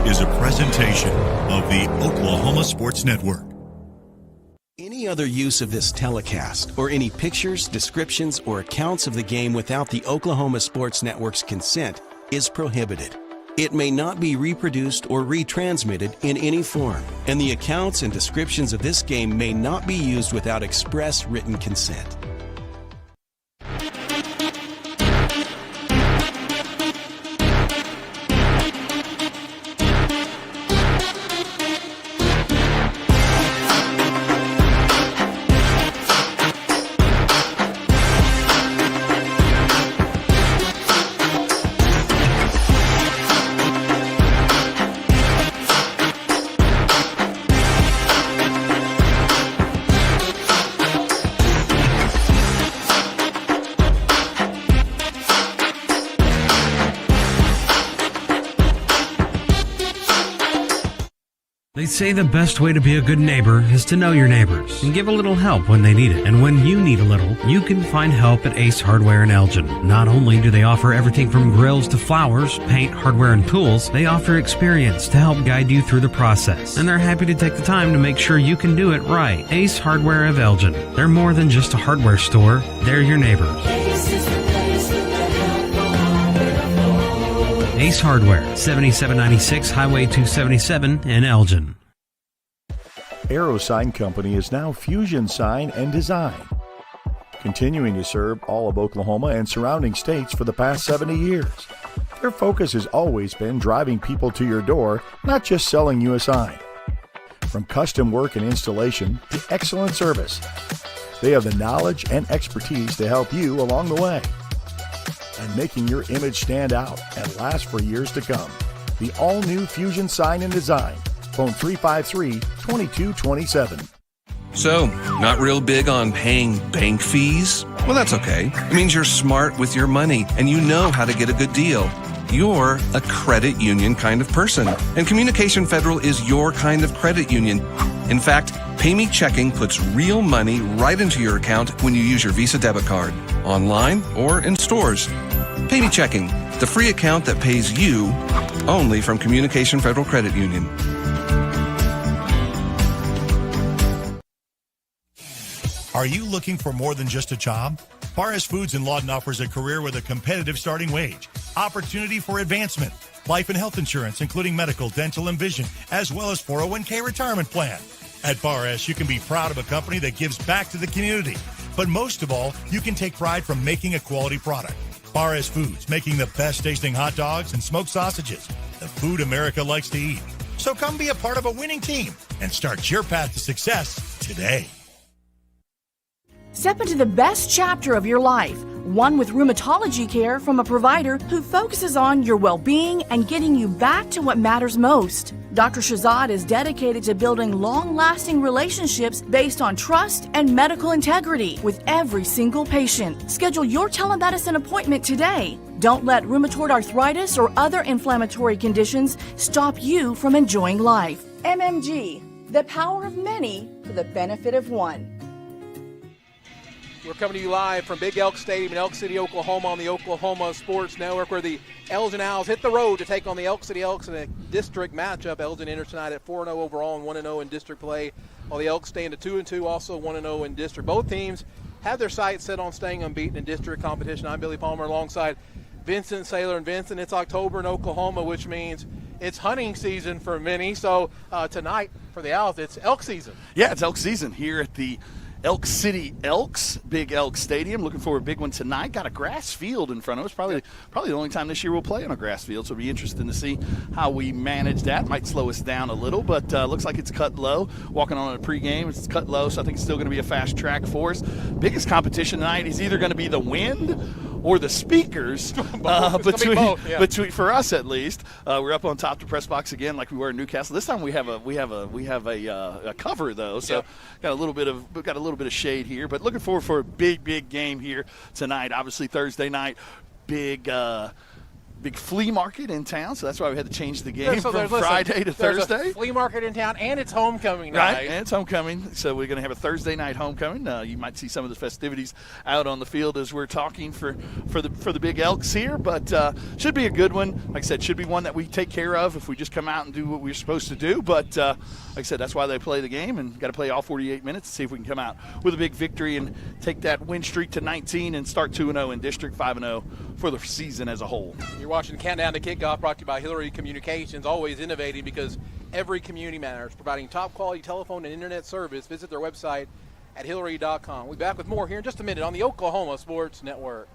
is a presentation of the Oklahoma Sports Network. Any other use of this telecast or any pictures, descriptions, or accounts of the game without the Oklahoma Sports Network's consent is prohibited. It may not be reproduced or retransmitted in any form, and the accounts and descriptions of this game may not be used without express written consent. They say the best way to be a good neighbor is to know your neighbors and give a little help when they need it. And when you need a little, you can find help at Ace Hardware in Elgin. Not only do they offer everything from grills to flowers, paint, hardware, and tools, they offer experience to help guide you through the process. And they're happy to take the time to make sure you can do it right. Ace Hardware of Elgin. They're more than just a hardware store. They're your neighbors. Ace Hardware, 7796 Highway 277 in Elgin. Aero Sign Company is now Fusion Sign and Design, continuing to serve all of Oklahoma and surrounding states for the past 70 years. Their focus has always been driving people to your door, not just selling you a sign. From custom work and installation to excellent service, they have the knowledge and expertise to help you along the way and making your image stand out and last for years to come. The all-new Fusion Sign and Design. Phone 353-2227. So, not real big on paying bank fees? Well, that's okay. It means you're smart with your money and you know how to get a good deal. You're a credit union kind of person, and Communication Federal is your kind of credit union. In fact, PayMe Checking puts real money right into your account when you use your Visa debit card, online or in stores. PayMe Checking, the free account that pays you only from Communication Federal Credit Union. Are you looking for more than just a job? Paris Foods in Lawton offers a career with a competitive starting wage, opportunity for advancement, life and health insurance, including medical, dental, and vision, as well as 401k retirement plan. At Bar S, you can be proud of a company that gives back to the community. But most of all, you can take pride from making a quality product. Bar S Foods, making the best tasting hot dogs and smoked sausages, the food America likes to eat. So come be a part of a winning team and start your path to success today. Step into the best chapter of your life, one with rheumatology care from a provider who focuses on your well-being and getting you back to what matters most. Dr. Shahzad is dedicated to building long-lasting relationships based on trust and medical integrity with every single patient. Schedule your telemedicine appointment today. Don't let rheumatoid arthritis or other inflammatory conditions stop you from enjoying life. MMG, the power of many for the benefit of one. We're coming to you live from Big Elk Stadium in Elk City, Oklahoma on the Oklahoma Sports Network, where the Elgin Owls hit the road to take on the Elk City Elks in a district matchup. Elgin enters tonight at 4-0 overall and 1-0 in district play, while the Elks stay into 2-2, also 1-0 in district. Both teams have their sights set on staying unbeaten in district competition. I'm Billy Palmer alongside Vincent Saylor. And Vincent, it's October in Oklahoma, which means it's hunting season for many. So tonight for the Owls, it's elk season. Yeah, it's elk season here at the Elk City Elks, Big Elk Stadium. Looking for a big one tonight. Got a grass field in front of us. Probably the only time this year we'll play on a grass field, so it'll be interesting to see how we manage that. Might slow us down a little, but looks like it's cut low. Walking on a pregame, it's cut low, so I think it's still going to be a fast track for us. Biggest competition tonight is either going to be the wind or the speakers, between for us at least. We're up on top of the press box again, like we were in Newcastle. This time we have a cover though, so got a little bit of shade here. But looking forward for a big game here tonight. Obviously Thursday night, big big flea market in town, so that's why we had to change the game from listen, Friday to there's Thursday. A flea market in town, and it's homecoming night. Right, and it's homecoming, so we're going to have a Thursday night homecoming. You might see some of the festivities out on the field as we're talking for the Big Elks here, but should be a good one. Like I said, should be one that we take care of if we just come out and do what we're supposed to do. But like I said, that's why they play the game, and got to play all 48 minutes to see if we can come out with a big victory and take that win streak to 19 and start 2-0 in district, 5-0 for the season as a whole. You're watching Countdown to Kickoff, brought to you by Hillary Communications, always innovating because every community matters, providing top-quality telephone and internet service. Visit their website at hillary.com. We'll be back with more here in just a minute on the Oklahoma Sports Network.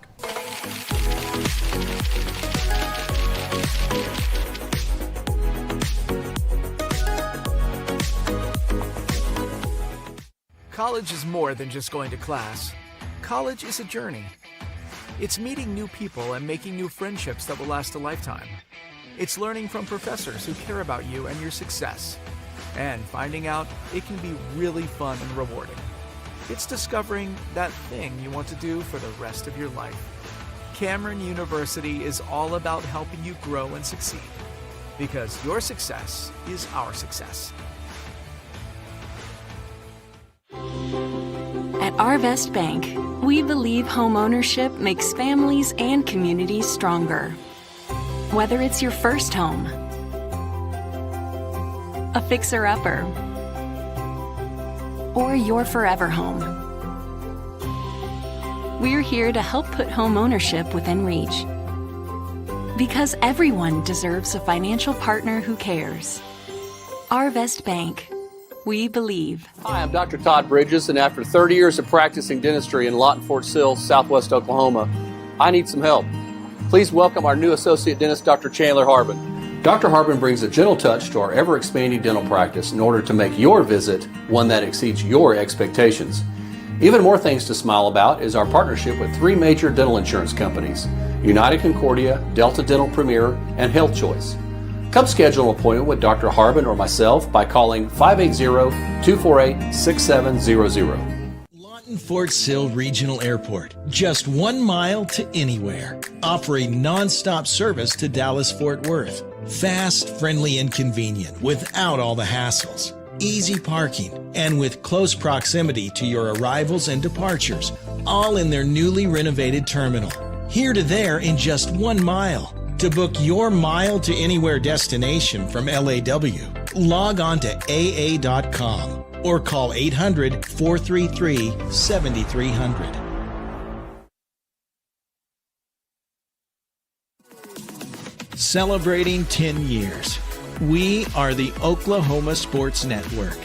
College is more than just going to class. College is a journey. It's meeting new people and making new friendships that will last a lifetime. It's learning from professors who care about you and your success. And finding out it can be really fun and rewarding. It's discovering that thing you want to do for the rest of your life. Cameron University is all about helping you grow and succeed. Because your success is our success. At Arvest Bank, we believe home ownership makes families and communities stronger. Whether it's your first home, a fixer-upper, or your forever home, we're here to help put home ownership within reach. Because everyone deserves a financial partner who cares. Arvest Bank. We believe. Hi, I'm Dr. Todd Bridges, and after 30 years of practicing dentistry in Lawton, Fort Sill, Southwest Oklahoma, I need some help. Please welcome our new associate dentist, Dr. Chandler Harbin. Dr. Harbin brings a gentle touch to our ever-expanding dental practice in order to make your visit one that exceeds your expectations. Even more things to smile about is our partnership with 3 major dental insurance companies, United Concordia, Delta Dental Premier, and Health Choice. Come schedule an appointment with Dr. Harbin or myself by calling 580-248-6700. Lawton Fort Sill Regional Airport, just 1 mile to anywhere. Offering non-stop service to Dallas-Fort Worth. Fast, friendly, and convenient without all the hassles. Easy parking, and with close proximity to your arrivals and departures, all in their newly renovated terminal. Here to there in just 1 mile. To book your mile to anywhere destination from LAW, log on to AA.com or call 800-433-7300. Celebrating 10 years. We are the Oklahoma Sports Network.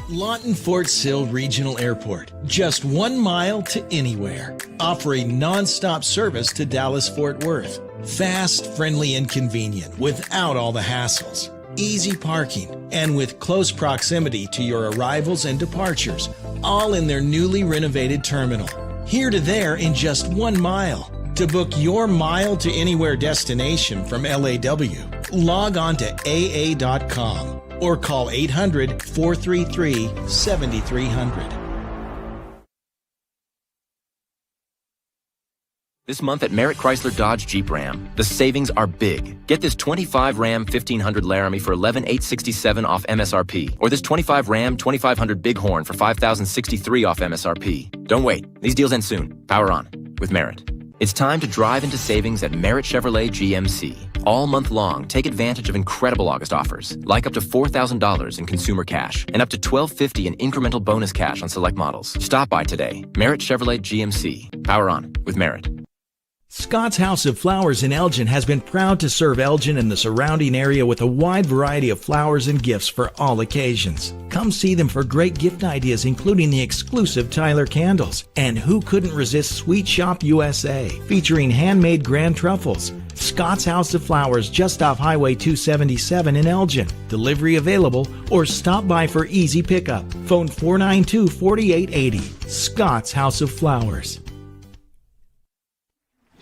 Lawton Fort Sill Regional Airport, just 1 mile to anywhere. Offering non-stop service to Dallas-Fort Worth. Fast, friendly, and convenient without all the hassles. Easy parking, and with close proximity to your arrivals and departures, all in their newly renovated terminal. Here to there in just 1 mile. To book your mile to anywhere destination from LAW, log on to AA.com or call 800-433-7300. This month at Merritt Chrysler Dodge Jeep Ram, the savings are big. Get this 25 Ram 1500 Laramie for $11,867 off MSRP, or this 25 Ram 2500 Bighorn for $5,063 off MSRP. Don't wait. These deals end soon. Power on with Merritt. It's time to drive into savings at Merritt Chevrolet GMC. All month long, take advantage of incredible August offers, like up to $4,000 in consumer cash and up to $1,250 in incremental bonus cash on select models. Stop by today. Merritt Chevrolet GMC. Power on with Merritt. Scott's House of Flowers in Elgin has been proud to serve Elgin and the surrounding area with a wide variety of flowers and gifts for all occasions. Come see them for great gift ideas, including the exclusive Tyler candles. And who couldn't resist Sweet Shop USA, featuring handmade grand truffles. Scott's House of Flowers, just off Highway 277 in Elgin. Delivery available, or stop by for easy pickup. Phone 492-4880. Scott's House of Flowers.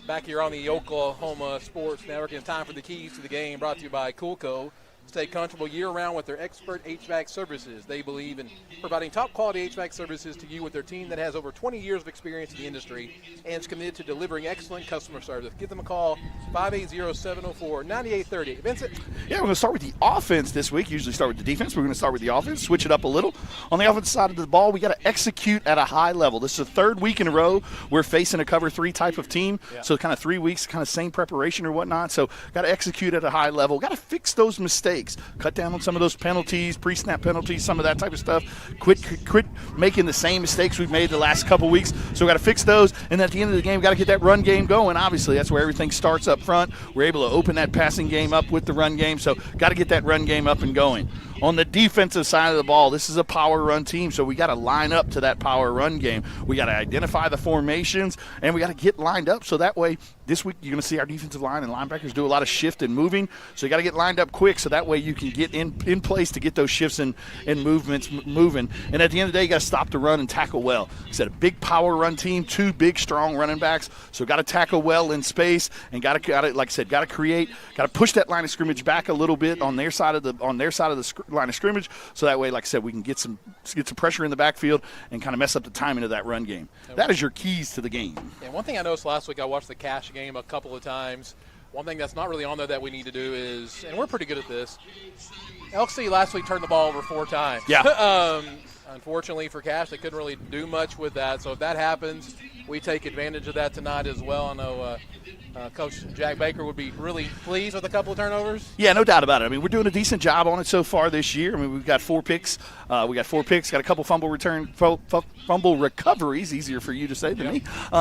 Back here on the Oklahoma Sports Network, in time for the keys to the game, brought to you by Coolco. Stay comfortable year-round with their expert HVAC services. They believe in providing top-quality HVAC services to you with their team that has over 20 years of experience in the industry and is committed to delivering excellent customer service. Give them a call, 580-704-9830. Vincent? Yeah, we're going to start with the offense this week. Usually start with the defense. We're going to start with the offense, switch it up a little. On the offensive side of the ball, we got to execute at a high level. This is the third week in a row we're facing a cover 3 type of team. Yeah. So kind of 3 weeks, kind of same preparation or whatnot. So got to execute at a high level. Got to fix those mistakes. Cut down on some of those penalties, pre-snap penalties, some of that type of stuff. Quit making the same mistakes we've made the last couple weeks. So we got to fix those. And at the end of the game, we got to get that run game going. Obviously, that's where everything starts up front. We're able to open that passing game up with the run game. So got to get that run game up and going. On the defensive side of the ball, this is a power run team, so we got to line up to that power run game. We got to identify the formations, and we got to get lined up so that way this week you're going to see our defensive line and linebackers do a lot of shift and moving. So you got to get lined up quick so that way you can get in place to get those shifts and movements moving. And at the end of the day, you got to stop the run and tackle well. Like I said, a big power run team, 2 big, strong running backs, so got to tackle well in space and got to, like I said, got to push that line of scrimmage back a little bit on their side of the line of scrimmage, so that way, like I said, we can get some pressure in the backfield and kind of mess up the timing of that run game. That is your keys to the game. And one thing I noticed last week, I watched the Cash game a couple of times. One thing that's not really on there that we need to do is, and we're pretty good at this, Elk City last week turned the ball over 4 times. Yeah. Unfortunately for Cash, they couldn't really do much with that. So if that happens, we take advantage of that tonight as well. I know Coach Jack Baker would be really pleased with a couple of turnovers. Yeah, no doubt about it. I mean, we're doing a decent job on it so far this year. I mean, we've got 4 picks. Got a couple fumble recoveries, easier for you to say than me.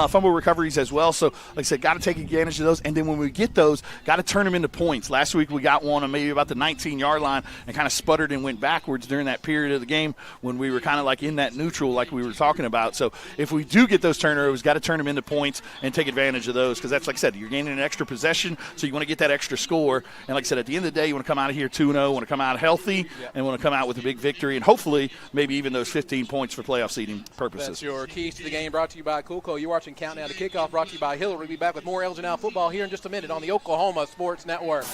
Fumble recoveries as well. So, like I said, got to take advantage of those. And then when we get those, got to turn them into points. Last week we got one on maybe about the 19-yard line and kind of sputtered and went backwards during that period of the game when we were kind of like in that neutral like we were talking about. So if we do get those turnovers, got to turn them into points and take advantage of those, because that's, like I said, you're gaining an extra possession, so you want to get that extra score. And like I said, at the end of the day, you want to come out of here 2-0, want to come out healthy, and want to come out with a big victory, and hopefully maybe even those 15 points for playoff seeding purposes. That's your keys to the game, brought to you by Coolco. You're watching Countdown to Kickoff, brought to you by Hillary. We'll be back with more Elgin Now football here in just a minute on the Oklahoma Sports Network.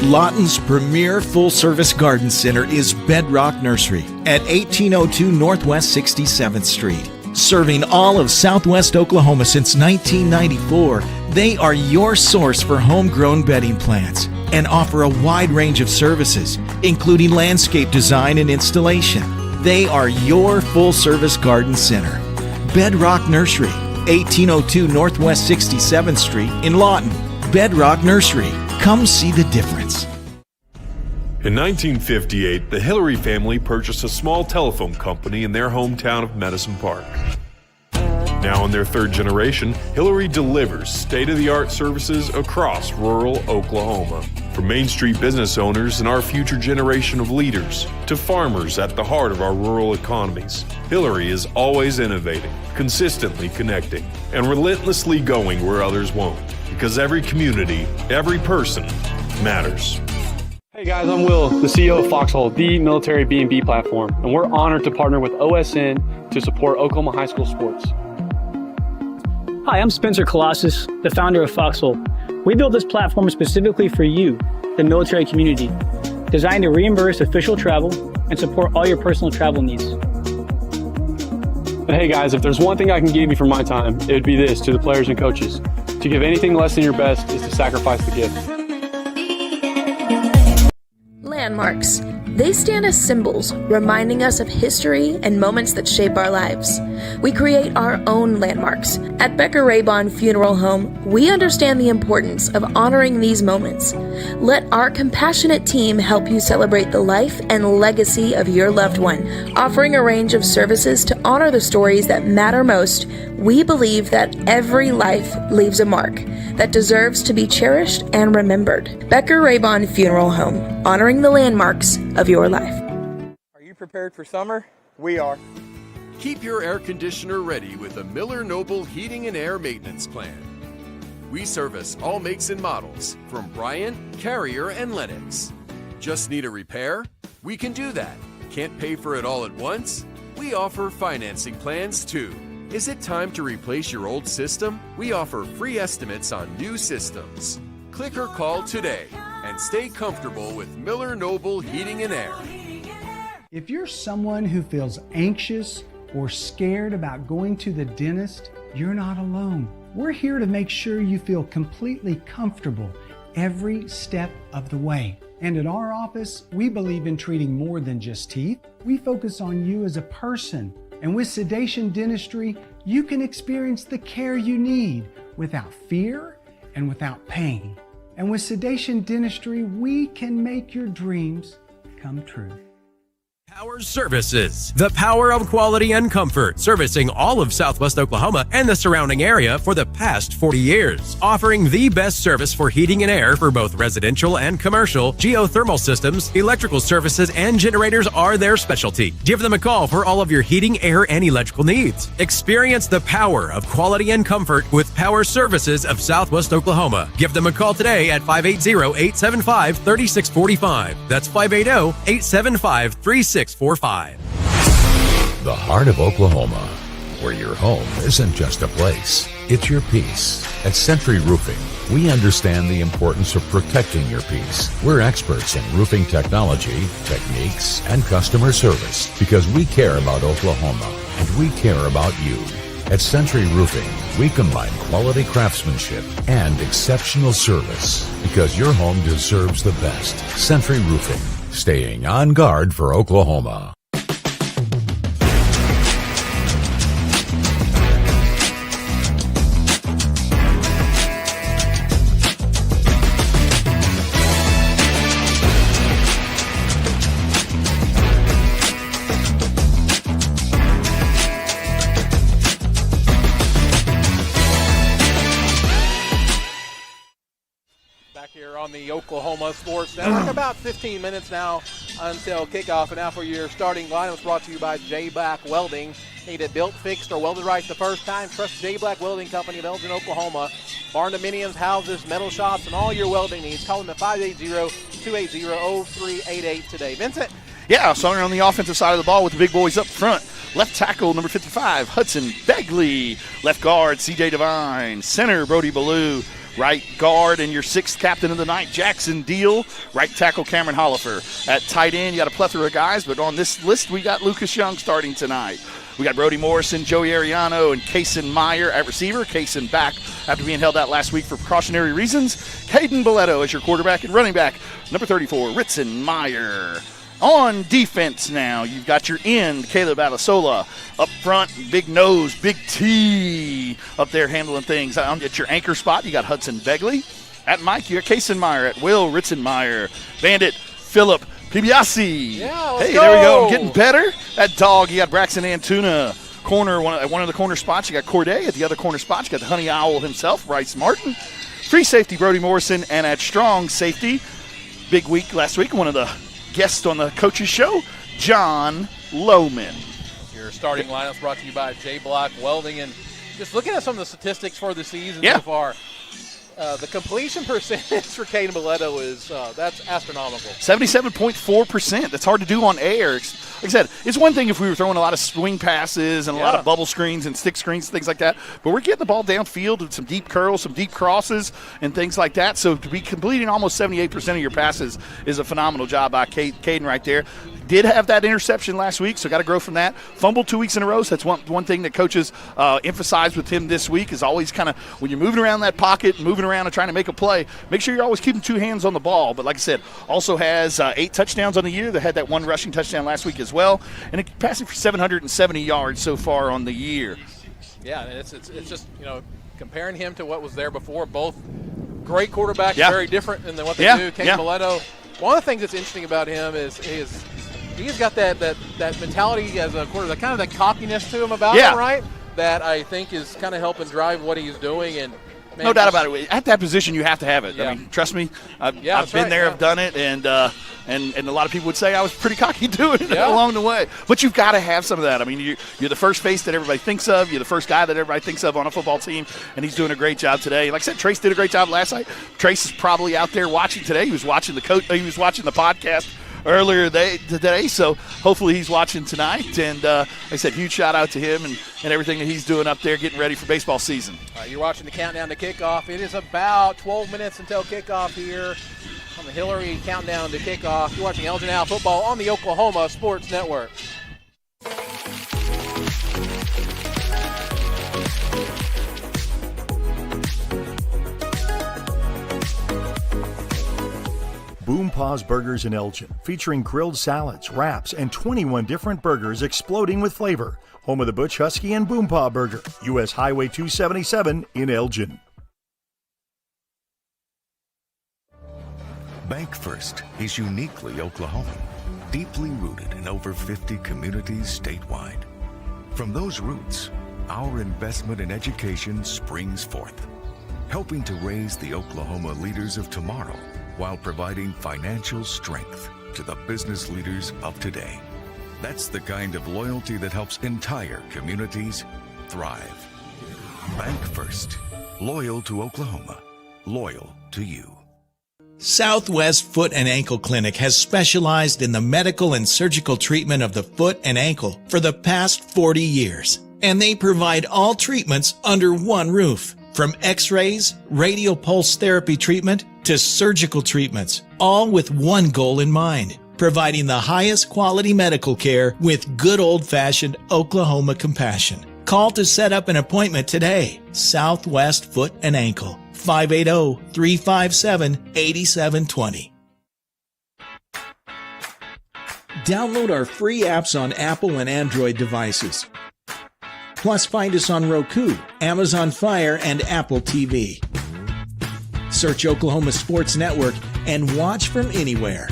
Lawton's premier full-service garden center is Bedrock Nursery at 1802 Northwest 67th Street. Serving all of Southwest Oklahoma since 1994, they are your source for homegrown bedding plants and offer a wide range of services, including landscape design and installation. They are your full-service garden center. Bedrock Nursery, 1802 Northwest 67th Street in Lawton. Bedrock Nursery. Come see the difference. In 1958, the Hillary family purchased a small telephone company in their hometown of Medicine Park. Now in their 3rd generation, Hillary delivers state-of-the-art services across rural Oklahoma. From Main Street business owners and our future generation of leaders to farmers at the heart of our rural economies, Hillary is always innovating, consistently connecting, and relentlessly going where others won't. Because every community, every person matters. Hey guys, I'm Will, the CEO of Foxhole, the military B&B platform, and we're honored to partner with OSN to support Oklahoma high school sports. Hi, I'm Spencer Colossus, the founder of Foxhole. We built this platform specifically for you, the military community, designed to reimburse official travel and support all your personal travel needs. But hey guys, if there's one thing I can give you for my time, it would be this to the players and coaches. To give anything less than your best is to sacrifice the gift. Landmarks. They stand as symbols, reminding us of history and moments that shape our lives. We create our own landmarks. At Becker Raybon Funeral Home, we understand the importance of honoring these moments. Let our compassionate team help you celebrate the life and legacy of your loved one. Offering a range of services to honor the stories that matter most, we believe that every life leaves a mark that deserves to be cherished and remembered. Becker Raybon Funeral Home, honoring the landmarks of your life. Are you prepared for summer? We are. Keep your air conditioner ready with a Miller Noble Heating and Air Maintenance Plan. We service all makes and models from Bryant, Carrier, and Lennox. Just need a repair? We can do that. Can't pay for it all at once? We offer financing plans too. Is it time to replace your old system? We offer free estimates on new systems. Click or call today and stay comfortable with Miller Noble Heating and Air. If you're someone who feels anxious or scared about going to the dentist, you're not alone. We're here to make sure you feel completely comfortable every step of the way. And at our office, we believe in treating more than just teeth. We focus on you as a person. And with Sedation Dentistry, you can experience the care you need without fear and without pain. And with Sedation Dentistry, we can make your dreams come true. Power Services, the power of quality and comfort, servicing all of Southwest Oklahoma and the surrounding area for the past 40 years. Offering the best service for heating and air for both residential and commercial, geothermal systems, electrical services, and generators are their specialty. Give them a call for all of your heating, air, and electrical needs. Experience the power of quality and comfort with Power Services of Southwest Oklahoma. Give them a call today at 580-875-3645. That's 580-875-3645. The heart of Oklahoma, where your home isn't just a place, it's your peace. At Century Roofing, we understand the importance of protecting your peace. We're experts in roofing technology, techniques, and customer service because we care about Oklahoma and we care about you. At Century Roofing, we combine quality craftsmanship and exceptional service because your home deserves the best. Century Roofing, staying on guard for Oklahoma. On the Oklahoma Sports Network. About 15 minutes now until kickoff. And now for your starting lineups, brought to you by J. Black Welding. Need it built, fixed, or welded right the first time? Trust J. Black Welding Company of Elgin, Oklahoma. Barn dominiums, houses, metal shops, and all your welding needs. Call them at 580-280-0388 today. Vincent? Yeah, starting on the offensive side of the ball with the big boys up front. Left tackle, number 55, Hudson Begley. Left guard, C.J. Devine. Center, Brody Ballou. Right guard and your sixth captain of the night, Jackson Deal. Right tackle, Cameron Hollifer. At tight end, you got a plethora of guys, but on this list, we got Lucas Young starting tonight. We got Brody Morrison, Joey Ariano, and Kaysen Meyer at receiver. Kaysen back after being held out last week for precautionary reasons. Caden Boletto as your quarterback and running back. Number 34, Ritson Meyer. On defense now, you've got your end, Caleb Alasola. Up front, big nose, big T up there handling things. At your anchor spot, you got Hudson Begley. At Mike, you got Kaysen Meyer. At Will, Ritzenmeyer. Bandit, Philip Pibiasi. Yeah, hey, there we go. Getting better. At dog, you got Braxton Antuna. Corner, one of the corner spots, you got Corday. At the other corner spot, you got the Honey Owl himself, Bryce Martin. Free safety, Brody Morrison. And at strong safety, big week last week, one of the guest on the coach's show, John Lohman. Your starting lineups brought to you by J. Block Welding. And just looking at some of the statistics for the season so far, the completion percentage for Caden Boletto is that's astronomical. 77.4%. That's hard to do on air. Like I said, it's one thing if we were throwing a lot of swing passes and a lot of bubble screens and stick screens, things like that, but we're getting the ball downfield with some deep curls, some deep crosses, and things like that. So to be completing almost 78% of your passes is a phenomenal job by Caden right there. Did have that interception last week, so got to grow from that. Fumbled 2 weeks in a row, so that's one thing that coaches emphasize with him this week is always kind of when you're moving around that pocket, moving around and trying to make a play, make sure you're always keeping two hands on the ball. But like I said, also has 8 touchdowns on the year. They had that one rushing touchdown last week as well, and it passing for 770 yards so far on the year. Yeah, and it's just, comparing him to what was there before, both great quarterbacks, very different than what they do. Caden Boletto, one of the things that's interesting about him is he's got that mentality as a quarterback, kind of that cockiness to him about him, right? That I think is kind of helping drive what he's doing. And No doubt about it. At that position, you have to have it. Yeah. I mean, trust me, I've that's been right, there, yeah. I've done it, and a lot of people would say I was pretty cocky doing it along the way. But you've got to have some of that. I mean, you're the first face that everybody thinks of. You're the first guy that everybody thinks of on a football team, and he's doing a great job today. Like I said, Trace did a great job last night. Trace is probably out there watching today. He was watching the podcast earlier today, so hopefully he's watching tonight. And like I said, huge shout out to him and everything that he's doing up there getting ready for baseball season. You're watching the countdown to kickoff. It is about 12 minutes until kickoff here on the Hillary countdown to kickoff. You're watching Elgin Owl football on the Oklahoma Sports Network. Boom Paws Burgers in Elgin, featuring grilled salads, wraps, and 21 different burgers exploding with flavor. Home of the Butch Husky and Boom Paw Burger, U.S. Highway 277 in Elgin. Bank First is uniquely Oklahoman, deeply rooted in over 50 communities statewide. From those roots, our investment in education springs forth, helping to raise the Oklahoma leaders of tomorrow while providing financial strength to the business leaders of today. That's the kind of loyalty that helps entire communities thrive. Bank First. Loyal to Oklahoma. Loyal to you. Southwest Foot and Ankle Clinic has specialized in the medical and surgical treatment of the foot and ankle for the past 40 years. And they provide all treatments under one roof. From x-rays, radial pulse therapy treatment, to surgical treatments, all with one goal in mind, providing the highest quality medical care with good old-fashioned Oklahoma compassion. Call to set up an appointment today. Southwest Foot and Ankle, 580-357-8720. Download our free apps on Apple and Android devices. Plus, find us on Roku, Amazon Fire, and Apple TV. Search Oklahoma Sports Network and watch from anywhere.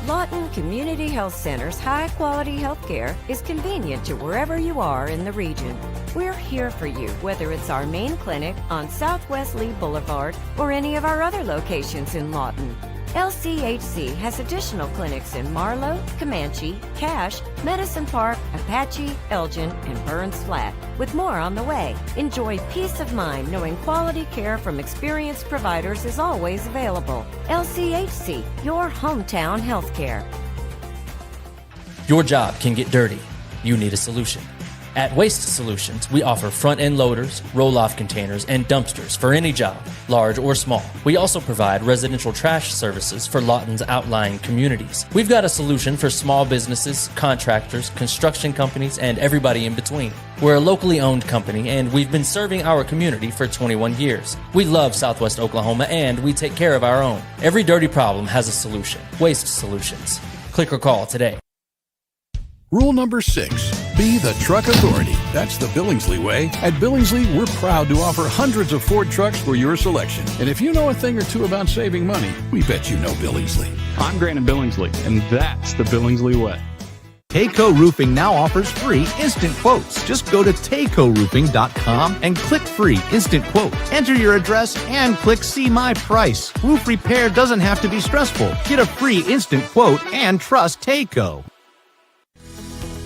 Lawton Community Health Center's high-quality health care is convenient to wherever you are in the region. We're here for you, whether it's our main clinic on Southwest Lee Boulevard or any of our other locations in Lawton. LCHC has additional clinics in Marlow, Comanche, Cache, Medicine Park, Apache, Elgin, and Burns Flat, with more on the way. Enjoy peace of mind knowing quality care from experienced providers is always available. LCHC, your hometown healthcare. Your job can get dirty. You need a solution. At Waste Solutions, we offer front-end loaders, roll-off containers, and dumpsters for any job, large or small. We also provide residential trash services for Lawton's outlying communities. We've got a solution for small businesses, contractors, construction companies, and everybody in between. We're a locally owned company, and we've been serving our community for 21 years. We love Southwest Oklahoma, and we take care of our own. Every dirty problem has a solution. Waste Solutions. Click or call today. Rule number 6, be the truck authority. That's the Billingsley way. At Billingsley, we're proud to offer hundreds of Ford trucks for your selection. And if you know a thing or two about saving money, we bet you know Billingsley. I'm Grant Billingsley, and that's the Billingsley way. Tayco Roofing now offers free instant quotes. Just go to taycoroofing.com and click free instant quote. Enter your address and click see my price. Roof repair doesn't have to be stressful. Get a free instant quote and trust Tayco.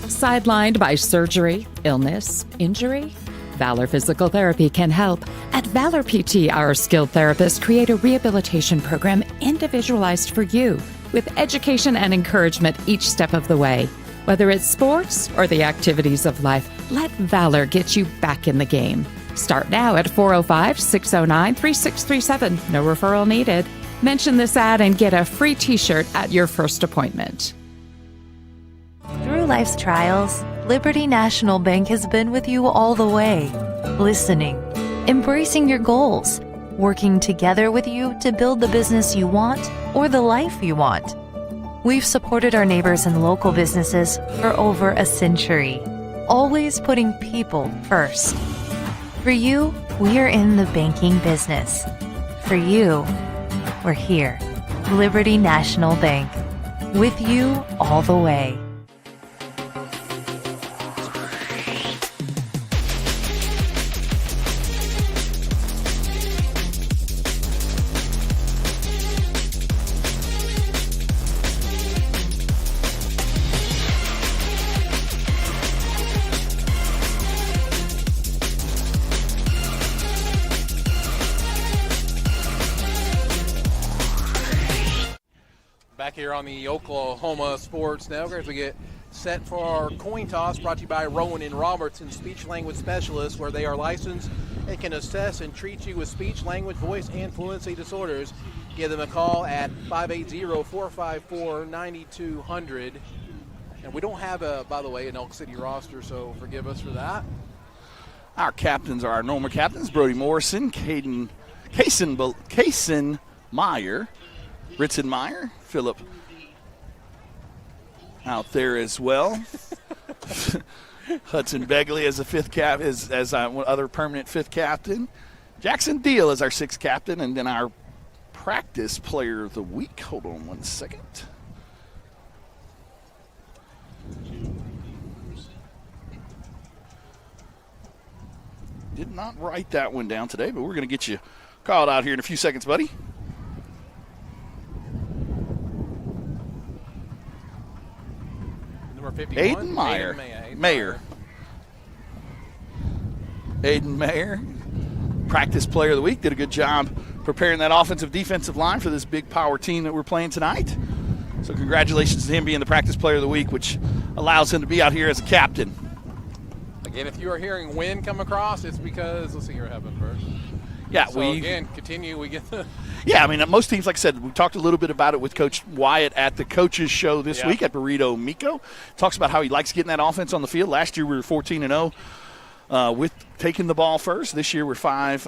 Sidelined by surgery, illness, injury? Valor Physical Therapy can help. At Valor PT, our skilled therapists create a rehabilitation program individualized for you, with education and encouragement each step of the way. Whether it's sports or the activities of life, let Valor get you back in the game. Start now at 405-609-3637. No referral needed. Mention this ad and get a free t-shirt at your first appointment. Through life's trials, Liberty National Bank has been with you all the way, listening, embracing your goals, working together with you to build the business you want or the life you want. We've supported our neighbors and local businesses for over a century, always putting people first. For you, we're in the banking business. For you, we're here. Liberty National Bank, with you all the way. here on the Oklahoma Sports Network as we get set for our coin toss, brought to you by Rowan and Robertson, speech language specialists, where they are licensed and can assess and treat you with speech, language, voice, and fluency disorders. Give them a call at 580-454-9200. And we don't have, by the way, an Elk City roster, so forgive us for that. Our captains are our normal captains: Brody Morrison, Kaysen Meyer, Ritson Meyer, Philip out there as well. Hudson Begley as a fifth cap, as other permanent fifth captain. Jackson Deal as our sixth captain, and then our practice player of the week. Hold on one second. Did not write that one down today, but we're going to get you called out here in a few seconds, buddy. Number 51, Aiden Mayer. Aiden Mayer, practice player of the week, did a good job preparing that offensive defensive line for this big power team that we're playing tonight. So congratulations to him being the practice player of the week, which allows him to be out here as a captain. Again, if you are hearing wind come across, it's because, let's see here what happened first. Yeah, so again, continue. We get the. Yeah, I mean, most teams, like I said, we talked a little bit about it with Coach Wyatt at the coaches show this week at Burrito Miko. Talks about how he likes getting that offense on the field. Last year we were 14-0 with taking the ball first. This year we're 5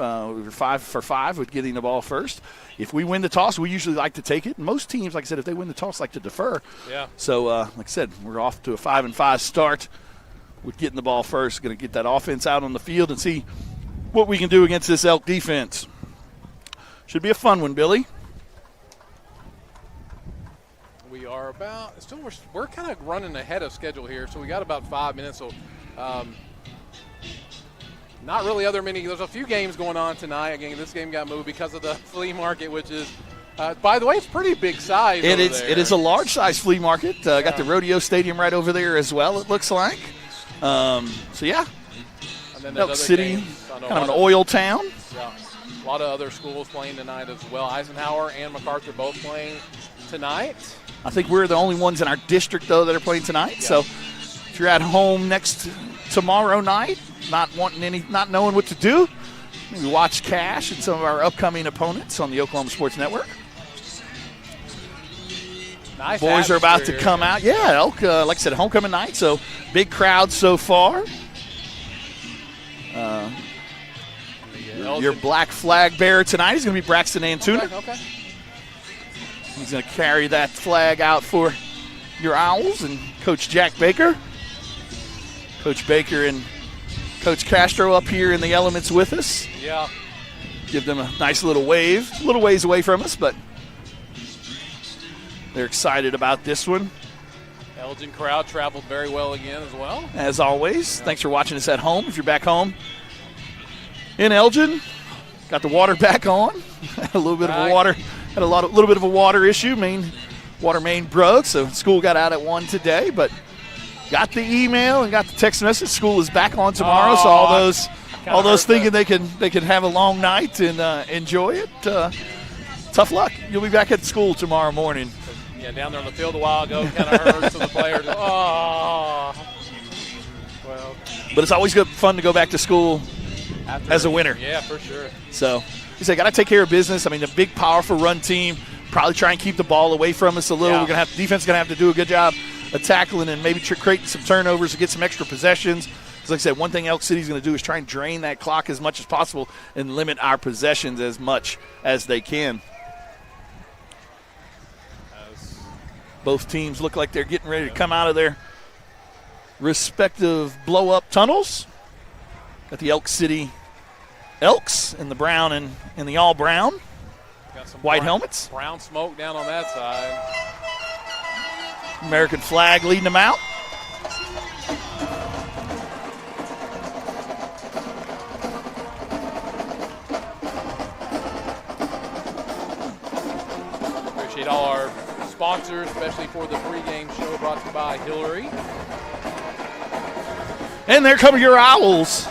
for 5 with getting the ball first. If we win the toss, we usually like to take it. Most teams, like I said, if they win the toss, like to defer. Yeah. So, like I said, we're off to a 5-5 start with getting the ball first. Going to get that offense out on the field and see what we can do against this Elk defense. Should be a fun one, Billy. We are we're kind of running ahead of schedule here, so we got about 5 minutes. So, not really there's a few games going on tonight. Again, this game got moved because of the flea market, which is, by the way, it's pretty big size. It is a large size flea market. Got the rodeo stadium right over there as well, it looks like. So, yeah. And then Elk City, kind of an oil town. Yeah. A lot of other schools playing tonight as well. Eisenhower and MacArthur both playing tonight. I think we're the only ones in our district, though, that are playing tonight. Yeah. So if you're at home tomorrow night, not knowing what to do, maybe watch Cash and some of our upcoming opponents on the Oklahoma Sports Network. Nice Boys are about to come out. Yeah, Elk, like I said, homecoming night, so big crowd so far. Your black flag bearer tonight is going to be Braxton Antuna. Okay. He's going to carry that flag out for your Owls and Coach Jack Baker. Coach Baker and Coach Castro up here in the elements with us. Yeah. Give them a nice little wave. A little ways away from us, but they're excited about this one. Elgin crowd traveled very well again as well. As always, Thanks for watching us at home. If you're back home in Elgin, got the water back on. Had a little bit of a water, little bit of a water issue. Water main broke, so school got out at 1 today. But got the email and got the text message. School is back on tomorrow, so all those thinking they can have a long night and enjoy it. Tough luck. You'll be back at school tomorrow morning. Yeah, down there on the field a while ago, kind of hurts to the players. Oh, well. But it's always fun to go back to school as a winner. Yeah, for sure. So, you say, got to take care of business. I mean, a big, powerful run team. Probably try and keep the ball away from us a little. Yeah. We're gonna defense going to have to do a good job of tackling and maybe create some turnovers to get some extra possessions. Because, like I said, one thing Elk City's going to do is try and drain that clock as much as possible and limit our possessions as much as they can. Both teams look like they're getting ready to come out of their respective blow-up tunnels. Got the Elk City Elks in the brown and the all-brown. Got some white helmets. Brown smoke down on that side. American flag leading them out. Appreciate all our sponsors, especially for the pregame show brought to you by Hillary. And there come your Owls.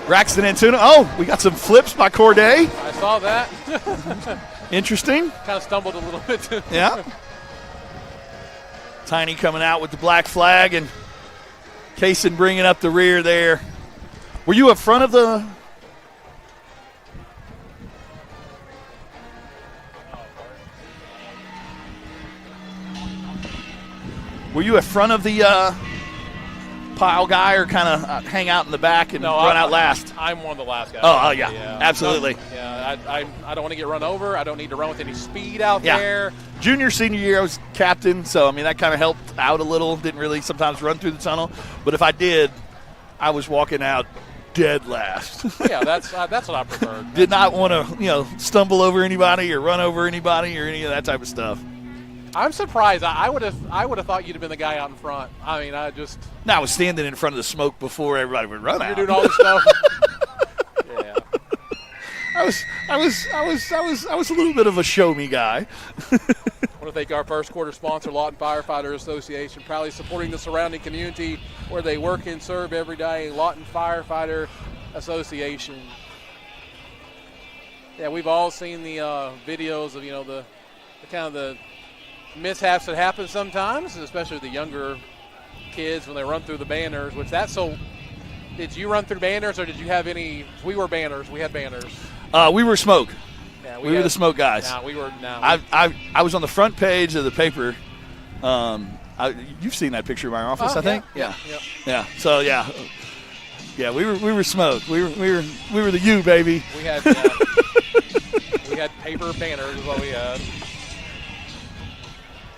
Braxton Antuna. Oh, we got some flips by Corday. I saw that. Interesting. Kind of stumbled a little bit. Yeah. Tiny coming out with the black flag, and Kaysen bringing up the rear there. Were you up front of the – were you at front of the pile guy, or kind of hang out in the back and run out last? I'm one of the last guys. Oh, yeah, absolutely. I don't want to get run over. I don't need to run with any speed out there. Junior, senior year, I was captain, so, I mean, that kind of helped out a little. Didn't really sometimes run through the tunnel. But if I did, I was walking out dead last. Yeah, that's what I prefer. Did not want to, stumble over anybody or run over anybody or any of that type of stuff. I'm surprised. I would have thought you'd have been the guy out in front. I mean, I was standing in front of the smoke before everybody would run out. You're doing all this stuff. Yeah. I was a little bit of a show me guy. I want to thank our first quarter sponsor, Lawton Firefighter Association, proudly supporting the surrounding community where they work and serve every day. Lawton Firefighter Association. Yeah, we've all seen the videos of the kind of the mishaps that happen sometimes, especially with the younger kids when they run through the banners. Did you run through banners, or did you have any? We were banners. We had banners. We were smoke. Yeah, we were the smoke guys. I was on the front page of the paper. You've seen that picture in my office, I think. Yeah. So yeah, we were smoke. We were the U, baby. We had we had paper banners is what we had.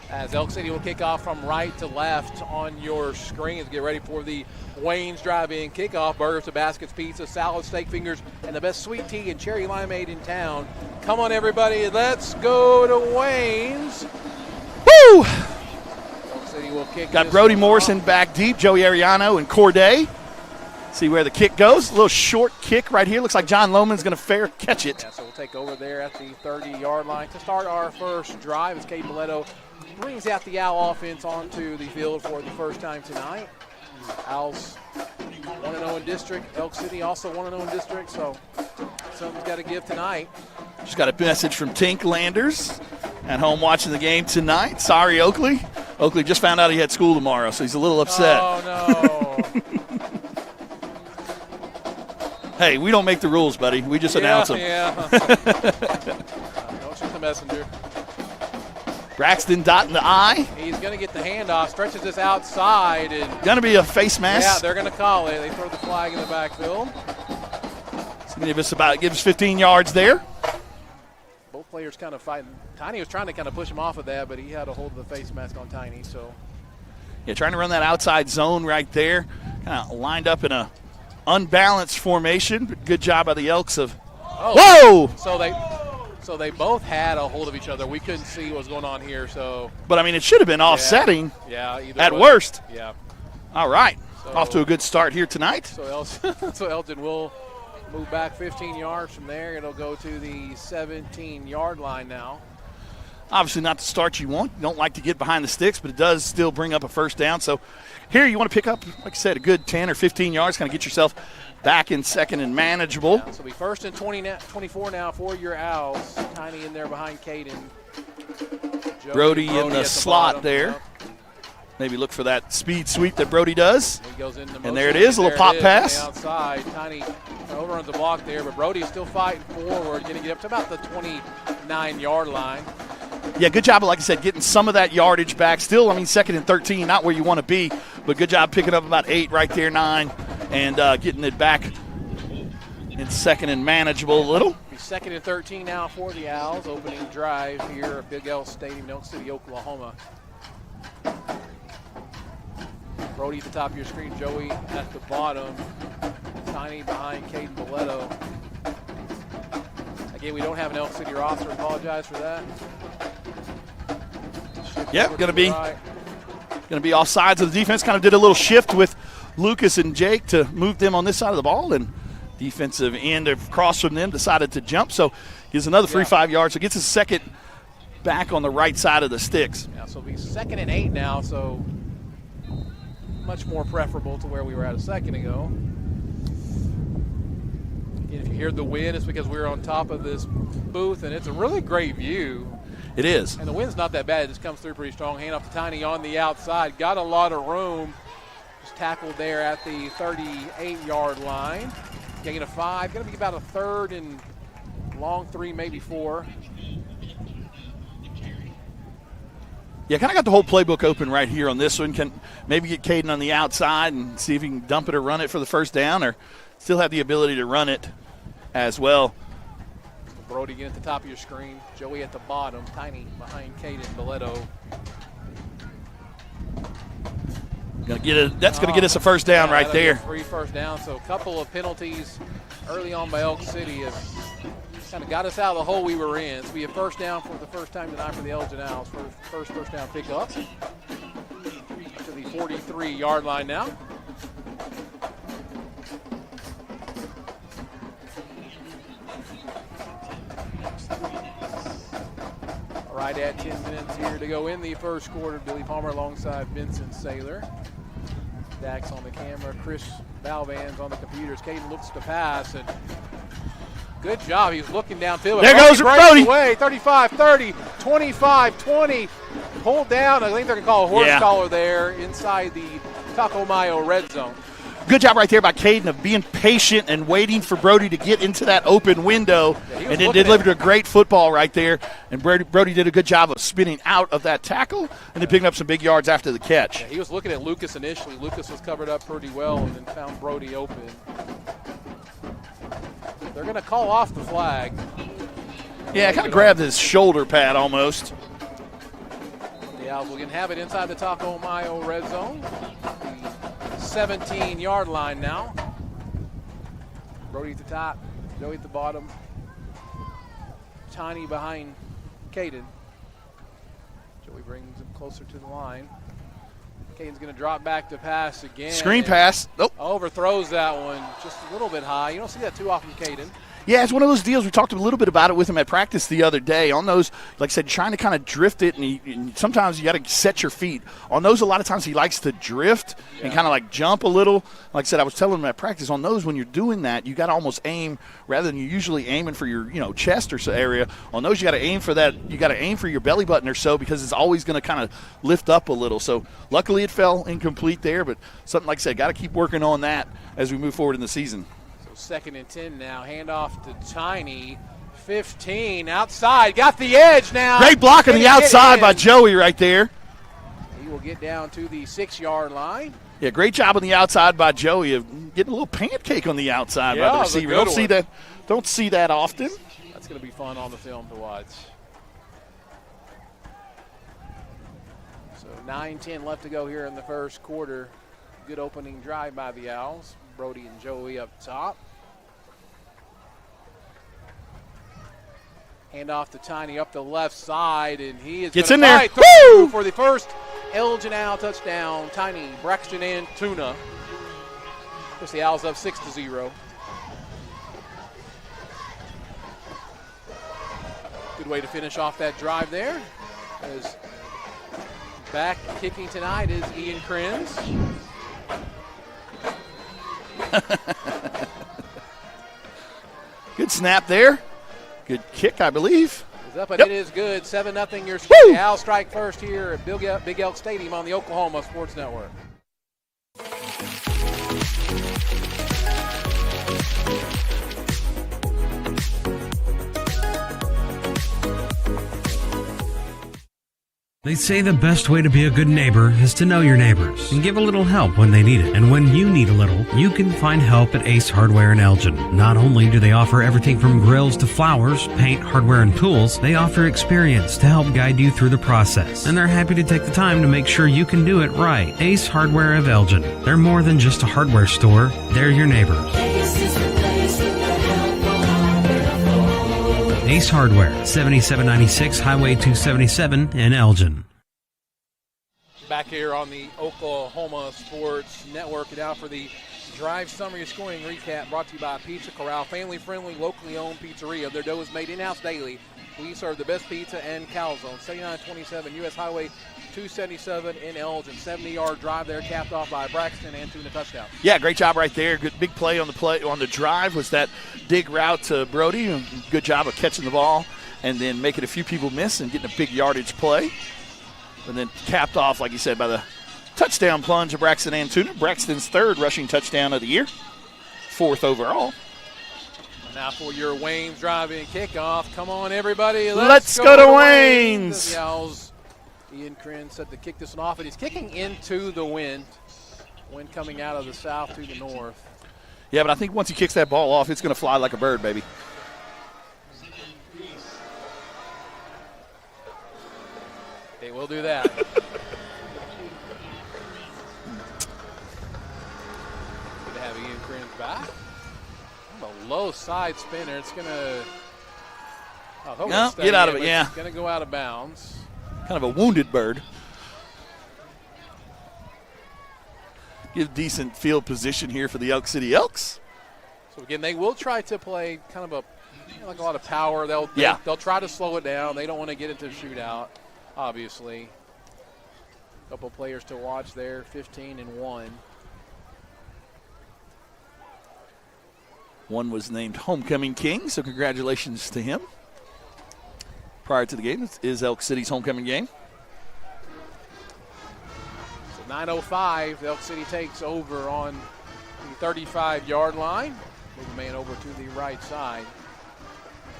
As Elk City will kick off from right to left on your screens. Get ready for the Wayne's Drive-In kickoff. Burgers to baskets, pizza, salad, steak fingers, and the best sweet tea and cherry limeade in town. Come on, everybody. Let's go to Wayne's. Woo! Elk City will kick. Got Brody Morrison back deep, Joey Ariano, and Corday. See where the kick goes. A little short kick right here. Looks like John Lohman's going to fair catch it. Yeah, so we'll take over there at the 30-yard line to start our first drive as Caden Mileto brings out the Owl offense onto the field for the first time tonight. Owls 1-0 in district. Elk City also 1-0 in district, so something's got to give tonight. Just got a message from Tink Landers at home watching the game tonight. Sorry, Oakley. Oakley just found out he had school tomorrow, so he's a little upset. Oh, no. Hey, we don't make the rules, buddy. We just announce them. Yeah. Don't shoot the messenger. Braxton dotting the I. He's going to get the handoff, stretches this outside. And going to be a face mask. Yeah, they're going to call it. They throw the flag in the backfield. It's going to give us 15 yards there. Both players kind of fighting. Tiny was trying to kind of push him off of that, but he had a hold of the face mask on Tiny. So, yeah, trying to run that outside zone right there. Kind of lined up in a unbalanced formation. But good job by the Elks of. Oh, whoa! So they both had a hold of each other. We couldn't see what was going on here. So, but I mean, it should have been offsetting. Yeah, either at way. Worst. Yeah. All right. So, off to a good start here tonight. So Elgin will move back 15 yards from there. It'll go to the 17-yard line now. Obviously not the start you want. You don't like to get behind the sticks, but it does still bring up a first down. So here you want to pick up, like I said, a good 10 or 15 yards, kind of get yourself back in second and manageable. Yeah, so it'll be first and 24 now for your Owls. Tiny in there behind Caden. Brody in the slot there. Yep. Maybe look for that speed sweep that Brody does. He goes into and there it is, a little pop pass. On the outside, Tiny overruns the block there, but Brody's still fighting forward, going to get up to about the 29-yard line. Yeah, good job, like I said, getting some of that yardage back. Still, I mean, second and 13, not where you want to be, but good job picking up about 8 right there, 9, and getting it back in second and manageable a little. Second and 13 now for the Owls. Opening drive here at Big L Stadium, Elk City, Oklahoma. Brody at the top of your screen, Joey at the bottom. Tiny behind Caden Mileto. Again, we don't have an Elk City roster. Apologize for that. Yep, going to be all sides of the defense. Kind of did a little shift with Lucas and Jake to move them on this side of the ball, and defensive end across from them decided to jump. So gives another 3-5 yards. So gets his second back on the right side of the sticks. Yeah, so it'll be 2nd and 8 now. So much more preferable to where we were at a second ago. Again, if you hear the wind, it's because we're on top of this booth, and it's a really great view. It is. And the wind's not that bad. It just comes through pretty strong. Hand off to Tiny on the outside. Got a lot of room. Just tackled there at the 38-yard line. Gain of 5. Going to be about a third and long 3, maybe 4. Yeah, kind of got the whole playbook open right here on this one. Can maybe get Caden on the outside and see if he can dump it or run it for the first down, or still have the ability to run it as well. Brody, get at the top of your screen. Joey at the bottom. Tiny behind Caden. Biletto. That's going to get us a first down right there. 3 first down. So a couple of penalties early on by Elk City have kind of got us out of the hole we were in. So we have first down for the first time tonight for the Elgin Owls for first down pickup to the 43-yard line now. Right at 10 minutes here to go in the first quarter. Billy Palmer alongside Vincent Saylor. Dax on the camera. Chris Balvans on the computers. Caden looks to pass, and good job. He's looking downfield. There goes Brody. Away. 35-30, 25-20. Pulled down. I think they're going to call a horse collar there inside the Taco Mayo red zone. Good job right there by Caden of being patient and waiting for Brody to get into that open window, and then delivered a great football right there. And Brody did a good job of spinning out of that tackle and then picking up some big yards after the catch. Yeah, he was looking at Lucas initially. Lucas was covered up pretty well and then found Brody open. They're going to call off the flag. Yeah, kind of grabbed his shoulder pad almost. The Owls will have it inside the Taco Mayo red zone. 17-yard line now. Brody at the top, Joey at the bottom. Tiny behind Caden. Joey brings him closer to the line. Caden's going to drop back to pass again. Screen pass. Nope. Overthrows that one just a little bit high. You don't see that too often, Caden. Yeah, it's one of those deals. We talked a little bit about it with him at practice the other day. On those, like I said, trying to kind of drift it, and sometimes you got to set your feet. On those, a lot of times he likes to drift and kind of like jump a little. Like I said, I was telling him at practice, on those, when you're doing that, you got to almost aim rather than you usually aiming for your chest or so area. On those, you got to aim for that. You got to aim for your belly button or so, because it's always going to kind of lift up a little. So luckily it fell incomplete there, but something like I said, got to keep working on that as we move forward in the season. 2nd and 10 now. Handoff to Tiny. 15 outside. Got the edge now. Great block on the outside by Joey right there. He will get down to the 6-yard line. Yeah, great job on the outside by Joey of getting a little pancake on the outside by the receiver. Don't see that often. That's going to be fun on the film to watch. So 9-10 left to go here in the first quarter. Good opening drive by the Owls. Brody and Joey up top. Hand off to Tiny up the left side, and he is gets in there for the first Elgin Owl touchdown. Tiny, Braxton, and Tuna. Puts the Owls up 6-0. Good way to finish off that drive there. As back kicking tonight is Ian Krenz. Good snap there. Good kick, I believe. It's up, and it is good. 7-0 your score. The Owls strike first here at Big Elk Stadium on the Oklahoma Sports Network. They say the best way to be a good neighbor is to know your neighbors and give a little help when they need it. And when you need a little, you can find help at Ace Hardware in Elgin. Not only do they offer everything from grills to flowers, paint, hardware, and tools, they offer experience to help guide you through the process. And they're happy to take the time to make sure you can do it right. Ace Hardware of Elgin. They're more than just a hardware store. They're your neighbors. Ace Hardware, 7796 Highway 277 in Elgin. Back here on the Oklahoma Sports Network, and now for the drive summary scoring recap brought to you by Pizza Corral, family-friendly, locally owned pizzeria. Their dough is made in-house daily. We serve the best pizza and calzone. 7927 U.S. Highway 277 in Elgin. 70-yard drive there, capped off by Braxton and Tuna touchdown. Yeah, great job right there. Good big play on the drive was that dig route to Brody. Good job of catching the ball and then making a few people miss and getting a big yardage play. And then capped off, like you said, by the touchdown plunge of Braxton Antuna. Braxton's 3rd rushing touchdown of the year, 4th overall. Now for your Wayne's drive-in kickoff. Come on, everybody. Let's go to Wayne's. The Owls. Ian Crin set to kick this one off, and he's kicking into the wind. Wind coming out of the south to the north. Yeah, but I think once he kicks that ball off, it's going to fly like a bird, baby. They will do that. Good to have Ian Crin's back. A low side spinner. It's going to get out of it, yeah. It's going to go out of bounds. Kind of a wounded bird. Give decent field position here for the Elk City Elks. So, again, they will try to play kind of like a lot of power. They'll try to slow it down. They don't want to get into a shootout, obviously. A couple players to watch there, 15-1. One was named Homecoming King, so congratulations to him. Prior to the game, this is Elk City's homecoming game. So 9:05, Elk City takes over on the 35-yard line. Move the man over to the right side.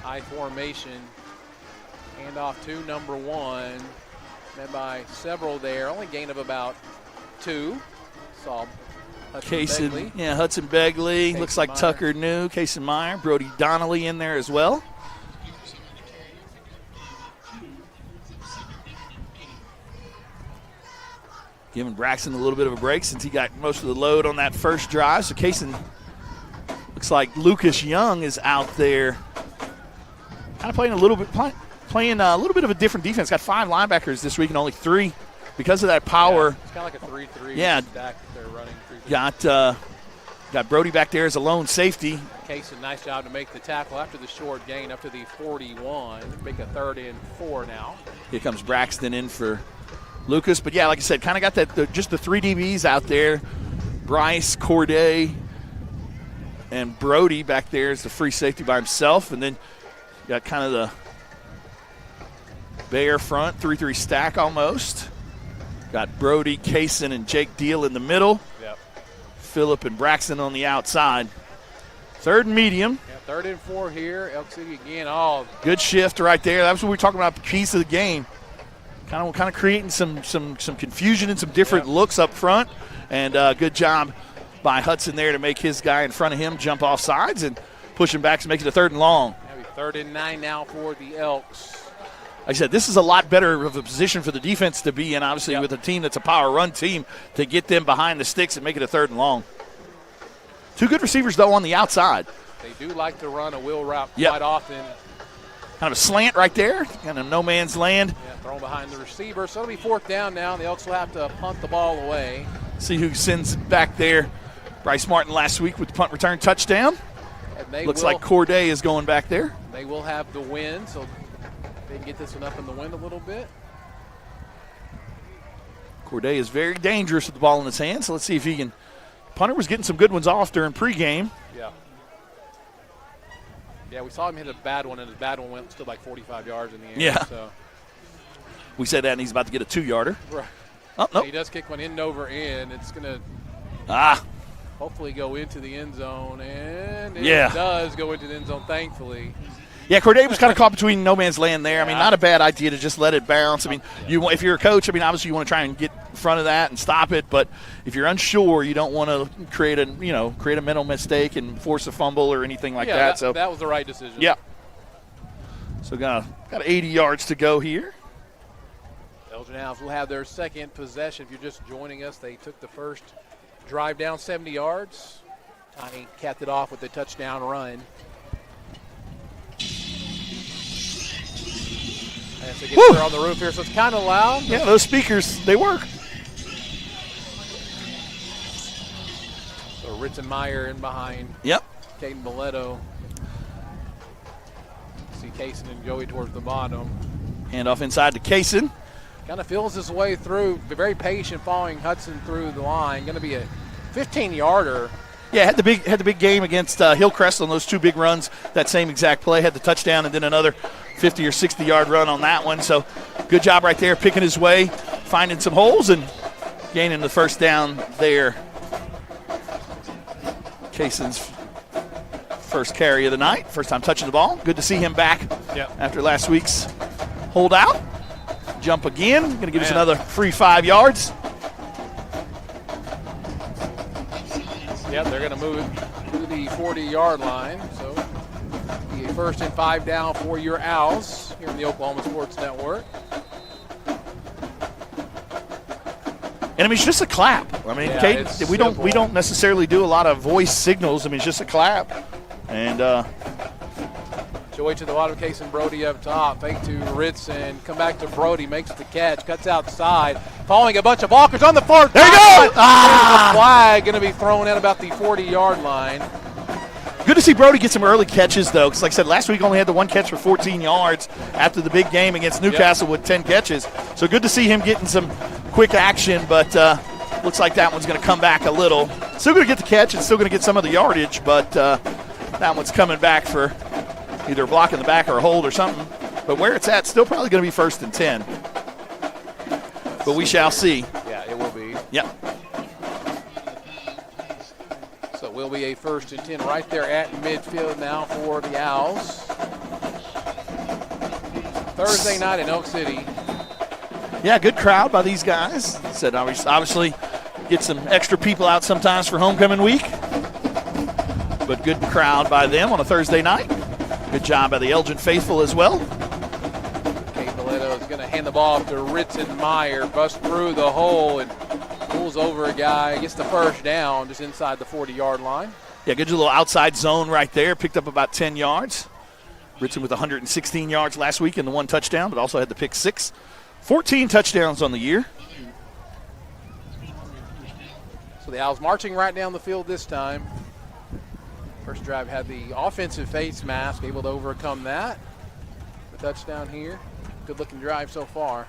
I formation. Handoff to number 1. Met by several there. Only gain of about 2. Saw Hudson Begley. Hudson Begley. Casey Looks like Meyer. Tucker New, Casey Meyer, Brody Donnelly in there as well. Giving Braxton a little bit of a break since he got most of the load on that first drive. So Kaysen, looks like Lucas Young is out there, kind of playing a little bit of a different defense. Got 5 linebackers this week and only 3 because of that power. Yeah, it's kind of like a 3-3 Yeah. stack that they're running. Got Brody back there as a lone safety. Kaysen, nice job to make the tackle after the short gain up to the 41. Make a 3rd and 4 now. Here comes Braxton in for Lucas. But, yeah, like I said, kind of got just the 3 DBs out there. Bryce, Corday, and Brody back there as the free safety by himself. And then you got kind of the Bayer front, 3-3 stack almost. Got Brody, Kaysen, and Jake Deal in the middle. Yep. Phillip and Braxton on the outside. 3rd and medium. Yeah, 3rd and 4 here. Elk City again. Oh, good shift right there. That's what we were talking about, piece of the game. Kind of creating some confusion and some different looks up front. And good job by Hudson there to make his guy in front of him jump off sides and push him back to make it a 3rd and long. 3rd and 9 now for the Elks. Like I said, this is a lot better of a position for the defense to be in, obviously, with a team that's a power run team, to get them behind the sticks and make it a 3rd and long. 2 good receivers, though, on the outside. They do like to run a wheel route quite often. Kind of a slant right there, kind of no man's land. Yeah, thrown behind the receiver. So it'll be 4th down now. The Elks will have to punt the ball away. See who sends it back there. Bryce Martin last week with the punt return touchdown. Looks like Corday is going back there. They will have the wind, so they can get this one up in the wind a little bit. Corday is very dangerous with the ball in his hand, so let's see if he can. Punter was getting some good ones off during pregame. Yeah. Yeah, we saw him hit a bad one, and his bad one went still like 45 yards in the end. Yeah. So. We said that, and he's about to get a 2-yarder. Right. Oh, no. He does kick one in over in. It's going to hopefully go into the end zone, and it does go into the end zone, thankfully. Yeah, Corday was kind of caught between no man's land there. I mean, not a bad idea to just let it bounce. I mean, if you're a coach, I mean, obviously you want to try and get in front of that and stop it. But if you're unsure, you don't want to create a mental mistake and force a fumble or anything like that. So that was the right decision. Yeah. So got 80 yards to go here. Elgin Owls will have their second possession. If you're just joining us, they took the first drive down 70 yards. Tiny capped it off with a touchdown run. As they get there on the roof here, so it's kind of loud. Yeah, those speakers, they work. So Ritzenmeyer in behind. Yep. Caden Mileto. See Kaysen and Joey towards the bottom. Handoff inside to Kaysen. Kind of feels his way through, very patient following Hudson through the line. Going to be a 15-yarder. Yeah, had the big game against Hillcrest on those two big runs. That same exact play, had the touchdown and then another 50 or 60-yard run on that one. So good job right there, picking his way, finding some holes and gaining the first down there. Kason's first carry of the night, first time touching the ball. Good to see him back after last week's holdout. Jump again, going to give us another free 5 yards. Yep, they're going to move it to the 40-yard line. So be a 1st and 5 down for your Owls here in the Oklahoma Sports Network. And I mean, it's just a clap. I mean, Kate, we don't necessarily do a lot of voice signals. I mean, it's just a clap. And Joey to the bottom, Kason Brody up top. Fake to Ritson. Come back to Brody. Makes the catch. Cuts outside. Following a bunch of blockers on the far. There you go! Ah! Flag going to be thrown at about the 40-yard line. Good to see Brody get some early catches, though, because like I said, last week only had the one catch for 14 yards after the big game against Newcastle with 10 catches. So good to see him getting some quick action, but looks like that one's going to come back a little. Still going to get the catch and still going to get some of the yardage, but that one's coming back for either a block in the back or a hold or something. But where it's at, still probably going to be 1st and 10. But we shall see. Yeah, it will be. Yep. So it will be a 1st and 10 right there at midfield now for the Owls. Thursday night in Elk City. Yeah, good crowd by these guys. Said obviously get some extra people out sometimes for homecoming week. But good crowd by them on a Thursday night. Good job by the Elgin faithful as well. Kate Mileto is going to hand the ball off to Ritson Meyer. Busts through the hole and pulls over a guy. Gets the first down just inside the 40-yard line. Yeah, good little outside zone right there. Picked up about 10 yards. Ritson with 116 yards last week and the 1 touchdown, but also had the pick 6. 14 touchdowns on the year. So the Owls marching right down the field this time. First drive had the offensive face mask, able to overcome that. The touchdown here. Good looking drive so far.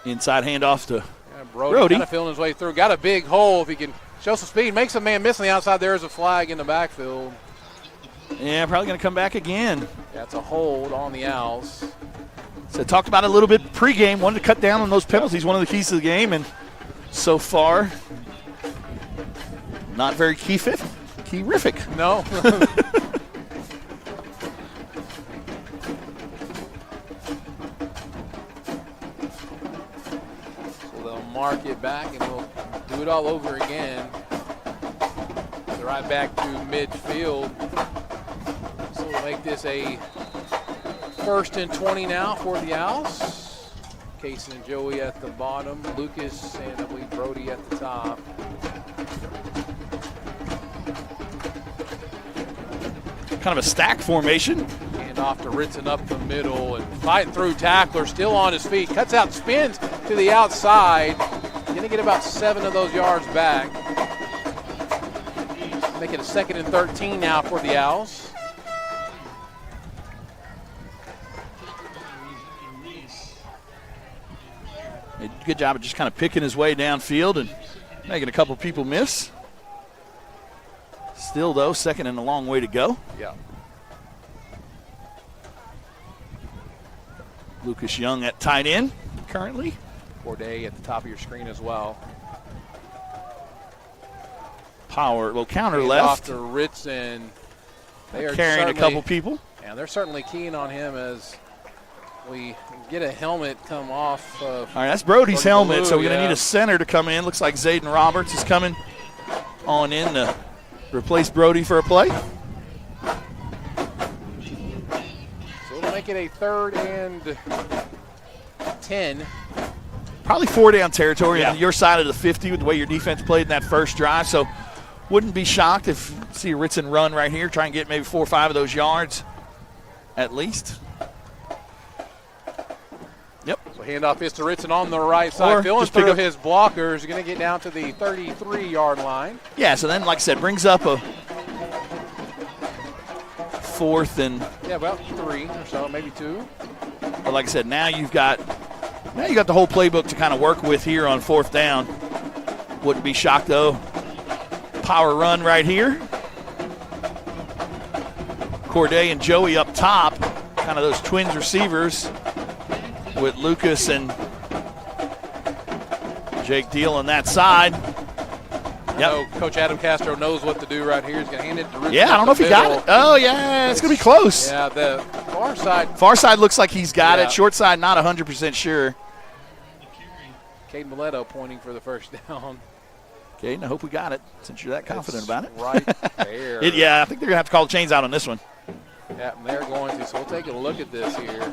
Inside handoff to Brody. Kind of feeling his way through. Got a big hole. If he can show some speed, makes a man miss on the outside. There's a flag in the backfield. Yeah, probably going to come back again. That's a hold on the Owls. So talked about it a little bit pregame. Wanted to cut down on those penalties. One of the keys to the game, and so far, not very key-rific. No. So they'll mark it back, and we'll do it all over again. So right back to midfield. So we'll make this a 1st and 20 now for the Owls. Kason and Joey at the bottom. Lucas and I believe Brody at the top. Kind of a stack formation. And off to Ritson up the middle and fighting through tackler, still on his feet. Cuts out, spins to the outside. Going to get about 7 of those yards back. Make it a 2nd and 13 now for the Owls. Good job of just kind of picking his way downfield and making a couple people miss. Still, though, 2nd and a long way to go. Yeah. Lucas Young at tight end currently. Corday at the top of your screen as well. Counter left. Off to Ritson. They are carrying a couple people. And they're certainly keen on him as we get a helmet come off. All right, that's Brody's helmet, so we're going to need a a center to come in. Looks like Zayden Roberts is coming on in to replace Brody for a play. So we'll make it a 3rd and 10. Probably 4 down territory on your side of the 50 with the way your defense played in that first drive. So wouldn't be shocked if you see Ritson run right here, try and get maybe 4 or 5 of those yards at least. Yep. So handoff is to Ritson on the right side. Filling through his blockers. Going to get down to the 33-yard line. Yeah, so then, like I said, brings up a 4th and... Yeah, about 3 or so, maybe 2. But like I said, now you've got Now you got the whole playbook to kind of work with here on 4th down. Wouldn't be shocked, though. Power run right here. Corday and Joey up top, kind of those twins receivers with Lucas and Jake Deal on that side. Yep. Coach Adam Castro knows what to do right here. He's going to hand it to Richard. Yeah, I don't know if he got it. Oh, yeah, it's going to be close. Yeah, the far side. Far side looks like he's got it. Short side, not 100% sure. Caden Mileto pointing for the first down. Caden, I hope we got it since you're that confident about it. Right there. Yeah, I think they're going to have to call the chains out on this one. Yeah, they're going to. So we'll take a look at this here.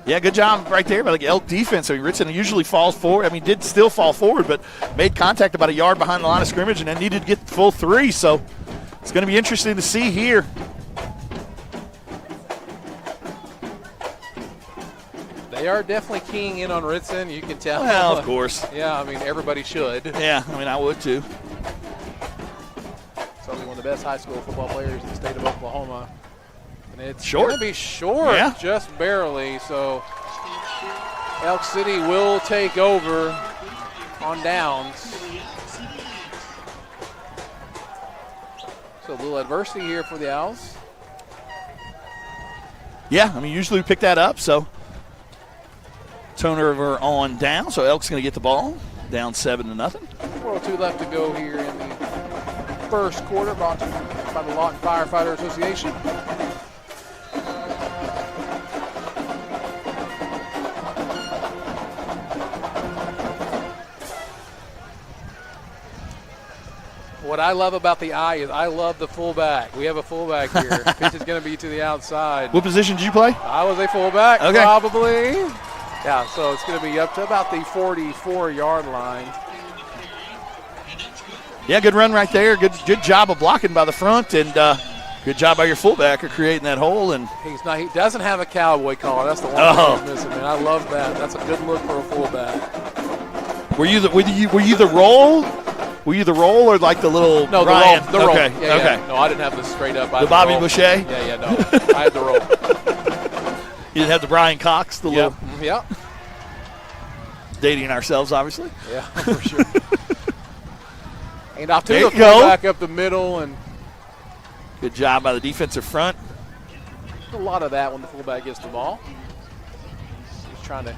Yeah, good job right there by the Elk defense. I mean, Ritson usually falls forward. I mean, did still fall forward, but made contact about a yard behind the line of scrimmage and then needed to get the full 3. So it's going to be interesting to see here. They are definitely keying in on Ritson. You can tell. Well, of course. Yeah, I mean, everybody should. Yeah, I mean, I would too. Certainly one of the best high school football players in the state of Oklahoma. And it's short. going to be short, just barely. So Elk City will take over on downs. So a little adversity here for the Owls. Yeah, I mean, usually we pick that up, so turnover on down. So Elk's going to get the ball, down 7-0. 4:02 left to go here in the first quarter, brought to you by the Lawton Firefighter Association. What I love about the eye is I love the fullback. We have a fullback here. Pitch is going to be to the outside. What position did you play? I was a fullback, okay. Probably. Yeah, so it's going to be up to about the 44-yard line. Yeah, good run right there. Good job of blocking by the front, and good job by your fullback of creating that hole. And he doesn't have a cowboy collar. That's the one thing he's missing, man. I love that. That's a good look for a fullback. Were you the roll? Were you the roll or like the little No, Ryan? the roll. Okay. Yeah, okay. Yeah. No, I didn't have this straight up. The Bobby Boucher? Yeah, no. I had the roll. You didn't have the Brian Cox, the little. Yep. Dating ourselves, obviously. Yeah, for sure. And off to the fullback up the middle. And good job by the defensive front. A lot of that when the fullback gets the ball. He's trying to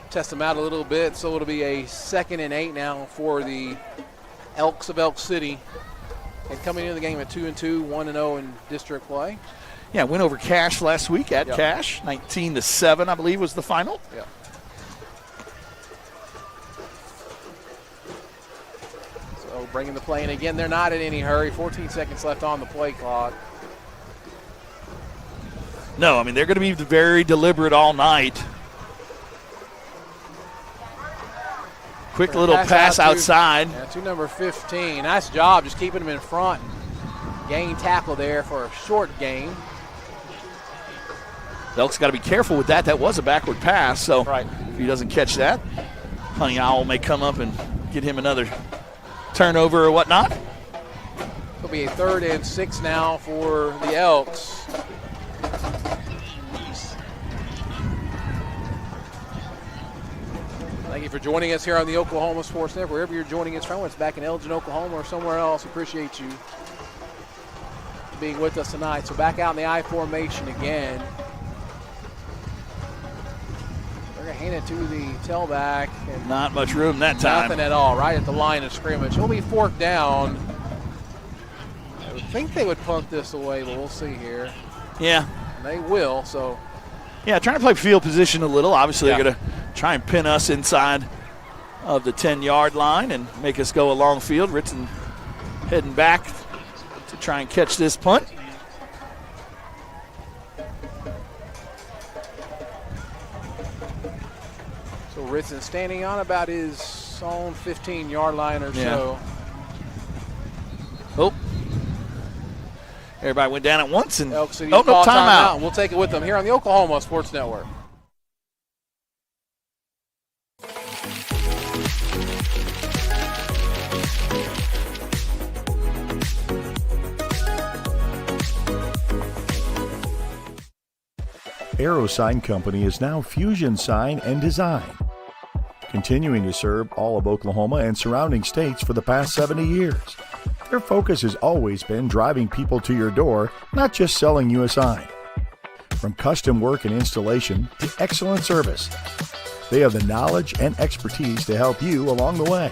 test them out a little bit. So it'll be a 2nd and 8 now for the Elks of Elk City. And coming into the game at 2-2, 1-0 in district play. Yeah, went over Cash last week at Cash. 19-7, I believe, was the final. Yeah. So bringing the play in again. They're not in any hurry. 14 seconds left on the play clock. No, I mean, they're going to be very deliberate all night. Quick little pass outside. To number 15. Nice job just keeping him in front. Gain tackle there for a short gain. Elk's got to be careful with that. That was a backward pass, so if he doesn't catch that, Honey Owl may come up and get him another turnover or whatnot. It'll be a 3rd and 6 now for the Elks. Thank you for joining us here on the Oklahoma Sports Network. Wherever you're joining us from, whether it's back in Elgin, Oklahoma, or somewhere else, appreciate you being with us tonight. So back out in the I formation again. They're going to hand it to the tailback. And not much room that time. Nothing at all, right at the line of scrimmage. He'll be 4th down. I would think they would punt this away, but we'll see here. Yeah. And they will, so. Yeah, trying to play field position a little. Obviously, they're going to try and pin us inside of the 10-yard line and make us go along field. Ritson heading back to try and catch this punt. So Ritson standing on about his own 15-yard line or so. Oh. Everybody went down at once. And Elk City no timeout. We'll take it with them here on the Oklahoma Sports Network. Arrow Sign Company is now Fusion Sign and Design, continuing to serve all of Oklahoma and surrounding states for the past 70 years. Their focus has always been driving people to your door, not just selling you a sign. From custom work and installation to excellent service, they have the knowledge and expertise to help you along the way.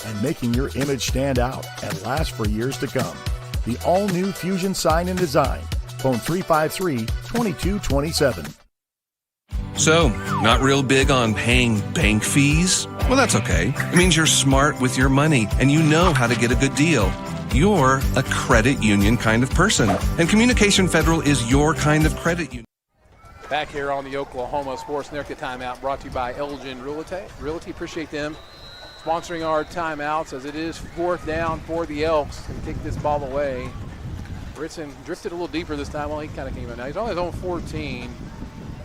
And making your image stand out and last for years to come. The all-new Fusion Sign and Design. Phone 353-2227. So, not real big on paying bank fees? Well, that's okay. It means you're smart with your money and you know how to get a good deal. You're a credit union kind of person, and Communication Federal is your kind of credit union. Back here on the Oklahoma Sports Network timeout, brought to you by Elgin Realty. Appreciate them sponsoring our timeouts as it is 4th down for the Elks. They take this ball away. Ritson drifted a little deeper this time. Well, he kind of came in. Now he's on his own 14.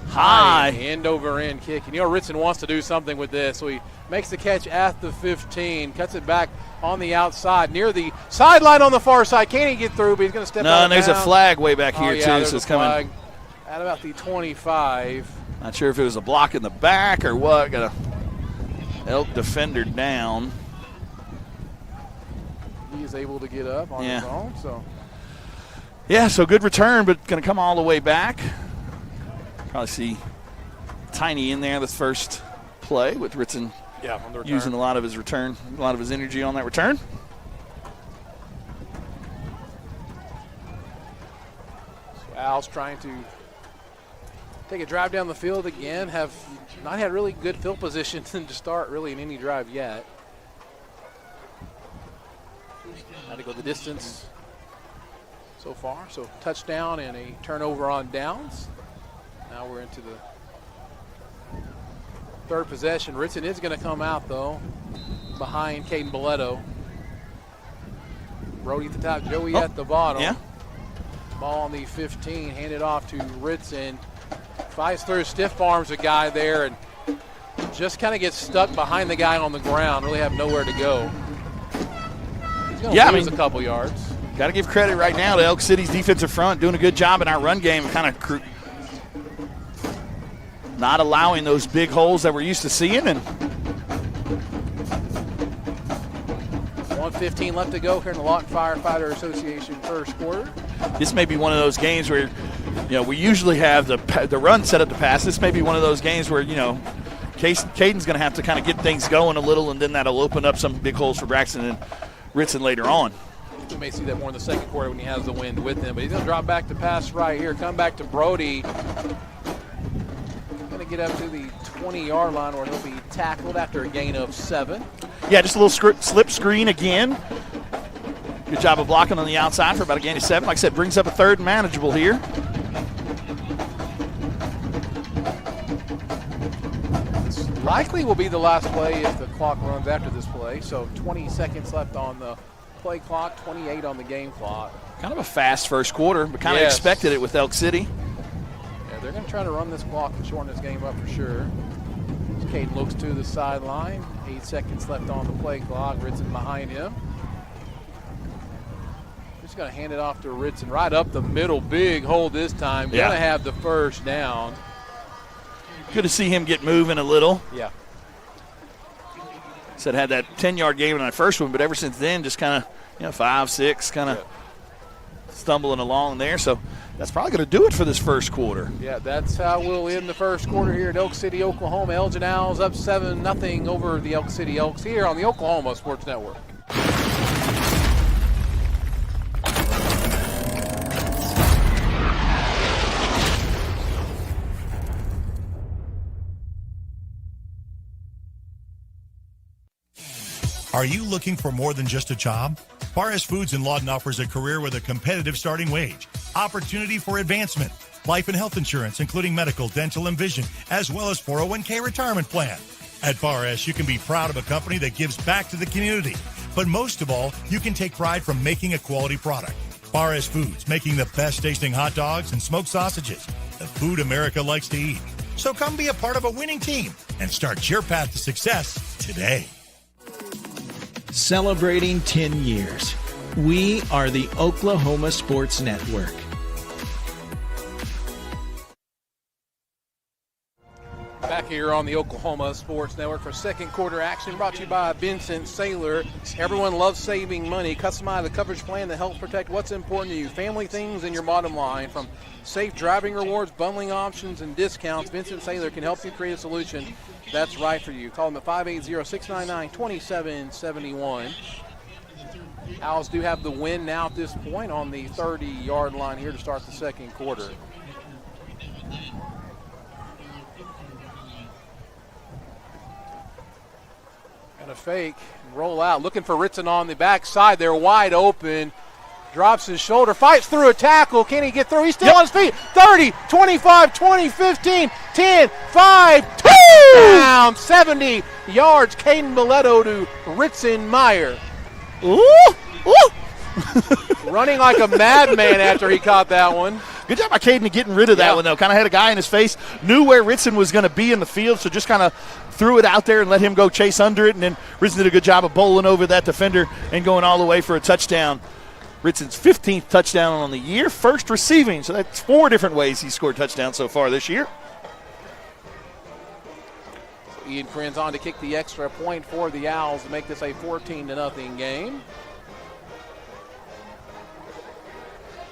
High end over end kick. And Ritson wants to do something with this. So he makes the catch at the 15, cuts it back on the outside near the sideline on the far side. Can't he get through, but he's going to step out. No, and there's a flag way back here, too. So it's coming at about the 25. Not sure if it was a block in the back or what. Got a Elk defender down. He is able to get up on his own. So good return, but going to come all the way back. Probably see Tiny in there this first play with Ritson on the return. using a lot of his return, a lot of his energy on that return. So Al's trying to take a drive down the field again. Have not had really good field position to start really in any drive yet. Had to go the distance so far. So touchdown and a turnover on downs. Now we're into the third possession. Ritson is going to come out, though, behind Caden Boletto. Brody at the top, Joey at the bottom. Yeah. Ball on the 15, handed off to Ritson. Fights through, stiff arms a guy there, and just kind of gets stuck behind the guy on the ground. Really have nowhere to go. He's going to lose a couple yards. Got to give credit right now to Elk City's defensive front, doing a good job in our run game, kind of not allowing those big holes that we're used to seeing. And 1:15 left to go here in the Lawton Firefighter Association first quarter. This may be one of those games where, we usually have the run set up to pass. This may be one of those games where, Caden's going to have to kind of get things going a little, and then that'll open up some big holes for Braxton and Ritson later on. We may see that more in the second quarter when he has the wind with him. But he's going to drop back to pass right here. Come back to Brody. Going to get up to the 20-yard line where he'll be tackled after a gain of 7. Yeah, just a little slip screen again. Good job of blocking on the outside for about a gain of 7. Like I said, brings up a third and manageable here. This likely will be the last play if the clock runs after this play. So 20 seconds left on the play clock, 28 on the game clock. Kind of a fast first quarter, but kind of expected it with Elk City. Yeah, they're going to try to run this clock and shorten this game up for sure. Caden looks to the sideline. 8 seconds left on the play clock. Ritson behind him. Just going to hand it off to Ritson right up the middle. Big hole this time. Going to have the first down. Good to see him get moving a little. Yeah. Said had that 10-yard game in that first one, but ever since then, just kind of 5, 6, kind of stumbling along there. So that's probably going to do it for this first quarter. Yeah, that's how we'll end the first quarter here at Elk City, Oklahoma. Elgin Owls up 7-0 over the Elk City Elks here on the Oklahoma Sports Network. Are you looking for more than just a job? Bar S Foods in Lawton offers a career with a competitive starting wage, opportunity for advancement, life and health insurance, including medical, dental, and vision, as well as 401k retirement plan. At Bar S, you can be proud of a company that gives back to the community. But most of all, you can take pride from making a quality product. Bar S Foods, making the best tasting hot dogs and smoked sausages, the food America likes to eat. So come be a part of a winning team and start your path to success today. Celebrating 10 years. We are the Oklahoma Sports Network. here on the Oklahoma Sports Network for second quarter action, brought to you by Vincent Saylor. Everyone loves saving money. Customize the coverage plan that helps protect what's important to you. Family things and your bottom line. From safe driving rewards, bundling options, and discounts, Vincent Saylor can help you create a solution that's right for you. Call them at 580-699-2771. Owls do have the win now at this point on the 30-yard line here to start the second quarter. And a fake, roll out, looking for Ritson on the backside. They're wide open. Drops his shoulder, fights through a tackle. Can he get through? He's still on his feet. 30, 25, 20, 15, 10, 5, 2! Down 70 yards. Caden Mileto to Ritson Meyer. Ooh! Running like a madman after he caught that one. Good job by Caden getting rid of that one, though. Kind of had a guy in his face, knew where Ritson was going to be in the field, so just kind of threw it out there and let him go chase under it, and then Ritson did a good job of bowling over that defender and going all the way for a touchdown. Ritson's 15th touchdown on the year, first receiving, so that's 4 different ways he's scored touchdowns so far this year. Ian Krenz on to kick the extra point for the Owls to make this a 14-0 game.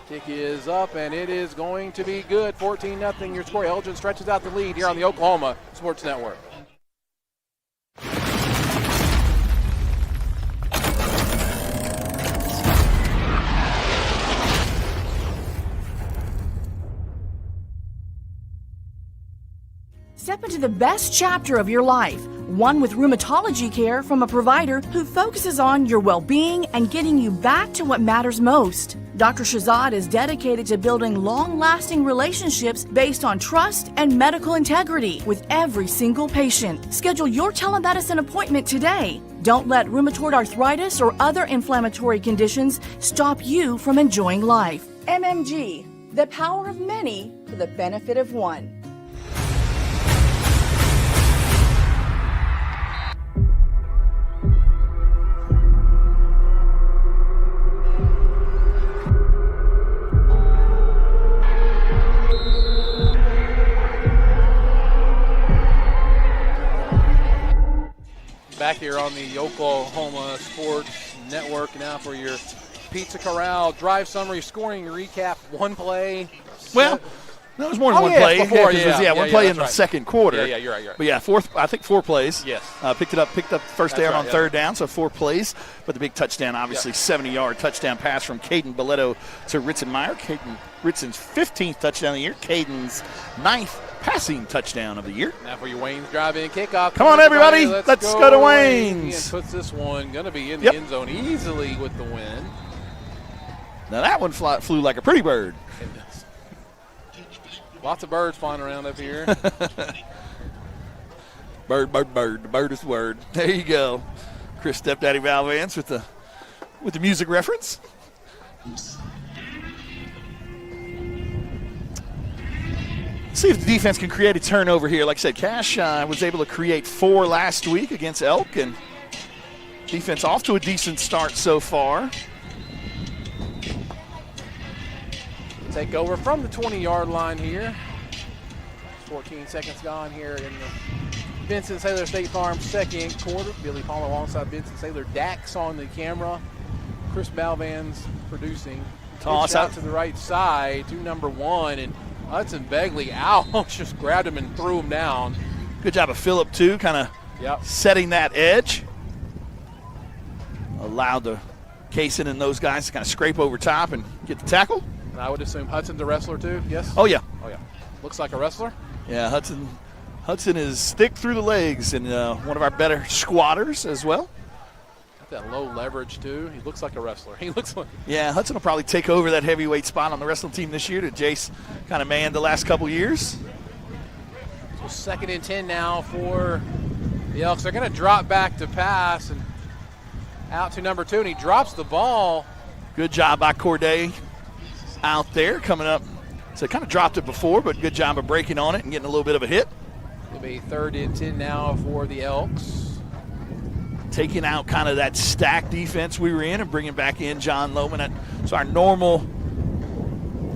Kick is up, and it is going to be good. 14-0 your score. Elgin stretches out the lead here on the Oklahoma Sports Network. Step into the best chapter of your life, one with rheumatology care from a provider who focuses on your well-being and getting you back to what matters most. Dr. Shahzad is dedicated to building long-lasting relationships based on trust and medical integrity with every single patient. Schedule your telemedicine appointment today. Don't let rheumatoid arthritis or other inflammatory conditions stop you from enjoying life. MMG, the power of many for the benefit of one. Back here on the Oklahoma Sports Network now for your Pizza Corral drive summary, scoring recap, one play. Well, that was more than one play. Before, one play in the second quarter. Yeah, you're right. But yeah, I think 4 plays. Yes. Picked up first down on third down, so 4 plays. But the big touchdown, obviously, 70-yard touchdown pass from Caden Mileto to Ritson Meyer. Ritson's 15th touchdown of the year. Caden's 9th passing touchdown of the year. Now for your Wayne's drive-in kickoff. Come on, everybody. Let's go to Wayne's. And puts this one, going to be in the end zone easily with the win. Now that one flew like a pretty bird. Lots of birds flying around up here. Bird. The bird is the word. There you go. Chris Stepdaddy Valvance with the music reference. See if the defense can create a turnover here. Like I said, Cash was able to create 4 last week against Elk, and defense off to a decent start so far. Take over from the 20-yard line here. 14 seconds gone here in the Vincent Saylor State Farm second quarter. Billy Paul alongside Vincent Saylor. Dax on the camera. Chris Balvan's producing. Toss out to the right side to number 1, and Hudson Begley just grabbed him and threw him down. Good job of Phillip, too, kind of setting that edge. Allowed the Kaysen and those guys to kind of scrape over top and get the tackle. And I would assume Hudson's a wrestler, too, yes? Oh, yeah. Looks like a wrestler. Yeah, Hudson is thick through the legs and one of our better squatters as well. That low leverage, too. He looks like a wrestler. Yeah, Hudson will probably take over that heavyweight spot on the wrestling team this year that Jace kind of manned the last couple years. So 2nd and 10 now for the Elks. They're going to drop back to pass and out to number 2, and he drops the ball. Good job by Corday out there coming up. So kind of dropped it before, but good job of breaking on it and getting a little bit of a hit. It'll be 3rd and 10 now for the Elks. Taking out kind of that stack defense we were in and bringing back in John Lohman. So our normal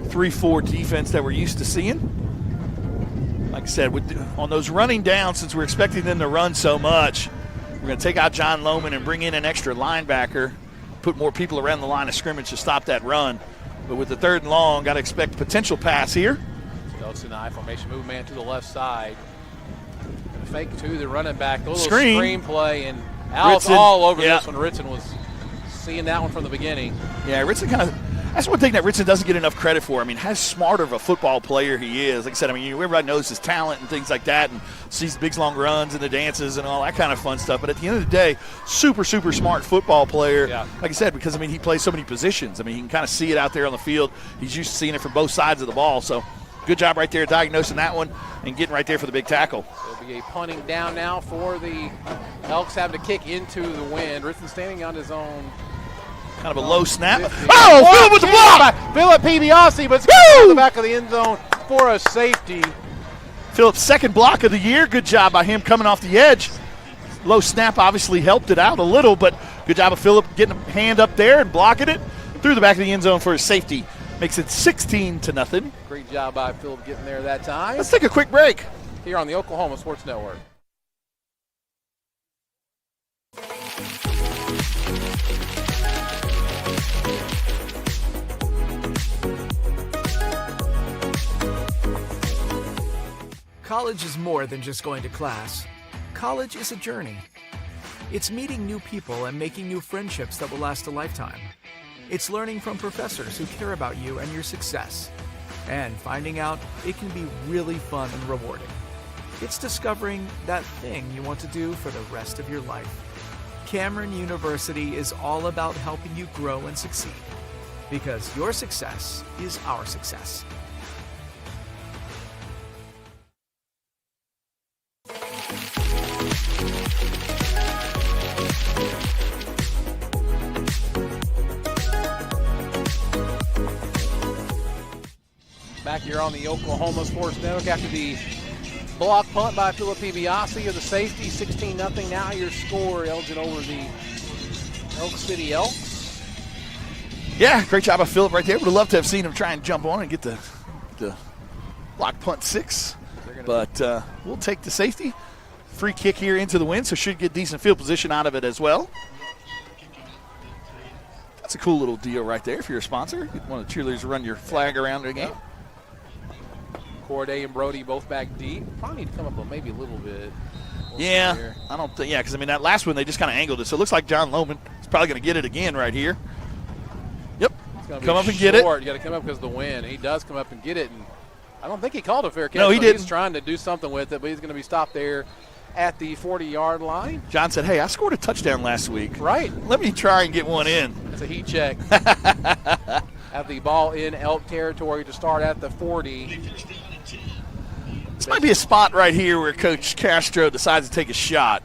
3-4 defense that we're used to seeing. like I said, on those running downs, since we're expecting them to run so much, we're going to take out John Lohman and bring in an extra linebacker, put more people around the line of scrimmage to stop that run. But with the 3rd and long, got to expect potential pass here. Stokes in the I formation, move man to the left side. Gonna fake to the running back. A little screen play, and Al's all over this one. Ritson was seeing that one from the beginning. Yeah, Ritson that's one thing that Ritson doesn't get enough credit for. I mean, how smart of a football player he is. Like I said, I mean, everybody knows his talent and things like that and sees the big, long runs and the dances and all that kind of fun stuff. But at the end of the day, super, super smart football player. Yeah. Like I said, because, I mean, he plays so many positions. I mean, he can kind of see it out there on the field. He's used to seeing it from both sides of the ball. So good job right there diagnosing that one and getting right there for the big tackle. There'll be a punting down now for the Elks, having to kick into the wind. Ritson standing on his own. Kind of a low snap. Oh, Philip with the block! Philip PBiase, but it's to the back of the end zone for a safety. Philip's 2nd block of the year. Good job by him coming off the edge. Low snap obviously helped it out a little, but good job of Philip getting a hand up there and blocking it through the back of the end zone for his safety. Makes it 16-0. Great job by Philip getting there that time. Let's take a quick break. Here on the Oklahoma Sports Network. College is more than just going to class. College is a journey. It's meeting new people and making new friendships that will last a lifetime. It's learning from professors who care about you and your success. And finding out it can be really fun and rewarding. It's discovering that thing you want to do for the rest of your life. Cameron University is all about helping you grow and succeed. Because your success is our success. Back here on the Oklahoma Sports Network after the block punt by Philip PBiase of the safety, 16-0. Now your score, Elgin over the Elk City Elks. Yeah, great job by Philip right there. Would have loved to have seen him try and jump on and get the block punt 6. But we'll take the safety. Free kick here into the wind, so should get decent field position out of it as well. That's a cool little deal right there if you're a sponsor. One of the cheerleaders to run your flag around the game. Corday and Brody both back deep. Probably need to come up maybe a little bit. Yeah, I don't think, because I mean, that last one they just kind of angled it. So it looks like John Lohman is probably going to get it again right here. Yep. Come up and get it. You got to come up because of the wind. He does come up and get it. And I don't think he called a fair catch. No, he didn't. He's trying to do something with it, but he's going to be stopped there at the 40-yard line. John said, hey, I scored a touchdown last week. Right. Let me try and get one in. That's a heat check. Have the ball in Elk territory to start at the 40. This might be a spot right here where Coach Castro decides to take a shot.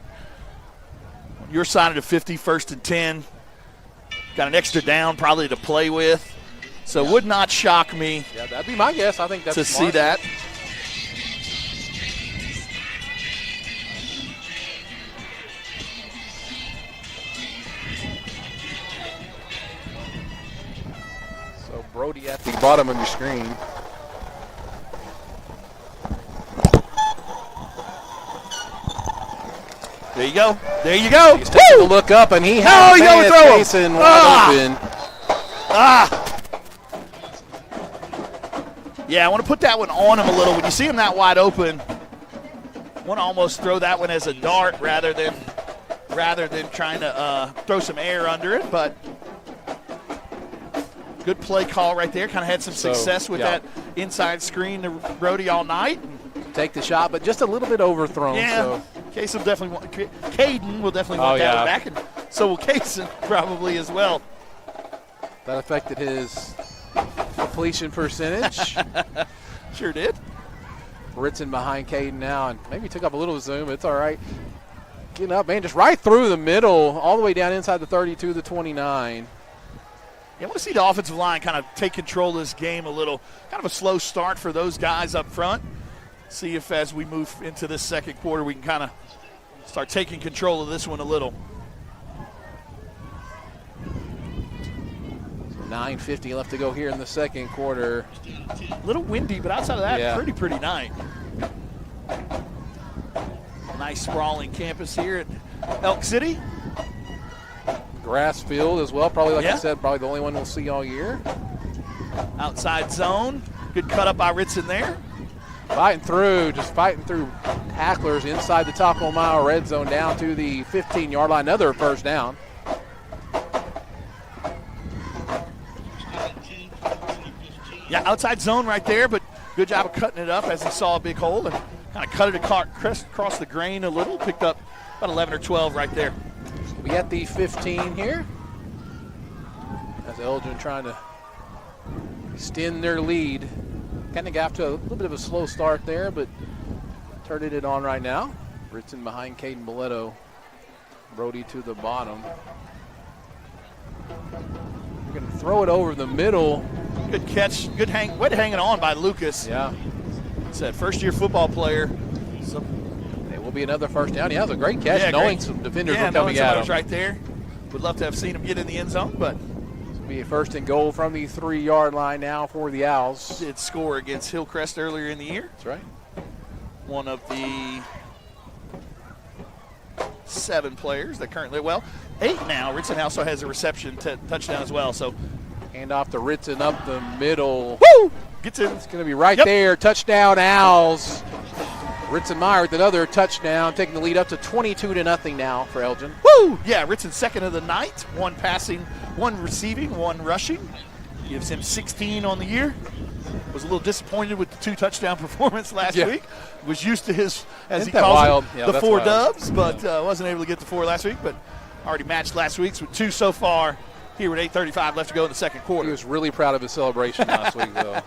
On your side of the 50, 1st and 10. Got an extra down probably to play with. So would not shock me. Yeah, that'd be my guess. I think that's to smart. see that. So Brody at the bottom of your screen. There you go. There you go. He's taking a look up, and he has Mason wide open. Yeah, I want to put that one on him a little. When you see him that wide open, I want to almost throw that one as a dart rather than trying to throw some air under it. But good play call right there. Kind of had some success with that inside screen to Brody all night. Take the shot, but just a little bit overthrown. Yeah. So. Caden will definitely want that back, and so will Cason probably as well. That affected his completion percentage. Sure did. Ritson behind Caden now, and maybe took up a little zoom. It's all right. Getting up, man, just right through the middle, all the way down inside the 32, the 29. Yeah, I want to see the offensive line kind of take control of this game a little. Kind of a slow start for those guys up front. See if as we move into this second quarter, we can kind of start taking control of this one a little. 9:50 left to go here in the second quarter. A little windy, but outside of that, pretty night. Nice sprawling campus here at Elk City. Grass field as well. Probably, like you said, probably the only one we'll see all year. Outside zone. Good cut up by Ritson there. Fighting through tacklers inside the Taco Mile red zone down to the 15-yard line. Another first down. Yeah, outside zone right there, but good job of cutting it up as he saw a big hole and kind of cut it across the grain a little. Picked up about 11 or 12 right there. We got the 15 here. As Elgin trying to extend their lead. Kind of got to a little bit of a slow start there, but turning it on right now. Ritson behind Caden Boletto. Brody to the bottom. We're going to throw it over the middle. Good catch. Good hanging on by Lucas. Yeah. It's a first-year football player. So it will be another first down. Yeah, that was a great catch, knowing some defenders were coming at him. Right there. Would love to have seen him get in the end zone, but this will be a first and goal from the 3-yard line now for the Owls. Did score against Hillcrest earlier in the year. That's right. One of the 7 players that currently, 8 now. Ritson also has a reception touchdown as well. So hand off to Ritson up the middle. Woo! Gets in. It's going to be right there. Touchdown, Owls. Ritson Meyer with another touchdown, taking the lead up to 22-0 now for Elgin. Woo! Yeah, Ritson second of the night. 1 passing, 1 receiving, 1 rushing. Gives him 16 on the year. Was a little disappointed with the 2 touchdown performance last week. Was used to his, as he calls it, the 4 dubs, but wasn't able to get the 4 last week. But already matched last week's with 2 so far. Here with 8:35 left to go in the second quarter. He was really proud of his celebration last week, though. I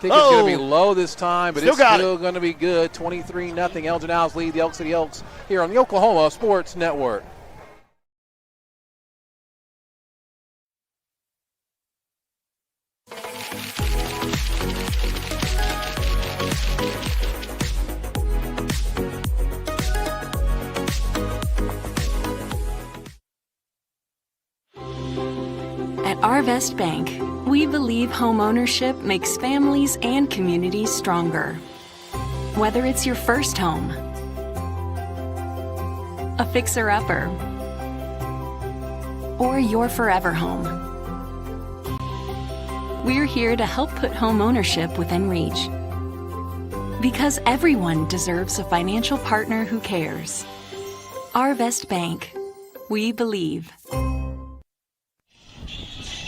think it's going to be low this time, but it's still going to be good. 23-0. Elgin Owls lead the Elk City Elks here on the Oklahoma Sports Network. At Arvest Bank, we believe home ownership makes families and communities stronger. Whether it's your first home, a fixer-upper, or your forever home, we're here to help put home ownership within reach. Because everyone deserves a financial partner who cares. Arvest Bank, we believe.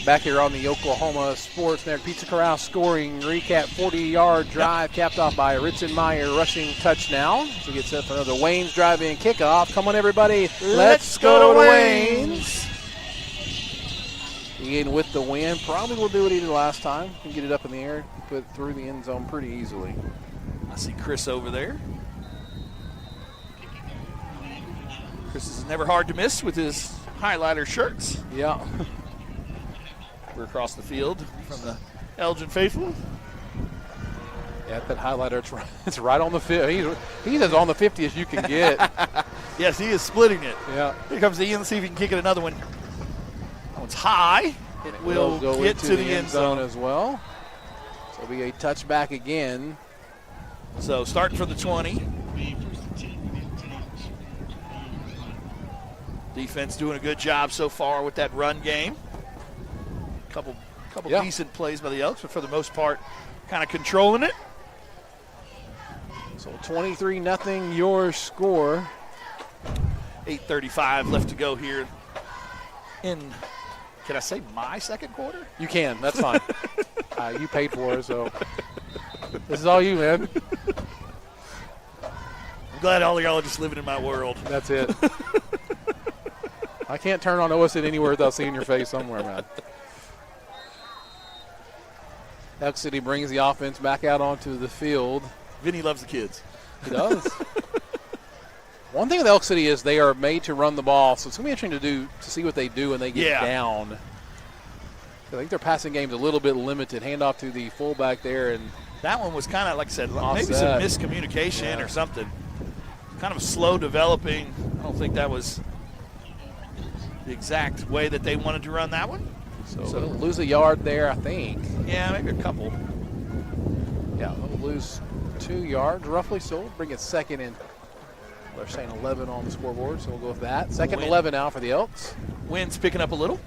Back here on the Oklahoma Sports Network, Pizza Corral scoring recap, 40-yard drive capped off by Ritson Meyer, rushing touchdown. So we get set for another Wayne's drive-in kickoff. Come on, everybody. Let's go to Wayne's. Again with the win. Probably will do what he did last time. Can get it up in the air, put it through the end zone pretty easily. I see Chris over there. Chris is never hard to miss with his highlighter shirts. Yeah. We're across the field from the Elgin faithful. Yeah, that highlighter, it's right on the 50. He's as on the 50 as you can get. Yes, he is splitting it. Yeah. Here comes Ian. Let's see if he can kick it another one. That one's high. It will go get into to the end zone as well. So it'll be a touchback again. So starting from the 20. Defense doing a good job so far with that run game. Couple decent plays by the Elks, but for the most part, kind of controlling it. So 23-0 your score. 8:35 left to go here in, can I say my second quarter? You can, that's fine. You paid for it, so this is all you, man. I'm glad all of y'all are just living in my world. That's it. I can't turn on OSN anywhere without seeing your face somewhere, man. Elk City brings the offense back out onto the field. Vinny loves the kids. He does. One thing with Elk City is they are made to run the ball, so it's going to be interesting to see what they do when they get down. I think their passing game's a little bit limited. Handoff to the fullback there. And that one was kind of, like I said, maybe some miscommunication or something. Kind of slow developing. I don't think that was the exact way that they wanted to run that one. So they'll lose a yard there, I think. Yeah, maybe a couple. Yeah, they'll lose 2 yards roughly, so we'll bring it second and They're saying 11 on the scoreboard, so we'll go with that. Second and 11 now for the Elks. Wind's picking up a little.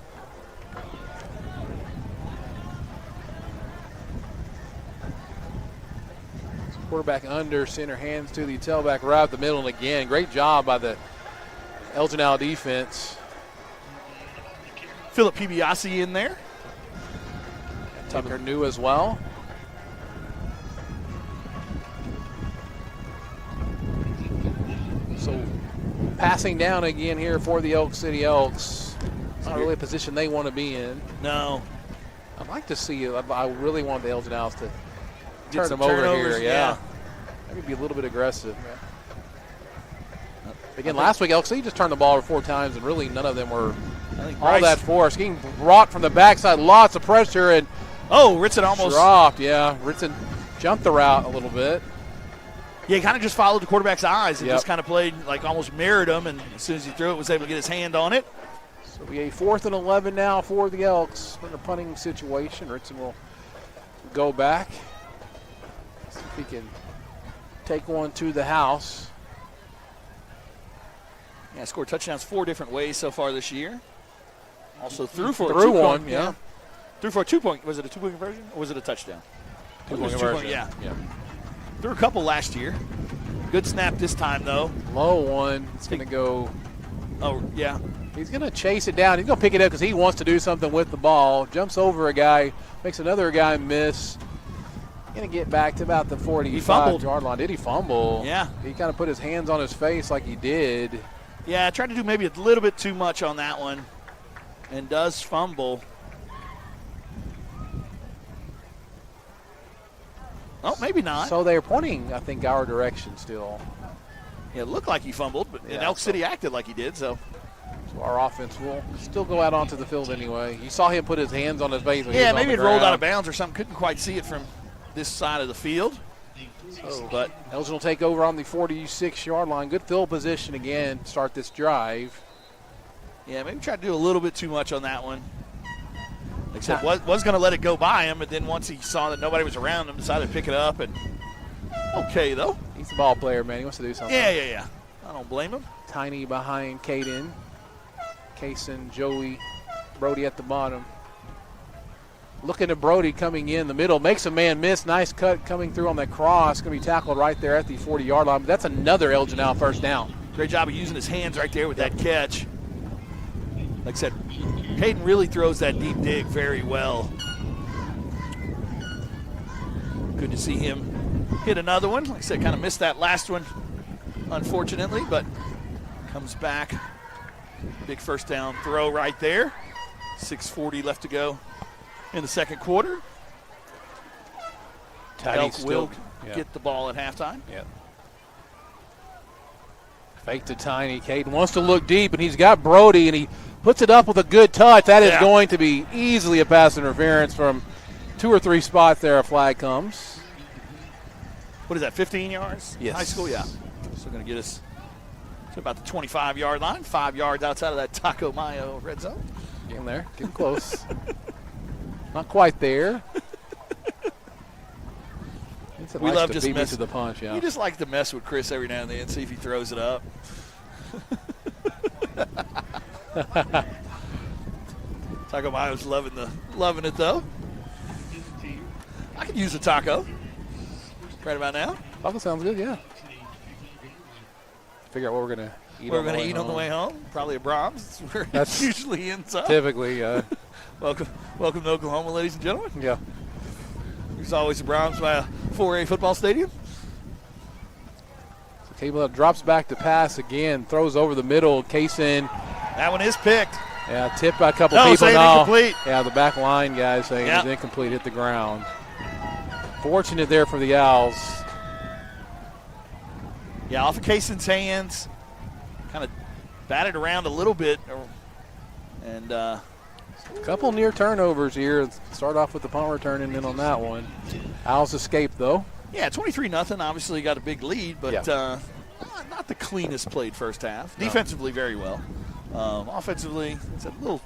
Quarterback under center, hands to the tailback right up the middle, and again, great job by the Elgin Owl defense. Philip Pibiasi in there. Tucker New as well. So passing down again here for the Elk City Elks. Not really a position they want to be in. No. I'd like to see it. I really want the Elgin Owls to Get turn some them over turnovers, here. Yeah. Maybe be a little bit aggressive. Again, last week Elk City just turned the ball over 4 times, and really none of them were all that force. Getting brought from the backside, lots of pressure, and Ritson almost dropped. Yeah, Ritson jumped the route a little bit. Yeah, he kind of just followed the quarterback's eyes and just kind of played, like almost mirrored him, and as soon as he threw it, was able to get his hand on it. So we a 4th and 11 now for the Elks in a punting situation. Ritson will go back. See if he can take one to the house. Yeah, scored touchdowns 4 different ways so far this year. Also threw for a 2-point. Yeah. Threw for a 2-point. Was it a 2-point conversion or was it a touchdown? 2-point conversion. Yeah. Threw a couple last year. Good snap this time, though. Low one. It's going to go. Oh, yeah. He's going to chase it down. He's going to pick it up because he wants to do something with the ball. Jumps over a guy, makes another guy miss. Going to get back to about the 45-yard line. Did he fumble? Yeah. He kind of put his hands on his face like he did. Yeah, I tried to do maybe a little bit too much on that one and does fumble. Oh, maybe not. So they're pointing, I think, our direction still. Yeah, it looked like he fumbled, but Elk City acted like he did, so our offense will still go out onto the field anyway. You saw him put his hands on his face. When yeah, he was maybe on the it rolled ground. out of bounds or something. Couldn't quite see it from this side of the field. But Elgin will take over on the 46-yard line. Good field position again. Start this drive. Yeah, maybe tried to do a little bit too much on that one. Like I said, was going to let it go by him, but then once he saw that nobody was around him, decided to pick it up. And okay, though. He's the ball player, man. He wants to do something. Yeah. I don't blame him. Tiny behind Caden. Kaysen, Joey, Brody at the bottom. Looking at Brody coming in the middle. Makes a man miss. Nice cut coming through on that cross. Going to be tackled right there at the 40-yard line. But that's another Elgin Owl first down. Great job of using his hands right there with that catch. Like I said, Caden really throws that deep dig very well. Good to see him hit another one. Like I said, kind of missed that last one, unfortunately, but comes back. Big first down throw right there. 6:40 left to go in the second quarter. Elk will get the ball at halftime. Yep. Fake to Tiny. Caden wants to look deep, and he's got Brody, and he puts it up with a good touch. That is going to be easily a pass interference from 2 or 3 spots there. A flag comes. What is that, 15 yards? Yes. High school, yeah. Still going to get us to about the 25-yard line, 5 yards outside of that Taco Mayo red zone. Getting there, getting close. Not quite there. We love just mess to the punch. Yeah, you just like to mess with Chris every now and then, see if he throws it up. Taco Mayo's loving it though. I could use a taco right about now. Taco sounds good. Yeah. Figure out what we're gonna eat. We're gonna eat on the way home. Probably a Brahms. That's usually ends up. Typically. Welcome to Oklahoma, ladies and gentlemen. Yeah. There's always a Brahms by a 4A football stadium. So Cable drops back to pass again, throws over the middle. Kaysen. That one is picked. Yeah, tipped by a couple people saying now. Incomplete. Yeah, the back line guys saying it's incomplete, hit the ground. Fortunate there for the Owls. Yeah, off of Kaysen's hands. Kind of batted around a little bit. And a couple near turnovers here. Start off with the punt return and then on that one. Owls escape, though. Yeah, 23-0. Obviously got a big lead, but not the cleanest played first half. No. Defensively, very well. Offensively, it's a little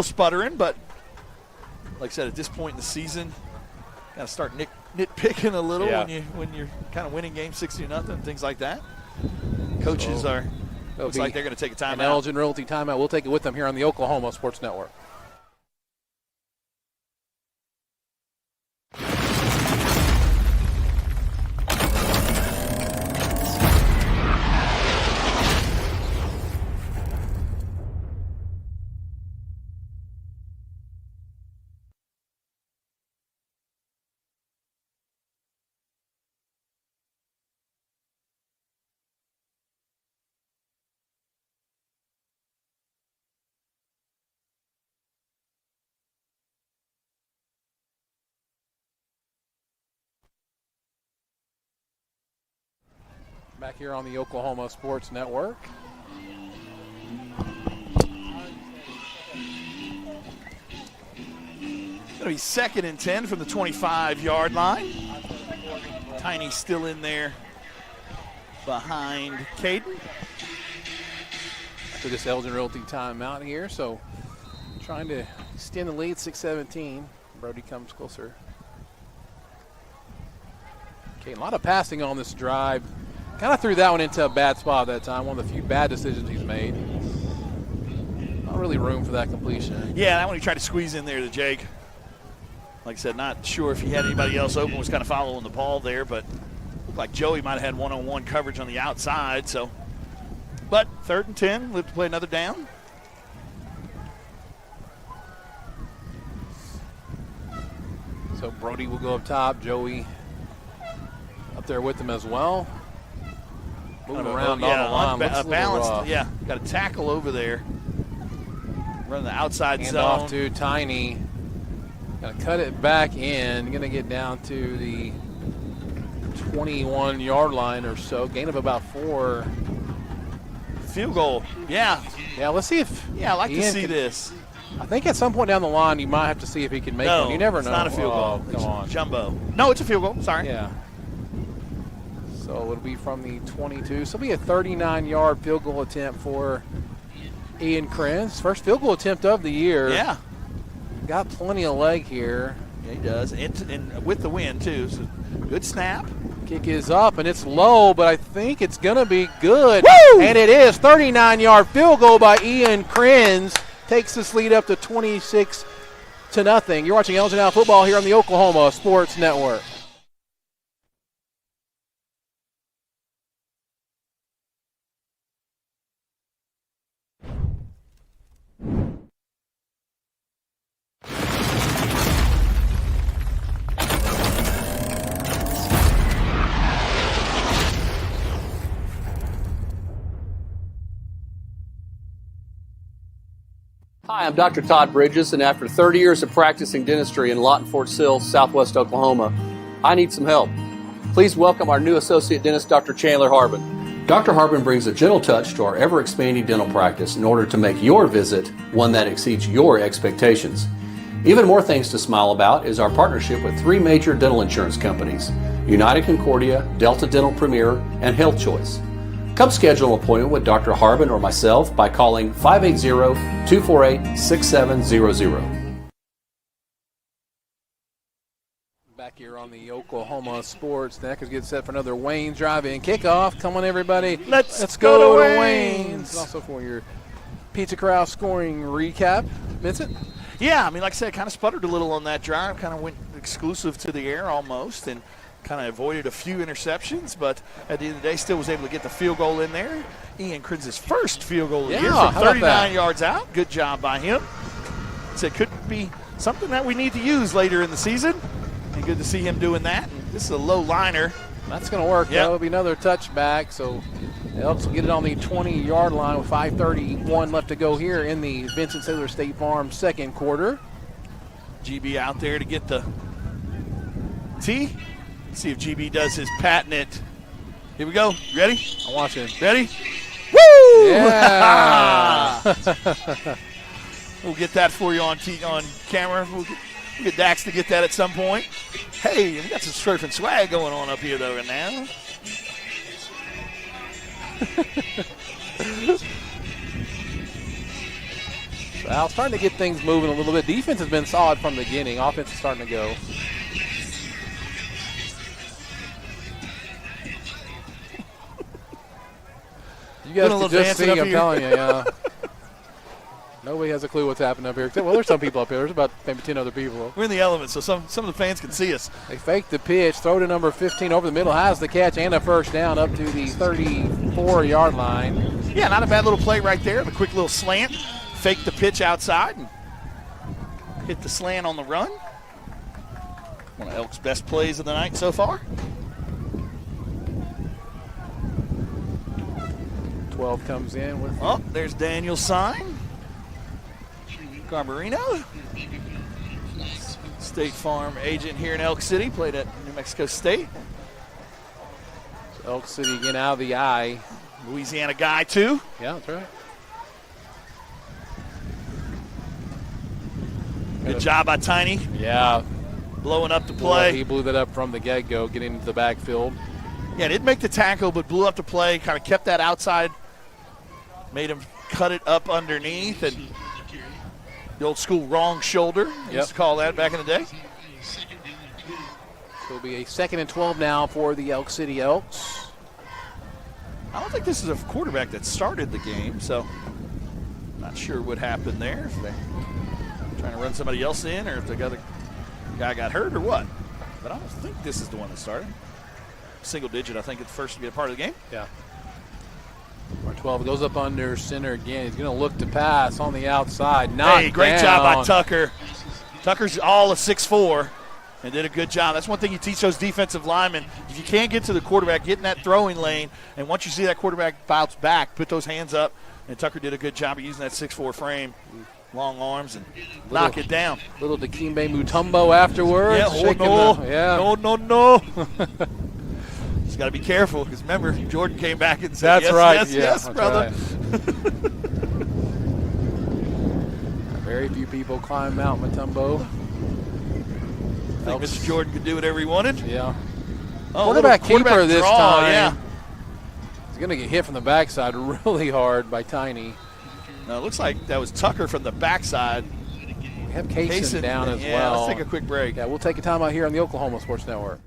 sputtering, but like I said, at this point in the season, got to start nitpicking a little when you're kind of winning games 60-0 and things like that. Coaches looks like they're going to take a timeout. An Elgin Realty timeout. We'll take it with them here on the Oklahoma Sports Network. Back here on the Oklahoma Sports Network. Going to be 2nd and 10 from the 25-yard line. Tiny still in there behind Caden. After this Elgin Realty timeout here, so trying to extend the lead, 6-17. Brody comes closer. Okay, a lot of passing on this drive. Kind of threw that one into a bad spot that time. One of the few bad decisions he's made. Not really room for that completion. Yeah, that one he tried to squeeze in there to Jake. Like I said, not sure if he had anybody else open, was kind of following the ball there, but looked like Joey might have had one-on-one coverage on the outside. So, but 3rd and 10, live to play another down. So Brody will go up top. Joey up there with him as well. Moving around on the line. Balanced, yeah. Got a tackle over there. Running the outside zone. Off to Tiny. Going to cut it back in. Going to get down to the 21-yard line or so. Gain of about 4. Field goal. Yeah. Yeah, let's see if I like to see this. I think at some point down the line you might have to see if he can make one. You never know. It's not a field goal. Come on. Jumbo. No, it's a field goal. Sorry. Yeah. So it'll be from the 22. So it'll be a 39-yard field goal attempt for Ian Krenz. First field goal attempt of the year. Yeah. Got plenty of leg here. Yeah, he does. And with the wind, too. So good snap. Kick is up, and it's low, but I think it's going to be good. Woo! And it is. 39-yard field goal by Ian Krenz. Takes this lead up to 26-0. You're watching Elgin Now football here on the Oklahoma Sports Network. Hi, I'm Dr. Todd Bridges, and after 30 years of practicing dentistry in Lawton, Fort Sill, Southwest Oklahoma, I need some help. Please welcome our new associate dentist, Dr. Chandler Harbin. Dr. Harbin brings a gentle touch to our ever-expanding dental practice in order to make your visit one that exceeds your expectations. Even more things to smile about is our partnership with 3 major dental insurance companies, United Concordia, Delta Dental Premier, and Health Choice. Come schedule an appointment with Dr. Harbin or myself by calling 580-248-6700. Back here on the Oklahoma Sports Network, get set for another Wayne's drive-in kickoff. Come on, everybody. Let's go to Wayne's. Also for your Pizza Corral scoring recap. Vincent? Yeah, I mean, like I said, kind of sputtered a little on that drive. Kind of went exclusive to the air almost, and kind of avoided a few interceptions, but at the end of the day, still was able to get the field goal in there. Ian Krenz's first field goal of the year from 39 yards out. Good job by him. So it could be something that we need to use later in the season. And good to see him doing that. And this is a low liner. That's going to work. That'll be another touchback. So the Elks will get it on the 20-yard line with 5:31 left to go here in the Vincent Sailor State Farm second quarter. GB out there to get the tee. Let's see if GB does his patented. Here we go. Ready? I'm watching. Ready? Woo! Yeah! We'll get that for you on camera. We'll get Dax to get that at some point. Hey, we got some surfing swag going on up here, though, right now. Well, starting to get things moving a little bit. Defense has been solid from the beginning. Offense is starting to go. You guys can just see, I'm telling you, yeah. Nobody has a clue what's happening up here. Except, well, there's some people up here. There's about maybe 10 other people. We're in the element, so some of the fans can see us. They fake the pitch, throw to number 15 over the middle, has the catch and a first down up to the 34-yard line. Yeah, not a bad little play right there. The quick little slant, fake the pitch outside, and hit the slant on the run. One of Elk's best plays of the night so far. 12 comes in with. Oh, there's Daniel's sign. Garbarino, State Farm agent here in Elk City, played at New Mexico State. So Elk City again out of the eye. Louisiana guy too. Yeah, that's right. Good job by Tiny. Yeah. Blowing up the play. He blew that up from the get-go, getting into the backfield. Yeah, didn't make the tackle, but blew up the play, kind of kept that outside, made him cut it up underneath, and the old school wrong shoulder. Used to call that back in the day. So it'll be a 2nd and 12 now for the Elk City Elks. I don't think this is a quarterback that started the game, so not sure what happened there. If they're trying to run somebody else in, or if the other guy got hurt or what. But I don't think this is the one that started. Single digit, I think it's first to be a part of the game. Yeah. Number 12 goes up under center again. He's going to look to pass on the outside. Hey, great job by Tucker. Tucker's all a 6'4", and did a good job. That's one thing you teach those defensive linemen. If you can't get to the quarterback, get in that throwing lane, and once you see that quarterback bounce back, put those hands up. And Tucker did a good job of using that 6'4" frame, long arms, and knock it down. Little Dikembe Mutombo afterwards. Yeah, no. Just got to be careful, because remember, Jordan came back and said, that's right. Yes, brother. Right. Very few people climb Mount Mutombo. I think Mr. Jordan could do whatever he wanted. Yeah. Oh, quarterback keeper this time. Yeah. He's going to get hit from the backside really hard by Tiny. No, it looks like that was Tucker from the backside. We have Kaysen down as yeah, well. Let's take a quick break. Yeah, we'll take a time out here on the Oklahoma Sports Network.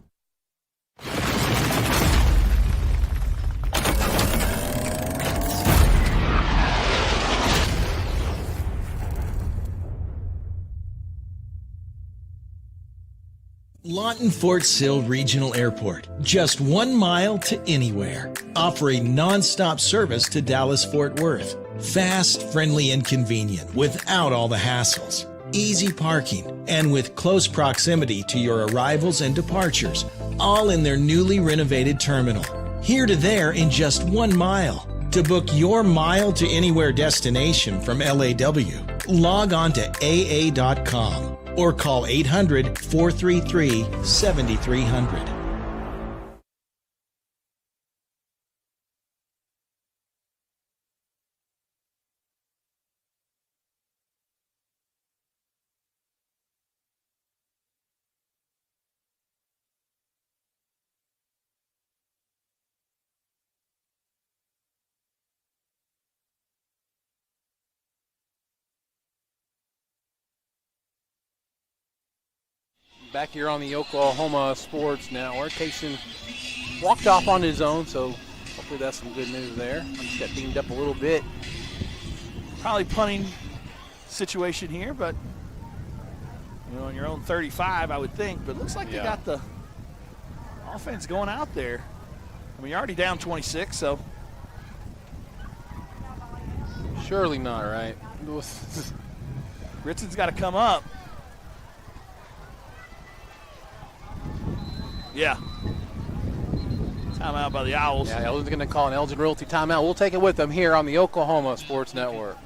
Lawton Fort Sill Regional Airport, just 1 mile to anywhere. Offering non-stop service to Dallas-Fort Worth. Fast, friendly, and convenient without all the hassles. Easy parking, and with close proximity to your arrivals and departures, all in their newly renovated terminal. Here to there in just 1 mile. To book your mile to anywhere destination from LAW, log on to AA.com. Or call 800-433-7300. Back here on the Oklahoma Sports Network. Kaysen walked off on his own, so hopefully that's some good news there. I just got beamed up a little bit. Probably punting situation here, but on your own 35, I would think. But it looks like they got the offense going out there. I mean, you're already down 26, so. Surely not, right? Ritson's got to come up. Yeah. Timeout by the Owls. Yeah, Elgin's going to call an Elgin Realty timeout. We'll take it with them here on the Oklahoma Sports Network.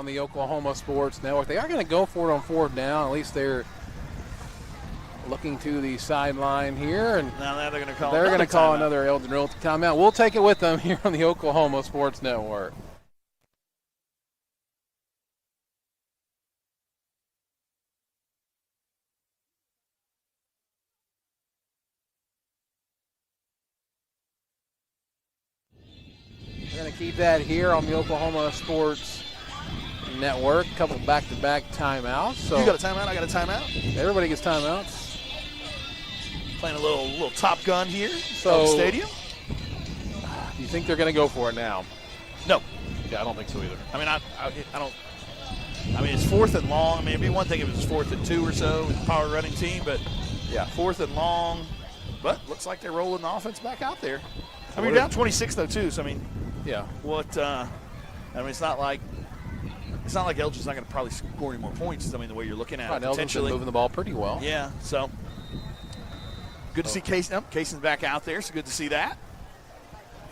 the Oklahoma Sports Network. They are going to go for it on 4th down. At least they're looking to the sideline here. And now they're going to call another Elgin Realty timeout. We'll take it with them here on the Oklahoma Sports Network. We're going to keep that here on the Oklahoma Sports Network. A couple back-to-back timeouts. So you got a timeout, I got a timeout. Everybody gets timeouts. Playing a little Top Gun here So, at the stadium. Do you think they're going to go for it now? No. Yeah, I don't think so either. I mean, I don't. I mean, it's 4th and long. I mean, it'd be one thing if it was 4th and 2 or so with the power running team, but yeah, 4th and long. But looks like they're rolling the offense back out there. I mean, down 26 though too. So I mean, yeah. What? I mean, it's not like Elgin's not going to probably score any more points. I mean, the way you're looking at it, potentially moving the ball pretty well. Yeah. So good to see Cason's back out there. So good to see that.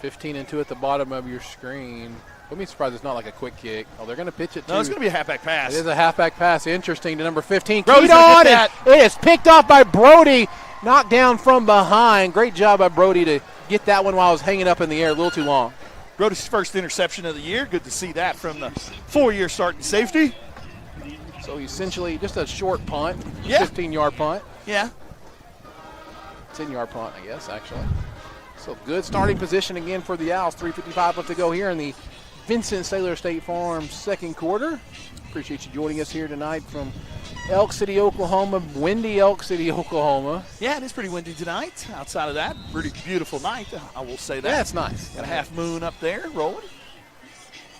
15-2 at the bottom of your screen. Don't be surprised it's not like a quick kick. Oh, they're going to pitch it. No, it's going to be a halfback pass. It is a halfback pass. Interesting to number 15. Brody's gonna get that. It is picked off by Brody. Knocked down from behind. Great job by Brody to get that one while it was hanging up in the air a little too long. Brody's first interception of the year. Good to see that from the 4-year starting safety. So essentially just a short punt. Yeah. 15-yard punt. Yeah. 10-yard punt, I guess, actually. So good starting position again for the Owls. 3:55 left to go here in the Vincent Saylor State Farm second quarter. Appreciate you joining us here tonight from Elk City, Oklahoma, windy Elk City, Oklahoma. Yeah, it is pretty windy tonight. Outside of that, pretty beautiful night, I will say that. Yeah, it's nice. Got a half moon up there rolling.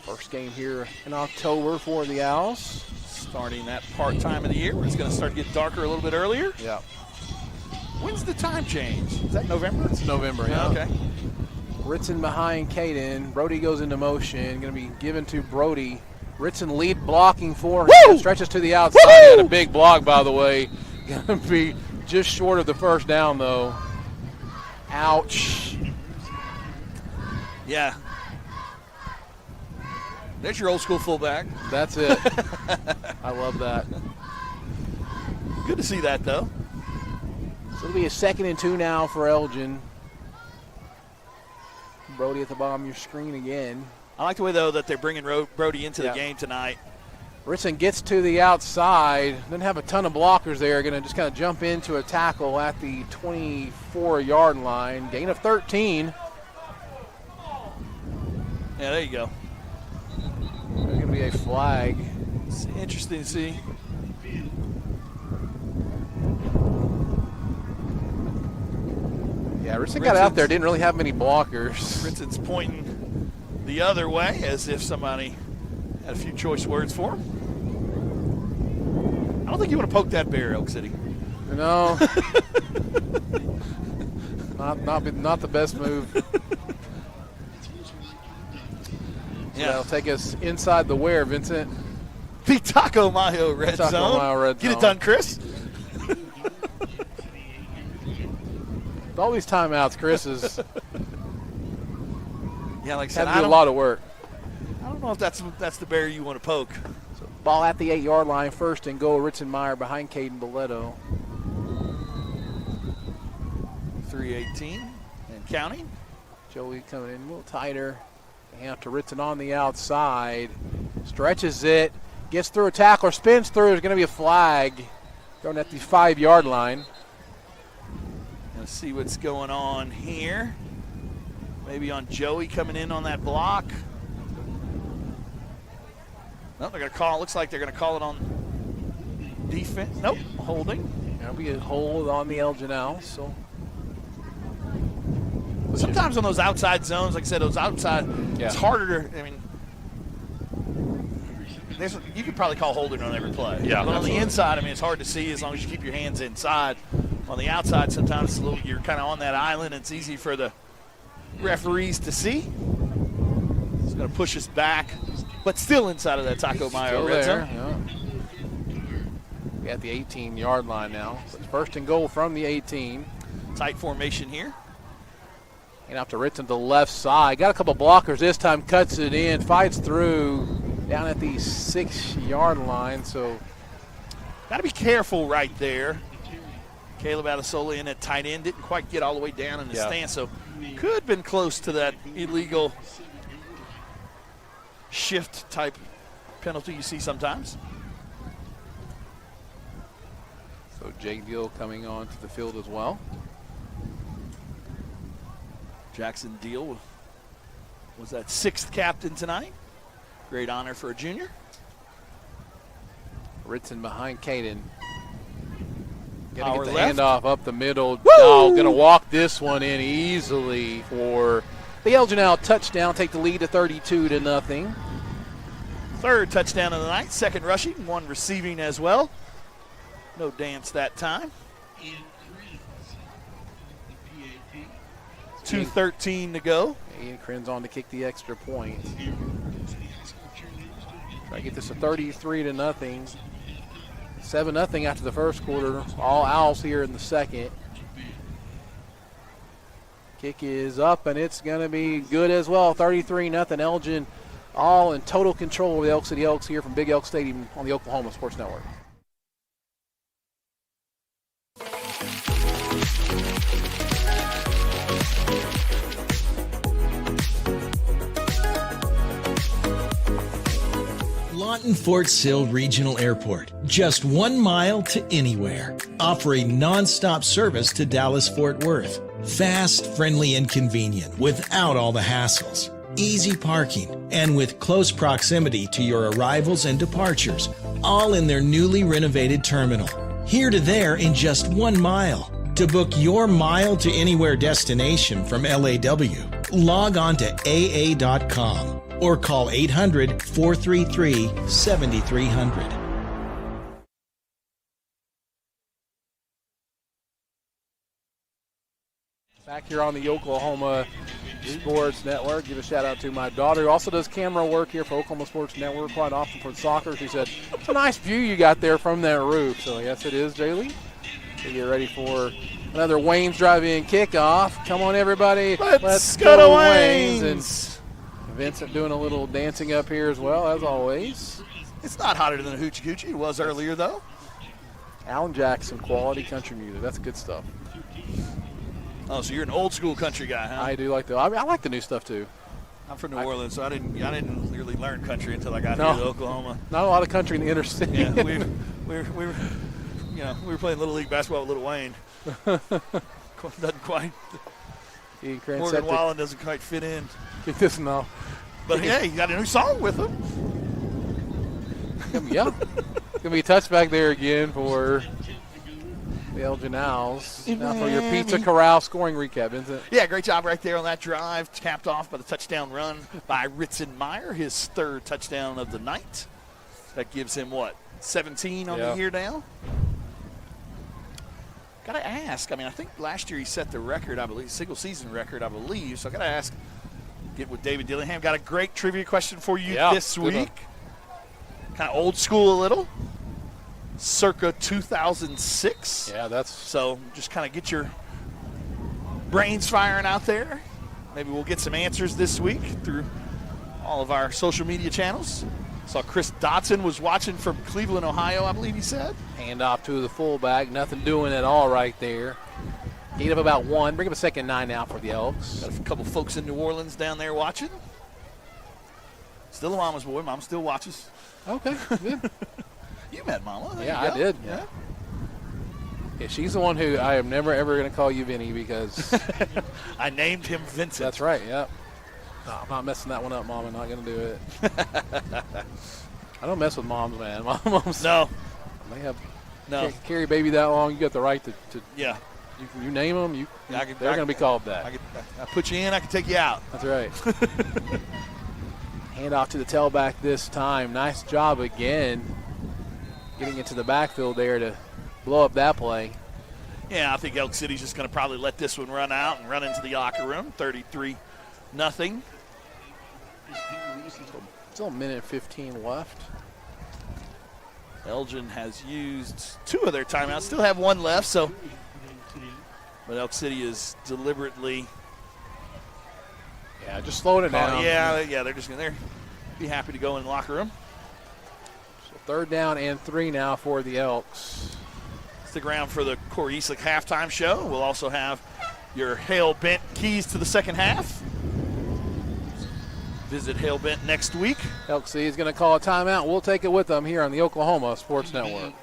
First game here in October for the Owls. Starting that part time of the year where it's going to start to get darker a little bit earlier. Yeah. When's the time change? Is that November? It's November, yeah. Okay. Ritson behind Caden. Brody goes into motion. Going to be given to Brody. Ritson lead blocking for him. Stretches to the outside. Had a big block, by the way. Going to be just short of the first down, though. Ouch. Yeah. There's your old school fullback. That's it. I love that. Good to see that, though. So it'll be a 2nd and 2 now for Elgin. Brody at the bottom of your screen again. I like the way, though, that they're bringing Brody into the game tonight. Ritson gets to the outside. Doesn't have a ton of blockers there. Going to just kind of jump into a tackle at the 24-yard line. Gain of 13. Yeah, there you go. There's going to be a flag. It's interesting to see. Yeah, Ritson got out there, didn't really have many blockers. Ritson's pointing the other way as if somebody had a few choice words for him. I don't think you want to poke that bear, Elk City. No. not the best move. Yeah. That'll take us inside the where, Vincent? The Taco Mayo red zone. Get it done, Chris. With all these timeouts, Chris is yeah, like I said, had to do a lot of work. I don't know if that's the bear you want to poke. So ball at the 8-yard line, 1st and goal. Ritson Meyer behind Caden Boletto. 3:18 and counting. Joey coming in a little tighter. Hand up to Ritson on the outside. Stretches it. Gets through a tackler. Spins through. There's going to be a flag. Going at the 5-yard line. Let's see what's going on here. Maybe on Joey coming in on that block. No, they're going to call. Looks like they're going to call it on defense. Nope, holding. That'll be a hold on the Elgin Owls. So sometimes on those outside zones, like I said, those outside, it's harder to. I mean, you could probably call holding on every play. Yeah, but on absolutely. the inside, I mean, it's hard to see as long as you keep your hands inside. On the outside, sometimes it's a little, you're kind of on that island. It's easy for the referees to see. It's going to push us back, but still inside of that Taco Mayo red zone. Yeah. We at the 18-yard line now. So it's 1st and goal from the 18. Tight formation here. And out to Ritson to the left side. Got a couple blockers this time. Cuts it in. Fights through. down at the 6-yard line. So got to be careful right there. Caleb Adesola in at tight end, didn't quite get all the way down in the stance, so could have been close to that illegal shift type penalty you see sometimes. So Jake Deal coming on to the field as well. Jackson Deal was that 6th captain tonight. Great honor for a junior. Ritson behind Caden. Power Gonna get the left. handoff up the middle. Oh, gonna walk this one in easily for the Elgin Owl touchdown. Take the lead to 32-0. 3rd touchdown of the night. 2nd rushing, 1 receiving as well. No dance that time. 2:13 to go. Ian Kren's on to kick the extra point. Try to get this to 33-0. 7-0 after the first quarter. All Owls here in the second. Kick is up, and it's going to be good as well. 33-0. Elgin all in total control of the Elk City Elks here from Big Elk Stadium on the Oklahoma Sports Network. Lawton Fort Sill Regional Airport, just 1 mile to anywhere. Offering non-stop service to Dallas-Fort Worth. Fast, friendly, and convenient without all the hassles. Easy parking, and with close proximity to your arrivals and departures, all in their newly renovated terminal. Here to there in just 1 mile. To book your mile to anywhere destination from LAW, log on to AA.com. or call 800-433-7300. Back here on the Oklahoma Sports Network, give a shout out to my daughter who also does camera work here for Oklahoma Sports Network quite often for soccer. She said, it's a nice view you got there from that roof. So yes, it is, Jaylee. So get ready for another Wayne's Drive-In kickoff. Come on, everybody. Let's go to Wayne's. And Vincent doing a little dancing up here as well, as always. It's not hotter than a hoochie coochie. It was earlier, though. Alan Jackson, quality country music. That's good stuff. Oh, so you're an old school country guy, huh? I do like I like the new stuff too. I'm from New Orleans, so I didn't really learn country until I got here to Oklahoma. Not a lot of country in the inner city. Yeah, we were playing Little League basketball with Little Wayne. Doesn't quite. Morgan Wallen doesn't quite fit in. Get this now. But yeah, you got a new song with him. Yeah. It's going to be a touchback there again for the Elgin Owls. Now for your Pizza Corral scoring recap, Vincent. Yeah, great job right there on that drive. Capped off by the touchdown run by Ritson Meyer, his 3rd touchdown of the night. That gives him, 17 on the year now? Got to ask. I think last year he set the record, I believe, single season record, I believe. So I got to ask, get with David Dillingham. Got a great trivia question for you this week. Kind of old school a little. Circa 2006. Yeah, that's. So just kind of get your brains firing out there. Maybe we'll get some answers this week through all of our social media channels. Saw Chris Dotson was watching from Cleveland, Ohio, I believe he said. Hand off to the fullback. Nothing doing at all right there. Gain up about 1. Bring up a 2nd and 9 now for the Elks. Got a couple folks in New Orleans down there watching. Still a mama's boy. Mom still watches. Okay, good. You met Mama. Yeah, I did. Yeah, she's the one who I am never, ever going to call you Vinny because I named him Vincent. That's right, yeah. No, I'm not messing that one up, Mom. I'm not going to do it. I don't mess with moms, man. Moms. No. They have carry a baby that long. You got the right to yeah. You name them, they're going to be called that. I put you in, I can take you out. That's right. Hand off to the tailback this time. Nice job again getting into the backfield there to blow up that play. Yeah, I think Elk City's just going to probably let this one run out and run into the locker room. 33-0. Still a minute and 15 left. Elgin has used 2 of their timeouts. Still have 1 left, so. But Elk City is deliberately. Yeah, just slowing it down. Yeah, they're just going to. be happy to go in the locker room. So 3rd down and 3 now for the Elks. Stick around for the Corey Eastlick halftime show. We'll also have your Hale Bent keys to the second half. Visit Hale Bent next week. LC is going to call a timeout. We'll take it with them here on the Oklahoma Sports Network.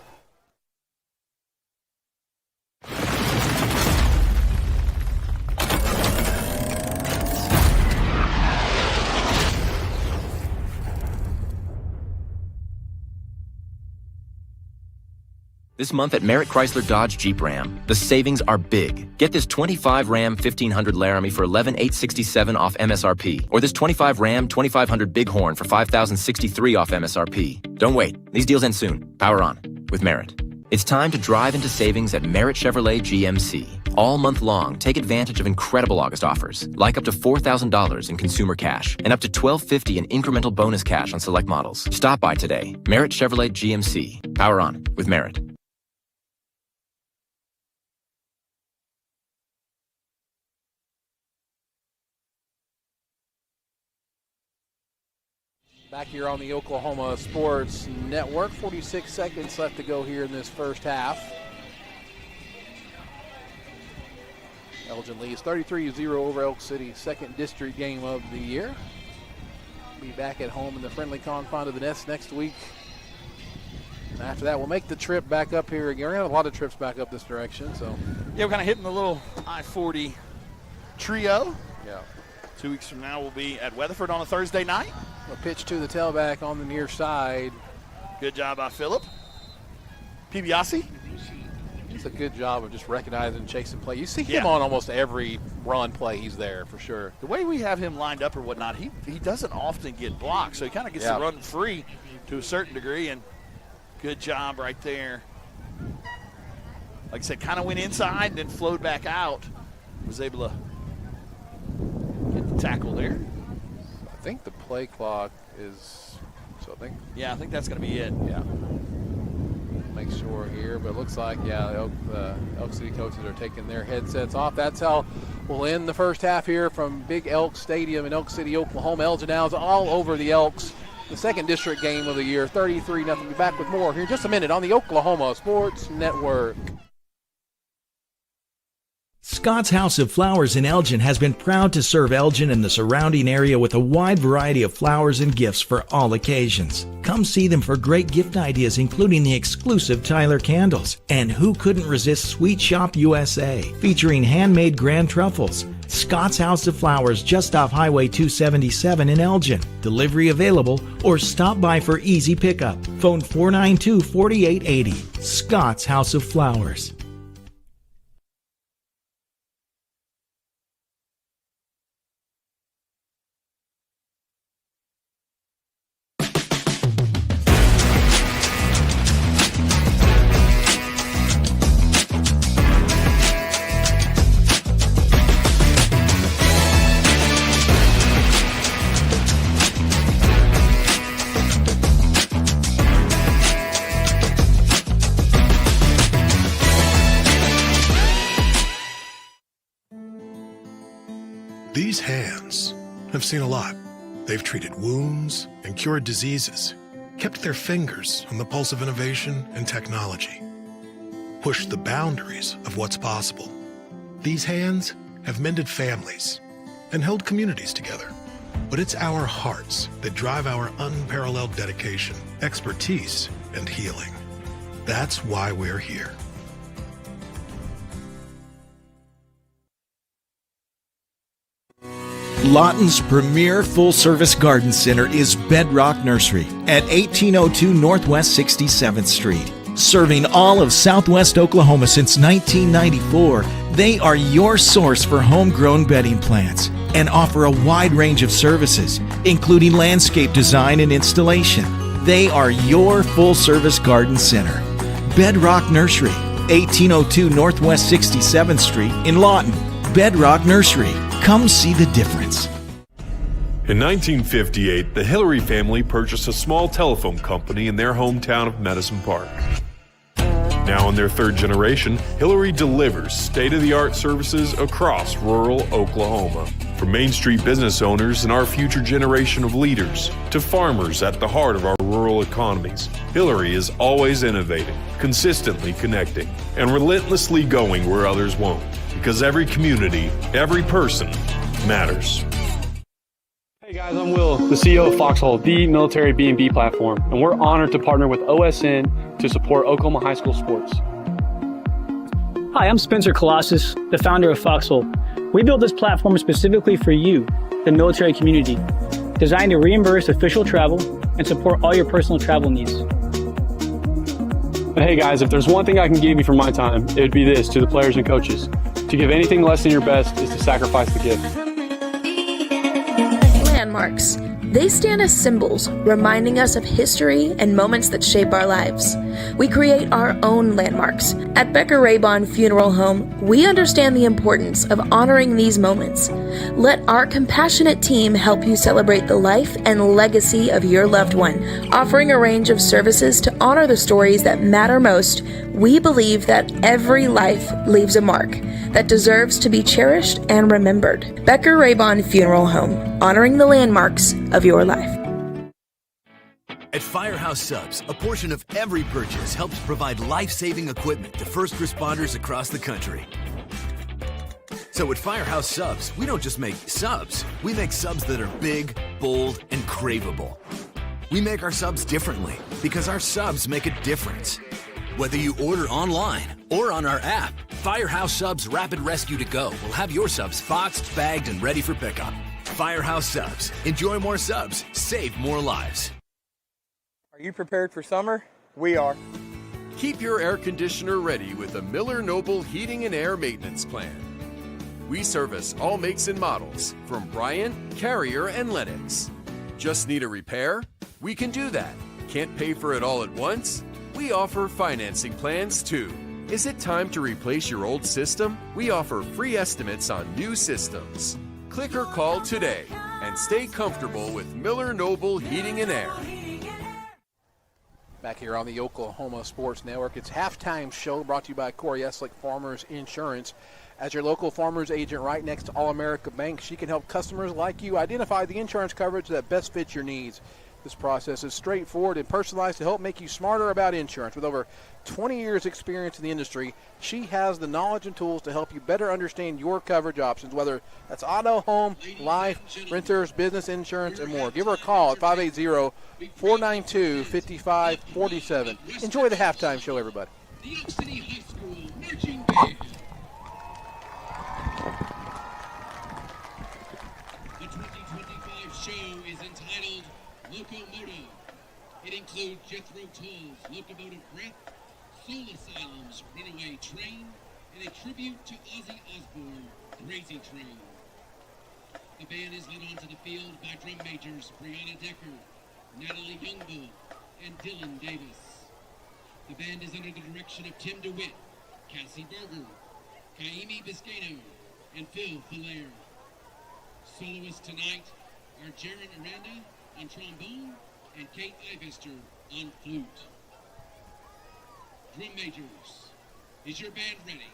This month at Merritt Chrysler Dodge Jeep Ram, the savings are big. Get this 25 Ram 1500 Laramie for $11,867 off MSRP, or this 25 Ram 2500 Bighorn for $5,063 off MSRP. Don't wait. These deals end soon. Power on with Merritt. It's time to drive into savings at Merritt Chevrolet GMC. All month long, take advantage of incredible August offers, like up to $4,000 in consumer cash and up to $1,250 in incremental bonus cash on select models. Stop by today. Merritt Chevrolet GMC. Power on with Merritt. Back here on the Oklahoma Sports Network, 46 seconds left to go here in this first half. Elgin leads 33-0 over Elk City, 2nd district game of the year. Be back at home in the friendly confine of the Nest next week. And after that, we'll make the trip back up here again. We're going to have a lot of trips back up this direction. So yeah, we're kind of hitting the little I-40 trio. Yeah. 2 weeks from now, we'll be at Weatherford on a Thursday night. A pitch to the tailback on the near side. Good job by Phillip. Pibiasi. He's a good job of just recognizing and chasing play. You see him Yeah. on almost every run play. He's there for sure. The way we have him lined up or whatnot, he doesn't often get blocked, so he kind of gets Yeah. to run free to a certain degree, and good job right there. Like I said, kind of went inside and then flowed back out. Was able to get the tackle there. I think the play clock is, so I think that's going to be it. Yeah. Make sure here, but it looks like, the Elk City coaches are taking their headsets off. That's how we'll end the first half here from Big Elk Stadium in Elk City, Oklahoma. Elgin Owls all over the Elks. The 2nd district game of the year, 33-0. Be back with more here in just a minute on the Oklahoma Sports Network. Scott's House of Flowers in Elgin has been proud to serve Elgin and the surrounding area with a wide variety of flowers and gifts for all occasions. Come see them for great gift ideas, including the exclusive Tyler candles. And who couldn't resist Sweet Shop USA, featuring handmade grand truffles. Scott's House of Flowers, just off Highway 277 in Elgin. Delivery available, or stop by for easy pickup. Phone 492-4880. Scott's House of Flowers. These hands have seen a lot. They've treated wounds and cured diseases, kept their fingers on the pulse of innovation and technology, pushed the boundaries of what's possible. These hands have mended families and held communities together. But it's our hearts that drive our unparalleled dedication, expertise, and healing. That's why we're here. Lawton's premier full-service garden center is Bedrock Nursery at 1802 Northwest 67th Street. Serving all of Southwest Oklahoma since 1994, they are your source for homegrown bedding plants and offer a wide range of services, including landscape design and installation. They are your full-service garden center. Bedrock Nursery, 1802 Northwest 67th Street in Lawton. Bedrock Nursery. Come see the difference. In 1958, the Hillary family purchased a small telephone company in their hometown of Medicine Park. Now in their 3rd generation, Hillary delivers state-of-the-art services across rural Oklahoma. From Main Street business owners and our future generation of leaders to farmers at the heart of our rural economies, Hillary is always innovating, consistently connecting, and relentlessly going where others won't. Because every community, every person matters. Hey guys, I'm Will, the CEO of Foxhole, the military B&B platform, and we're honored to partner with OSN to support Oklahoma high school sports. Hi, I'm Spencer Colossus, the founder of Foxhole. We built this platform specifically for you, the military community, designed to reimburse official travel and support all your personal travel needs. But hey guys, if there's one thing I can give you for my time, it would be this to the players and coaches. To give anything less than your best is to sacrifice the gift. Landmarks. They stand as symbols, reminding us of history and moments that shape our lives. We create our own landmarks. At Becker-Raybon Funeral Home, we understand the importance of honoring these moments. Let our compassionate team help you celebrate the life and legacy of your loved one. Offering a range of services to honor the stories that matter most, we believe that every life leaves a mark that deserves to be cherished and remembered. Becker-Raybon Funeral Home, honoring the landmarks of your life. At Firehouse Subs, a portion of every purchase helps provide life-saving equipment to first responders across the country. So at Firehouse Subs, we don't just make subs. We make subs that are big, bold, and craveable. We make our subs differently because our subs make a difference. Whether you order online or on our app, Firehouse Subs Rapid Rescue to Go will have your subs boxed, bagged, and ready for pickup. Firehouse Subs. Enjoy more subs. Save more lives. Are you prepared for summer? We are. Keep your air conditioner ready with a Miller Noble Heating and Air Maintenance Plan. We service all makes and models from Bryant, Carrier, and Lennox. Just need a repair? We can do that. Can't pay for it all at once? We offer financing plans too. Is it time to replace your old system? We offer free estimates on new systems. Click or call today and stay comfortable with Miller Noble Heating and Air. Back here on the Oklahoma Sports Network, it's Halftime Show brought to you by Corey Eslick Farmers Insurance. As your local farmers agent right next to All-America Bank, she can help customers like you identify the insurance coverage that best fits your needs. This process is straightforward and personalized to help make you smarter about insurance. With over 20 years experience in the industry, she has the knowledge and tools to help you better understand your coverage options, whether that's auto, home, life, renters, business insurance, and more. Give her a call at 580-492-5547. Enjoy the Halftime Show, everybody. The Elk City High School Marching Band. The 2025 show is entitled Locomotive. It includes Jethro Tull's Locomotive Breath, Soul Asylum's Runaway Train, and a tribute to Ozzy Osbourne, Crazy Train. The band is led onto the field by drum majors Brianna Decker, Natalie Youngbull, and Dylan Davis. The band is under the direction of Tim DeWitt, Cassie Berger, Kaimi Biscano, and Phil Filaire. Soloists tonight are Jaron Aranda on trombone and Kate Ivester on flute. Drum majors, is your band ready?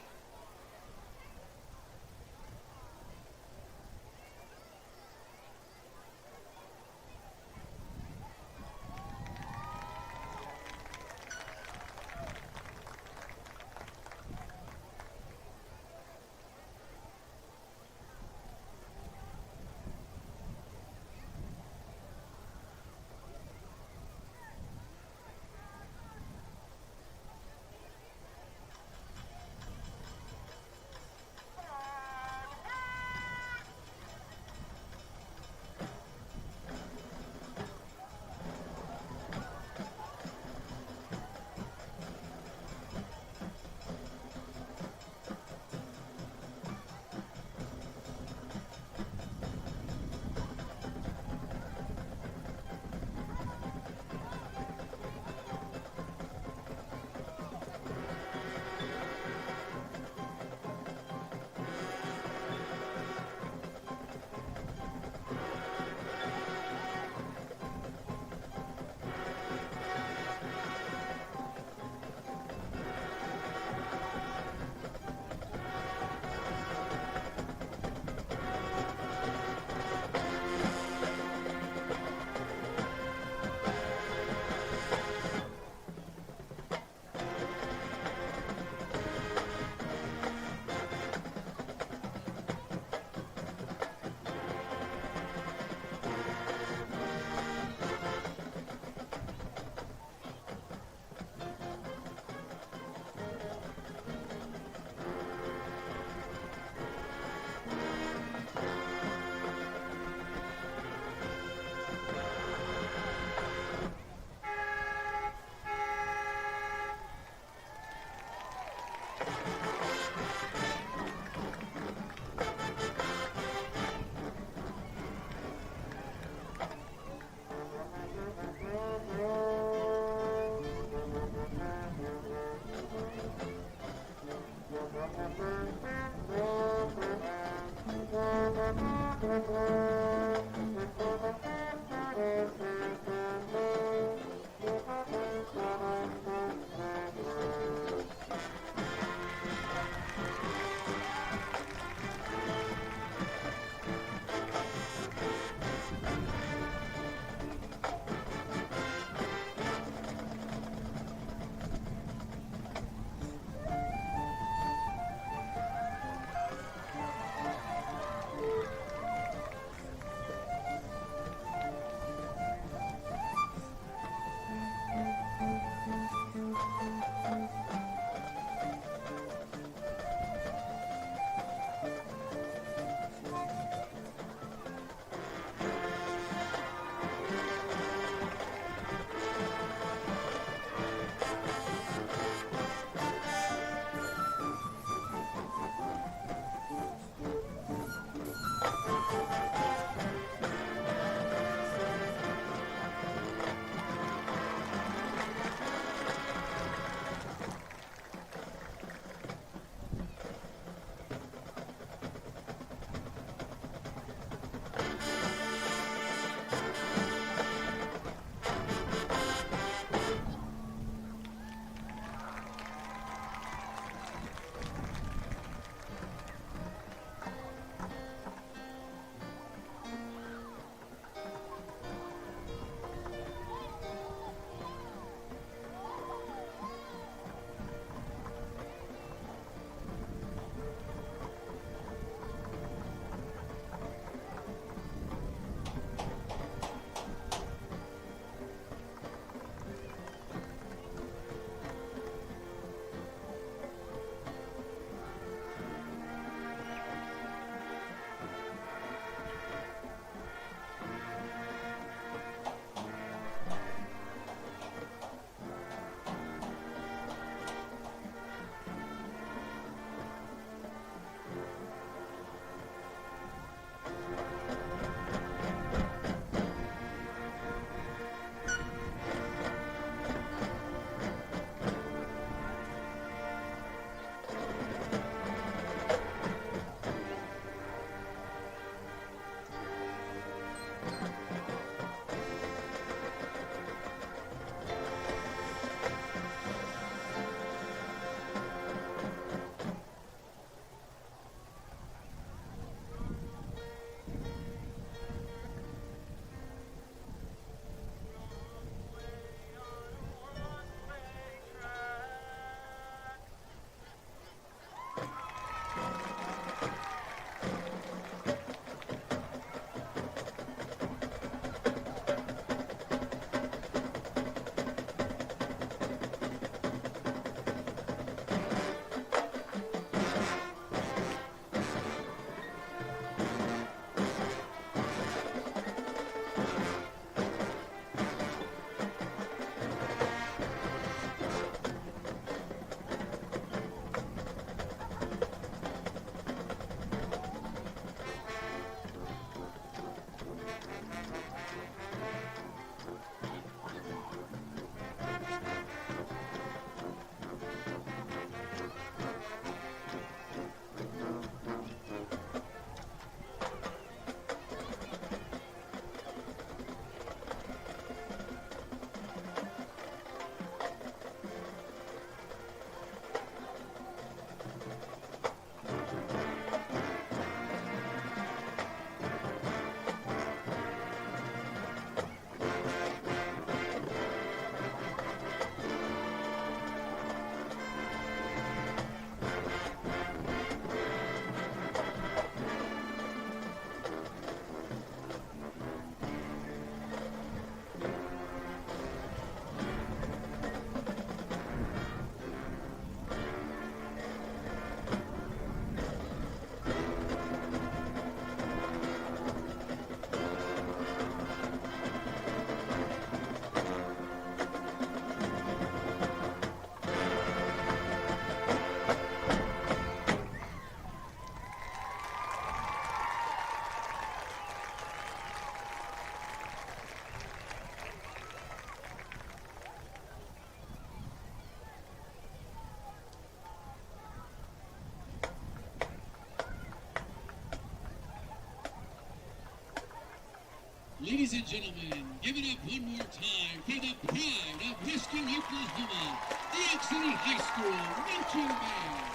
Ladies and gentlemen, give it up one more time for the pride of Western Oklahoma, the Elk City High School marching band.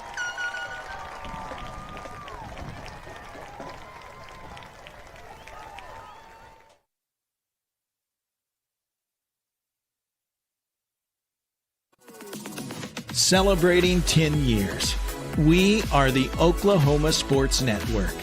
Celebrating 10 years. We are the Oklahoma Sports Network.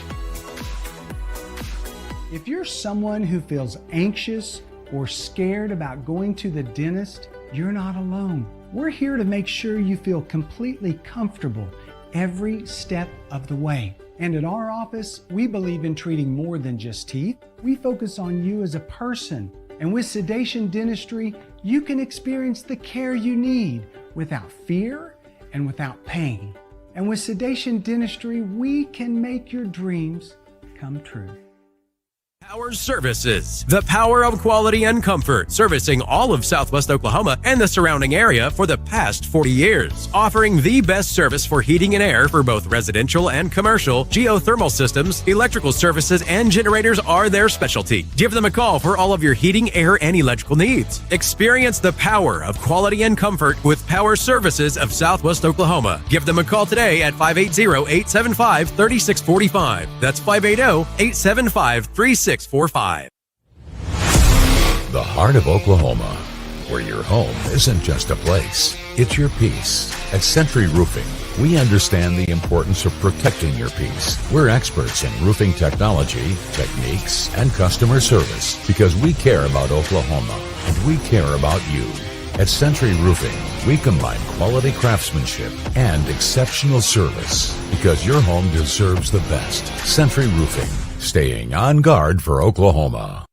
If you're someone who feels anxious or scared about going to the dentist, you're not alone. We're here to make sure you feel completely comfortable every step of the way. And at our office, we believe in treating more than just teeth. We focus on you as a person. And with Sedation Dentistry, you can experience the care you need without fear and without pain. And with Sedation Dentistry, we can make your dreams come true. Power Services, the power of quality and comfort, servicing all of Southwest Oklahoma and the surrounding area for the past 40 years. Offering the best service for heating and air for both residential and commercial, geothermal systems, electrical services, and generators are their specialty. Give them a call for all of your heating, air, and electrical needs. Experience the power of quality and comfort with Power Services of Southwest Oklahoma. Give them a call today at 580-875-3645. That's 580-875-3645. The heart of Oklahoma, where your home isn't just a place, it's your peace. At Century Roofing, we understand the importance of protecting your peace. We're experts in roofing technology, techniques, and customer service because we care about Oklahoma and we care about you. At Century Roofing, we combine quality craftsmanship and exceptional service because your home deserves the best. Century Roofing, staying on guard for Oklahoma.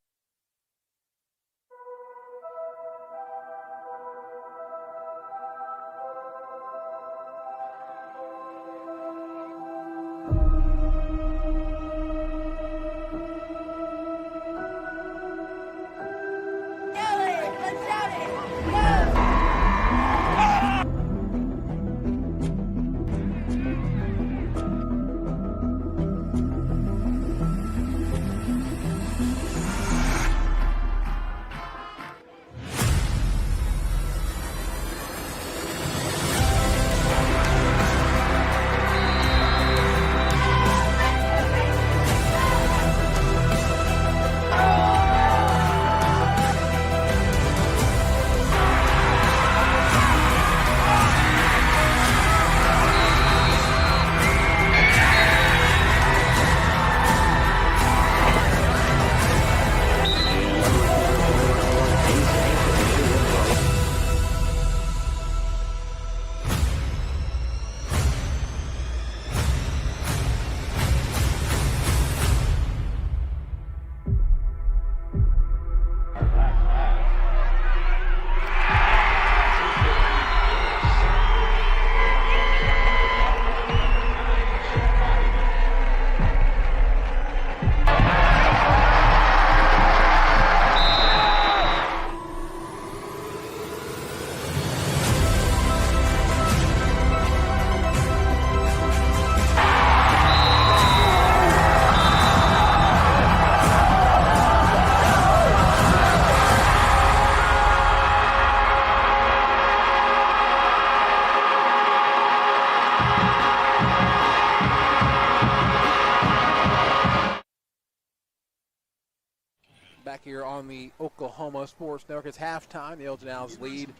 Back here on the Oklahoma Sports Network, it's halftime. The Elgin Owls lead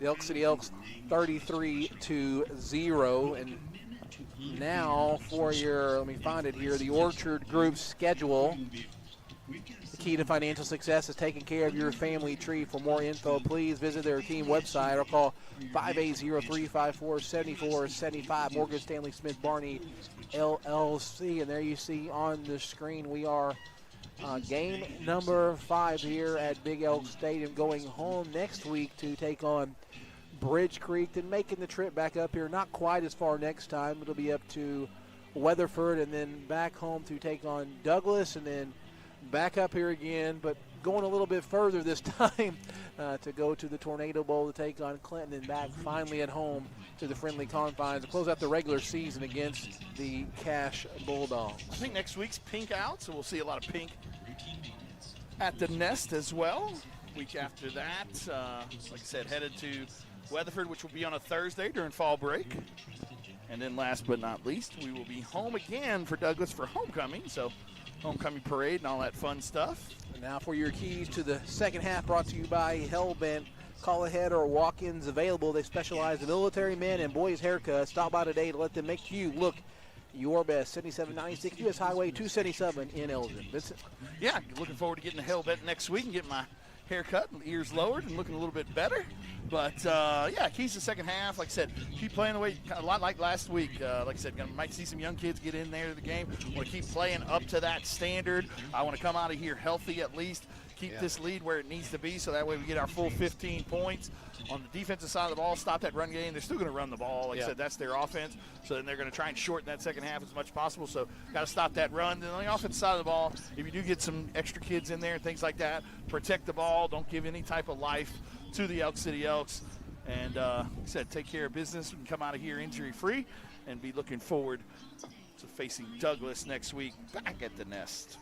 the Elk City Elks 33-0. And now for your, let me find it here, the Orchard Group schedule. The key to financial success is taking care of your family tree. For more info, please visit their team website or call 580-354-7475. Morgan Stanley Smith Barney LLC. And there you see on the screen we are game number 5 here at Big Elk Stadium, going home next week to take on Bridge Creek, then making the trip back up here. Not quite as far next time. It'll be up to Weatherford and then back home to take on Douglas and then back up here again, but going a little bit further this time to go to the Tornado Bowl to take on Clinton and back finally at home to the friendly confines to close out the regular season against the Cash Bulldogs. I think next week's pink out, so we'll see a lot of pink at the Nest as well. Week after that, like I said, headed to Weatherford, which will be on a Thursday during fall break. And then last but not least, we will be home again for Douglas for homecoming. So homecoming parade and all that fun stuff. And now for your keys to the second half, brought to you by Hellbent. Call ahead or walk-ins available. They specialize in military men and boys haircuts. Stop by today to let them make you look your best. 7796 U.S. Highway 277 in Elgin. Vincent? Yeah, looking forward to getting the Hellbent next week and getting my haircut and ears lowered and looking a little bit better. But, yeah, keys to the second half. Like I said, keep playing the way, a lot like last week. Like I said, might see some young kids get in there to the game. Want to keep playing up to that standard. I want to come out of here healthy at least. Keep this lead where it needs to be so that way we get our full 15 points. On the defensive side of the ball, stop that run game. They're still going to run the ball. Like I said, that's their offense. So then they're going to try and shorten that second half as much as possible. So got to stop that run. Then on the offensive side of the ball, if you do get some extra kids in there and things like that, protect the ball. Don't give any type of life to the Elk City Elks. And like I said, take care of business. We can come out of here injury-free and be looking forward to facing Douglas next week back at the Nest.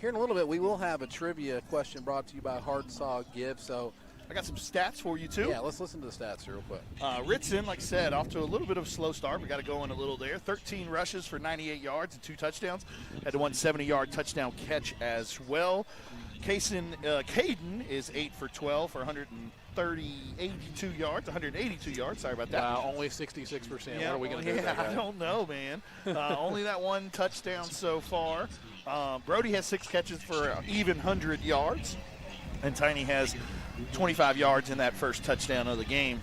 Here in a little bit, we will have a trivia question brought to you by Hard Saw Gibbs. So I got some stats for you, too. Yeah, let's listen to the stats here real quick. Ritson, like I said, off to a little bit of a slow start. We got to go in a little there. 13 rushes for 98 yards and 2 touchdowns. Had a 170-yard touchdown catch as well. Caden is 8 for 12 for 182 yards. Sorry about that. Only 66%. Yeah, what are we going to do with that guy? I don't know, man. Only that one touchdown so far. Brody has 6 catches for even 100 yards. And Tiny has 25 yards in that first touchdown of the game.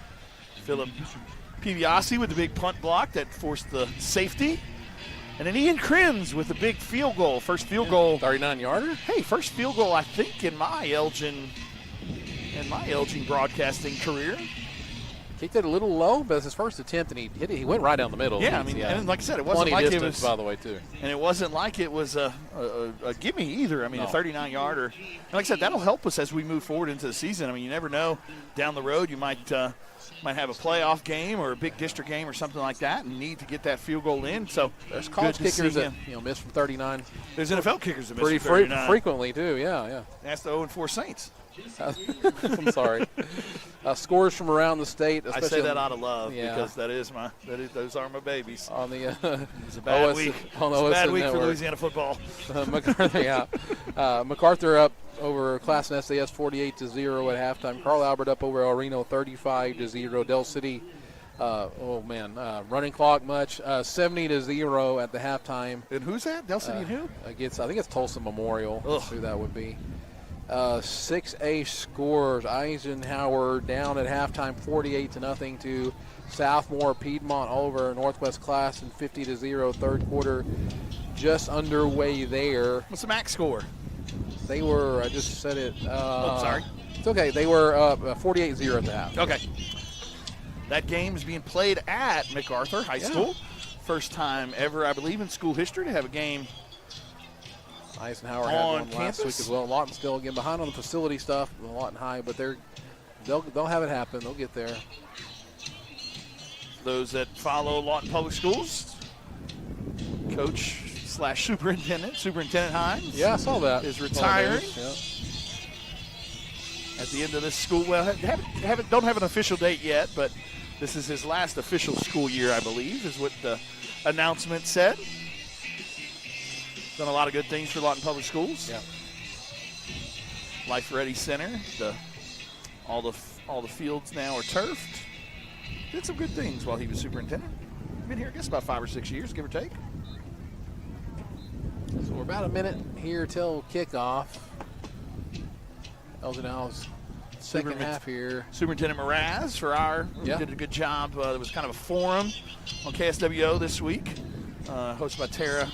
Philip Piviassi with the big punt block that forced the safety. And then Ian Crims with the big field goal. First field goal. 39-yarder? Hey, first field goal, I think, in my Elgin broadcasting career. Kicked it a little low, but it's his first attempt, and he hit it. He went right down the middle. Yeah, I mean, and like I said, it wasn't like it was, by the way, too. And it wasn't like it was a gimme either. I mean, a 39-yarder. And like I said, that'll help us as we move forward into the season. I mean, you never know. Down the road, you might have a playoff game or a big district game or something like that, and need to get that field goal in. So there's college kickers that miss from 39. There's NFL kickers that miss pretty from 39. Frequently too. Yeah. That's the 0-4 Saints. I'm sorry. Scores from around the state. I say that out of love because those are my babies. On the it was a bad week. On it was a bad week network. for Louisiana football. MacArthur up over Class and SAS 48-0 at halftime. Carl Albert up over El Reno 35-0. Del City, running clock much 70-0 at the halftime. And who's that? Del City and who? I think it's Tulsa Memorial. That's who that would be. 6A scores. Eisenhower down at halftime 48-0 to Southmore. Piedmont over Northwest Class and 50-0. Third quarter just underway there. What's the max score? They were, I just said it. Sorry. It's okay. They were 48-0 at the half. Okay. That game is being played at MacArthur High School. First time ever, I believe, in school history to have a game Eisenhower had one last week as well. Lawton still again behind on the facility stuff, Lawton High, but they'll have it happen. They'll get there. Those that follow Lawton Public Schools, Superintendent Hines. Yeah, I saw that. Is retiring at the end of this school. Well, don't have an official date yet, but this is his last official school year, I believe, is what the announcement said. Done a lot of good things for Lawton Public Schools. Yeah. Life Ready Center. All the fields now are turfed. Did some good things while he was superintendent. Been here, I guess, about 5 or 6 years, give or take. So we're about a minute here till kickoff. Elgin Owls second half here. Superintendent Mraz did a good job. There was kind of a forum on KSWO this week, hosted by Tara,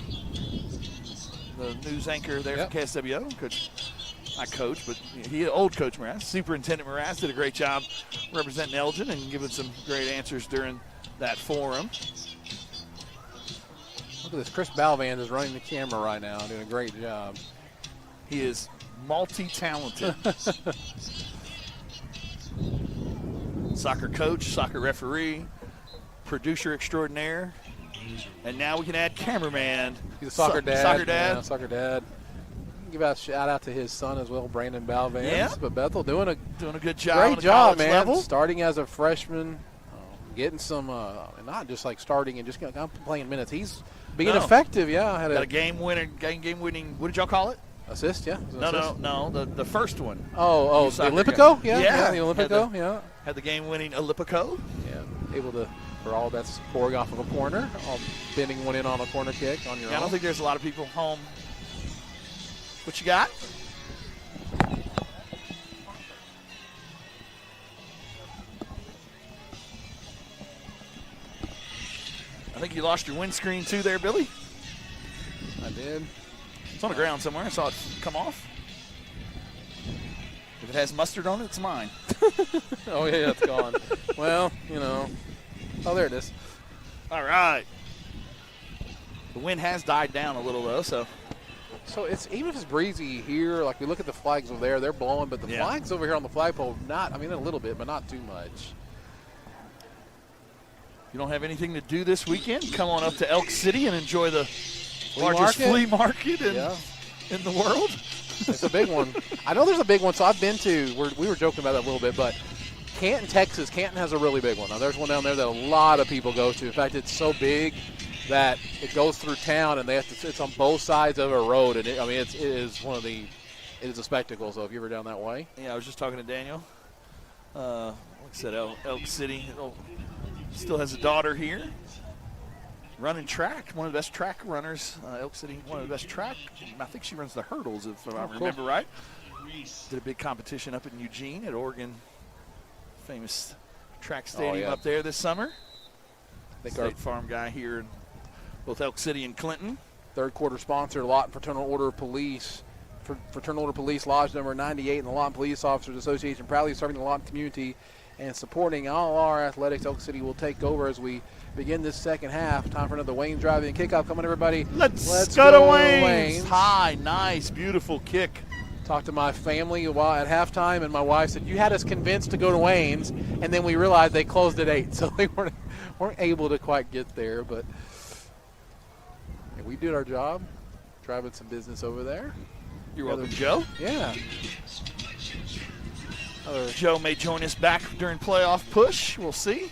the news anchor there for KSWO. Not coach, but old Coach Mraz. Superintendent Mraz did a great job representing Elgin and giving some great answers during that forum. Look at this. Chris Balvan is running the camera right now, doing a great job. He is multi-talented. Soccer coach, soccer referee, producer extraordinaire, and now we can add cameraman. He's a soccer dad. Soccer dad. Yeah, soccer dad. Give a shout out to his son as well, Brandon Balvans. Yeah. But Bethel doing a good job. Great on the job, college man. level. Starting as a freshman, getting some, not just like starting and just playing minutes. He's being effective. Yeah, Got a game winning. What did y'all call it? Assist. Yeah. No. The first one. Oh, the Olympico. Yeah, the Olympico. Had the game winning Olympico. Yeah, able to. For all that's pouring off of a corner, bending one in on a corner kick on your own. I don't think there's a lot of people home. What you got? I think you lost your windscreen too there, Billy. I did. It's on the ground somewhere. I saw it come off. If it has mustard on it, it's mine. Oh, yeah, it's gone. Well, Oh, there it is. All right. The wind has died down a little, though, so it's even if it's breezy here, like we look at the flags over there, they're blowing, but the flags over here on the flagpole, a little bit, but not too much. You don't have anything to do this weekend? Come on up to Elk City and enjoy the largest flea market in the world. It's a big one. I know there's a big one, so I've been to, we were joking about that a little bit, but Canton, Texas, Canton has a really big one. Now, there's one down there that a lot of people go to. In fact, it's so big that it goes through town, and it's on both sides of a road. And it is a spectacle. So if you were down that way, yeah, I was just talking to Daniel. Like I said, Elk City still has a daughter here, running track. One of the best track runners. Elk City, one of the best track. I think she runs the hurdles, if I remember right. Did a big competition up in Eugene at Oregon. Famous track stadium up there this summer. State Farm guy here in both Elk City and Clinton. Third quarter sponsor, Lawton Fraternal Order Police. Fraternal Order Police Lodge number 98 and the Lawton Police Officers Association, proudly serving the Lawton community and supporting all our athletics. Elk City will take over as we begin this second half. Time for another Wayne driving kickoff. Come on, everybody. Let's go to Wayne's. High, nice, beautiful kick. Talked to my family at halftime, and my wife said, you had us convinced to go to Wayne's, and then we realized they closed at 8, so they weren't able to quite get there. But we did our job, driving some business over there. You're welcome, Joe. Yeah. Joe may join us back during playoff push. We'll see.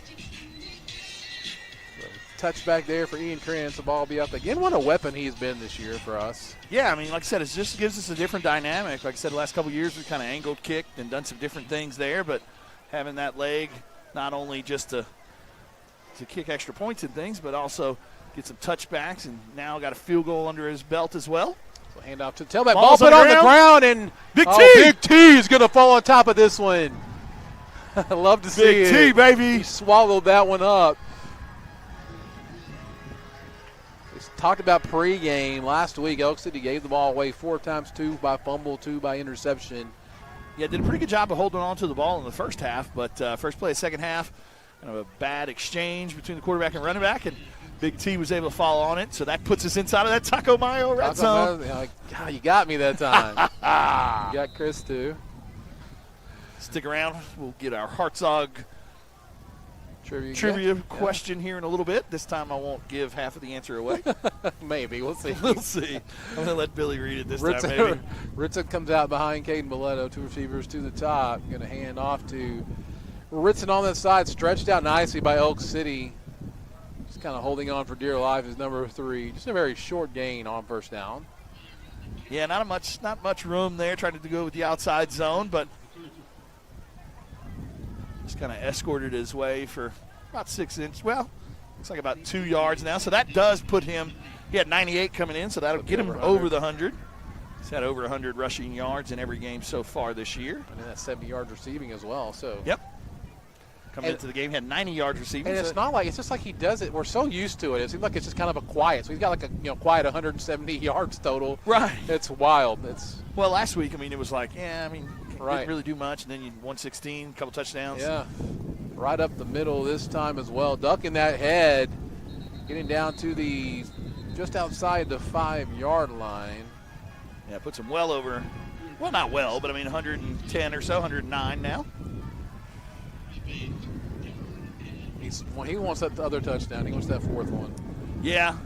Touchback there for Ian Krantz. The ball will be up again. What a weapon he's been this year for us. Yeah, like I said, it just gives us a different dynamic. Like I said, the last couple of years we've kind of angled kicked and done some different things there, but having that leg not only just to kick extra points and things, but also get some touchbacks, and now got a field goal under his belt as well. So hand off to tailback. Ball put on the ground, and Big T is going to fall on top of this one. I love to see it. Big T, baby. He swallowed that one up. Talked about pregame last week. Elk City gave the ball away 4 times, 2 by fumble, 2 by interception. Yeah, did a pretty good job of holding on to the ball in the first half, but first play of second half, kind of a bad exchange between the quarterback and running back, and Big T was able to follow on it, so that puts us inside of that Taco Mayo red zone. God, you got me that time. You got Chris, too. Stick around. We'll get our Hartzog trivia question here in a little bit. This time I won't give half of the answer away. Maybe. We'll see. We'll see. I'm going to let Billy read it this time, maybe. Ritson comes out behind Caden Mileto. 2 receivers to the top. Going to hand off to Ritson on that side. Stretched out nicely by Elk City. Just kind of holding on for dear life is number 3. Just a very short gain on first down. Yeah, not much room there. Trying to go with the outside zone, but just kind of escorted his way for about 6 inches. Well, looks like about 2 yards now. So that does put him, he had 98 coming in, so that'll get him over the 100. He's had over 100 rushing yards in every game so far this year. And then that's 70 yards receiving as well. So yep. Coming into the game, he had 90 yards receiving. And it's not like, it's just like he does it. We're so used to it. It seems like it's just kind of a quiet. So he's got like a quiet 170 yards total. Right. It's wild. Well, last week, it was like, didn't really do much. And then you 116, a couple touchdowns. Yeah. Right up the middle this time as well. Ducking that head, getting down to just outside the 5-yard line. Yeah, puts him well over, well, not well, but 110 or so, 109 now. He wants that other touchdown. He wants that 4th one. Yeah.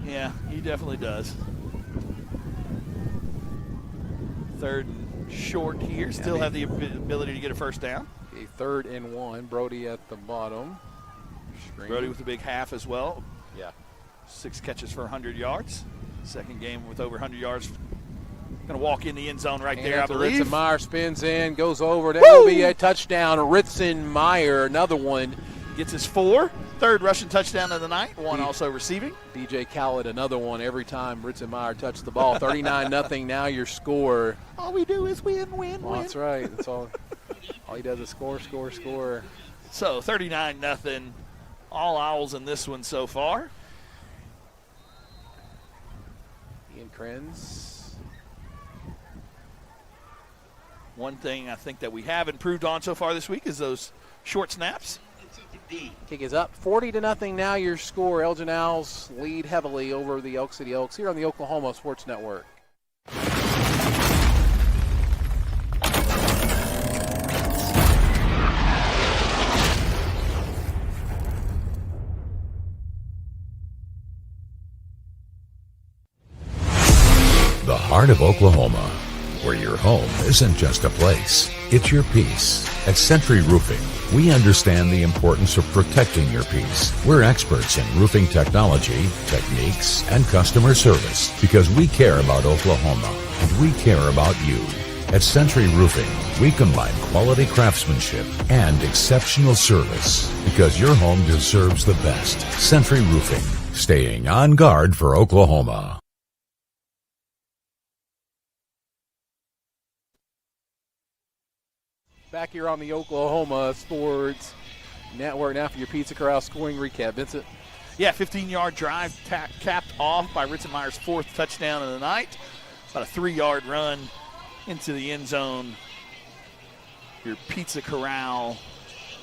Yeah, he definitely does. Third and short here. Still have the ability to get a first down. A 3rd and 1. Brody at the bottom. Screen. Brody with a big half as well. Yeah. 6 catches for 100 yards. Second game with over 100 yards. Going to walk in the end zone right there, I believe. Ritzenmeyer spins in, goes over. That will be a touchdown. Ritzenmeyer, another one. Gets his 4th. Third rushing touchdown of the night. One also receiving. DJ Khaled, another one every time Ritzenmeyer touched the ball. 39-0 now your score. All we do is win. Well, that's right. That's all he does is score. So 39-0. All Owls in this one so far. Ian Krenz. One thing I think that we have improved on so far this week is those short snaps. Kick is up 40-0 now your score. Elgin Owls lead heavily over the Elk City Elks here on the Oklahoma Sports Network. The heart of Oklahoma, where your home isn't just a place, it's your peace. At Century Roofing, we understand the importance of protecting your peace. We're experts in roofing technology, techniques, and customer service because we care about Oklahoma and we care about you. At Century Roofing, we combine quality craftsmanship and exceptional service because your home deserves the best. Century Roofing, staying on guard for Oklahoma. Back here on the Oklahoma Sports Network now for your Pizza Corral scoring recap. Vincent? Yeah, 15-yard drive capped off by Ritzenmeyer's 4th touchdown of the night. About a 3-yard run into the end zone. Your Pizza Corral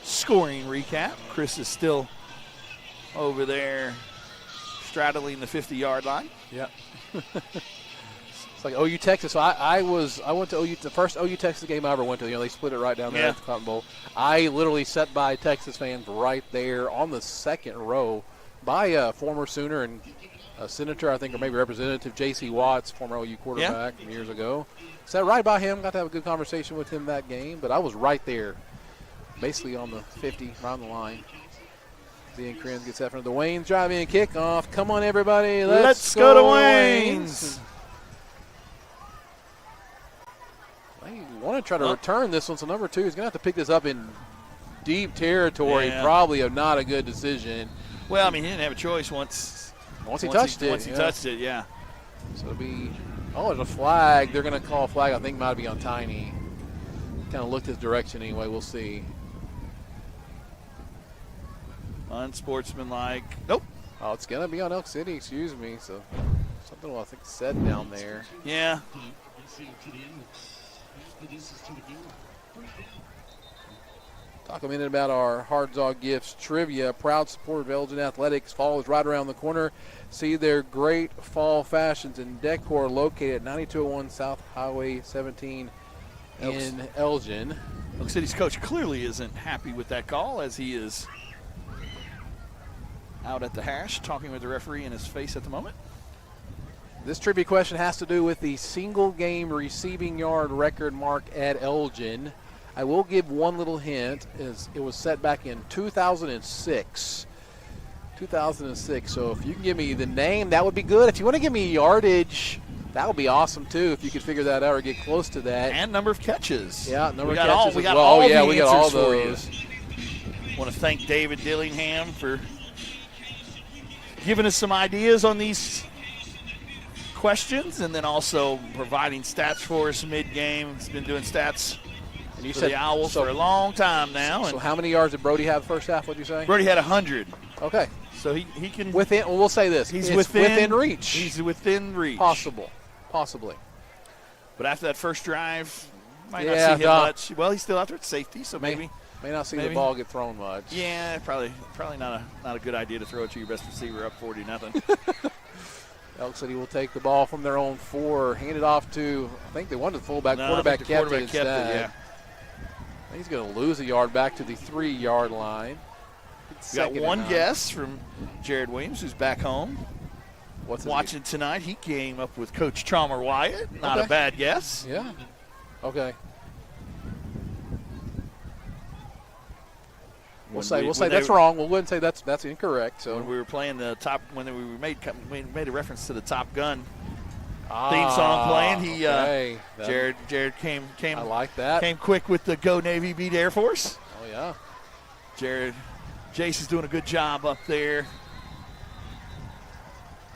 scoring recap. Chris is still over there straddling the 50-yard line. Yep. It's like OU Texas. So I went to OU, the first OU Texas game I ever went to. They split it right down there at the Cotton Bowl. I literally sat by Texas fans right there on the second row by a former Sooner and a senator, I think, or maybe Representative J.C. Watts, former OU quarterback from years ago. Sat right by him. Got to have a good conversation with him that game. But I was right there, basically on the 50, around the line. Ian Krenz gets that from the Waynes drive-in kickoff. Come on, everybody. Let's go to Waynes. I want to try to return this one, so number 2 is going to have to pick this up in deep territory. Probably not a good decision. Well, I mean, he didn't have a choice once he touched it. Once he touched it, yeah. So it'll be, there's a flag. They're going to call a flag, I think might be on Tiny. Kind of looked his direction anyway. We'll see. Unsportsmanlike. Nope. Oh, it's going to be on Elk City, excuse me. So something I think said down there. Yeah. Talk a minute about our Hard Dog Gifts trivia. Proud support of Elgin Athletics. Fall is right around the corner. See their great fall fashions and decor located at 9201 South Highway 17 in Elgin. Elk City's coach clearly isn't happy with that call as he is out at the hash talking with the referee in his face at the moment. This trivia question has to do with the single game receiving yard record mark at Elgin. I will give one little hint. It was set back in 2006. 2006. So if you can give me the name, that would be good. If you want to give me yardage, that would be awesome too. If you could figure that out or get close to that. And number of catches. Yeah, number of catches. We got all the we got all answers for those. you. Want to thank David Dillingham for giving us some ideas on these questions and then also providing stats for us mid-game. He's been doing stats and you for said the Owls for a long time now. So how many yards did Brody have first half, what did you say? Brody had 100. Okay. So he can. Within, well, we'll say this. He's within reach. He's within reach. Possibly. But after that first drive, might not see him much. Well, he's still out there at safety, so maybe. May not see the ball get thrown much. Yeah, probably not a good idea to throw it to your best receiver up 40-0. Elk City will take the ball from their own 4, hand it off to, I think they wanted the fullback. Quarterback kept it instead. Yeah. He's going to lose a yard back to the 3-yard line. We got one guess from Jared Williams, who's back home. watching tonight. He came up with Coach Chalmer Wyatt. Not a bad guess. Yeah. Okay. We'll say that's wrong. We'll go ahead and say that's incorrect. So when we were playing when we made a reference to the Top Gun theme song playing, he Jared came. I like that. Came quick with the Go Navy, Beat Air Force. Oh yeah. Jace is doing a good job up there.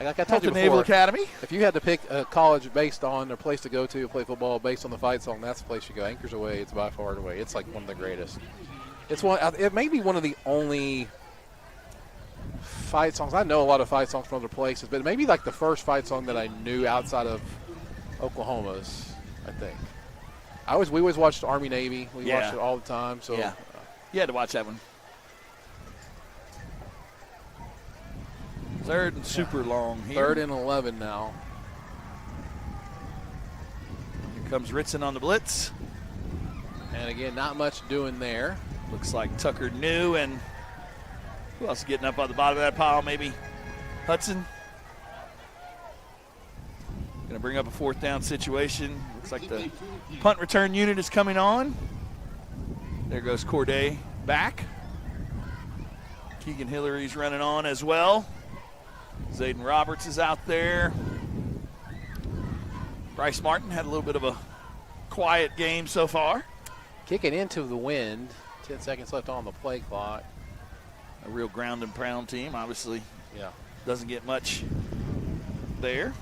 Like I told you the before, Naval Academy. If you had to pick a college based on a place to go to play football based on the fight song, that's the place you go. Anchors Away. It's by far and away. It's like one of the greatest. It may be one of the only fight songs. I know a lot of fight songs from other places, but maybe like the first fight song that I knew outside of Oklahoma's, I think. We always watched Army Navy. We watched it all the time. So yeah. You had to watch that one. Third and super long here. 3rd and 11 now. Here comes Ritson on the blitz. And again, not much doing there. Looks like Tucker New, and who else is getting up on the bottom of that pile? Maybe Hudson. Going to bring up a 4th down situation. Looks like the punt return unit is coming on. There goes Corday back. Keegan Hillary's running on as well. Zayden Roberts is out there. Bryce Martin had a little bit of a quiet game so far. Kicking into the wind. 10 seconds left on the play clock. A real ground and pound team, obviously. Yeah. Doesn't get much there.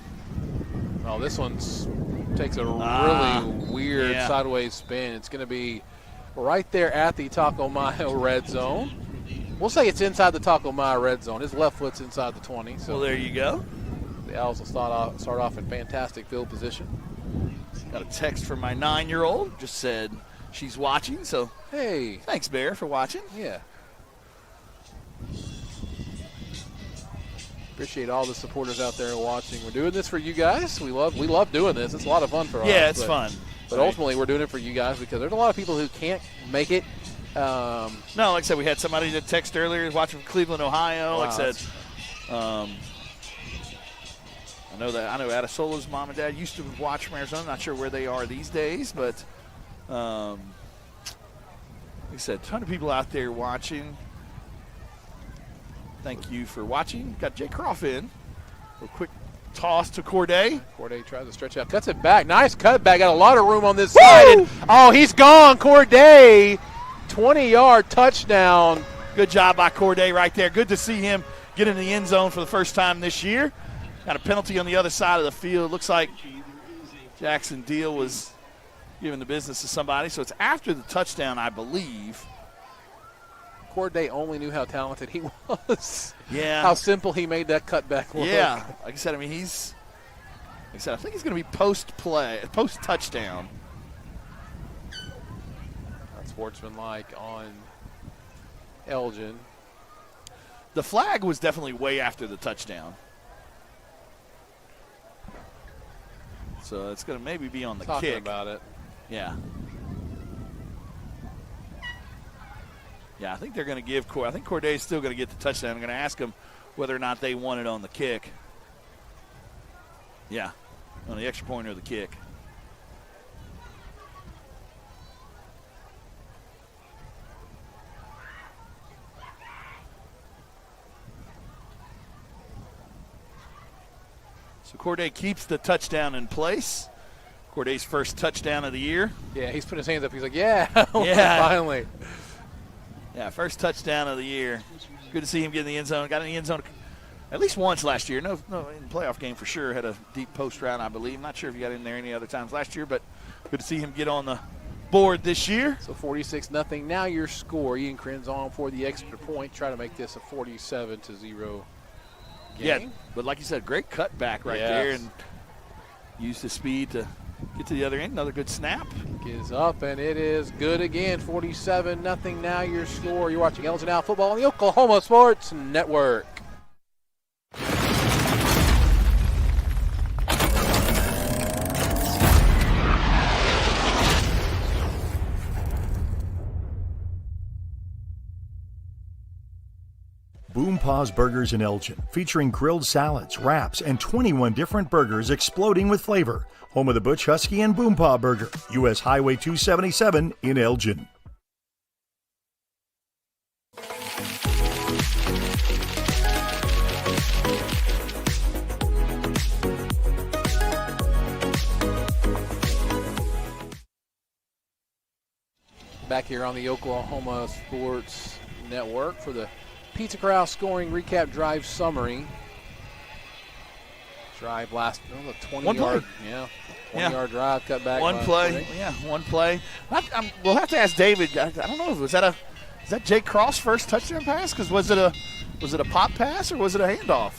Oh, this one's takes a really weird sideways spin. It's going to be right there at the Taco Mayo red zone. We'll say it's inside the Taco Mayo red zone. His left foot's inside the 20. So well, there you go. The Owls will start off in fantastic field position. Got a text from my 9-year-old. Just said she's watching. So hey, thanks, Bear, for watching. Yeah. Appreciate all the supporters out there watching. We're doing this for you guys. We love doing this. It's a lot of fun for us. Yeah, it's fun. But ultimately, we're doing it for you guys because there's a lot of people who can't make it. No, like I said, we had somebody that text earlier watching from Cleveland, Ohio. Like I said, I know Adesola's mom and dad used to watch from Arizona. Not sure where they are these days, but like I said, a ton of people out there watching. Thank you for watching. Got Jay Croft in. A quick toss to Corday. Corday tries to stretch out, cuts it back. Nice cutback. Got a lot of room on this side. And, he's gone. Corday, 20-yard touchdown. Good job by Corday right there. Good to see him get in the end zone for the first time this year. Got a penalty on the other side of the field. Looks like Jackson Deal was giving the business to somebody. So it's after the touchdown, I believe. Corday only knew how talented he was. Yeah. How simple he made that cutback look. Yeah. Like I said, I think he's going to be post-touchdown. Sportsmanlike on Elgin. The flag was definitely way after the touchdown. So it's going to maybe be on the Talking kick. About it. Yeah. Yeah, I think they're going to give I think Corday's still going to get the touchdown. I'm going to ask them whether or not they want it on the kick. Yeah, on the extra point or the kick. So Corday keeps the touchdown in place. Corday's first touchdown of the year. Yeah, he's put his hands up. He's like, yeah, finally. Yeah, first touchdown of the year. Good to see him get in the end zone. Got in the end zone at least once last year. No, in the playoff game for sure. Had a deep post route, I believe. Not sure if he got in there any other times last year, but good to see him get on the board this year. So 46-0. Now your score. Ian Cren's on for the extra point. Try to make this a 47-0 game. Yeah, but like you said, great cutback right there, and used the speed to get to the other end. Another good snap. Kick is up, and it is good again. 47-0 now your score. You're watching Elgin Owl football on the Oklahoma Sports Network. Boom Paws Burgers in Elgin, featuring grilled salads, wraps, and 21 different burgers exploding with flavor. Home of the Butch Husky and Boom Paw Burger, U.S. Highway 277 in Elgin. Back here on the Oklahoma Sports Network for the Pizza Corral scoring recap drive summary. Drive last, the 20-yard, 20-yard drive, cut back. One play. We'll have to ask David. I don't know. Is that Jake Cross' first touchdown pass? Because was it a pop pass or was it a handoff?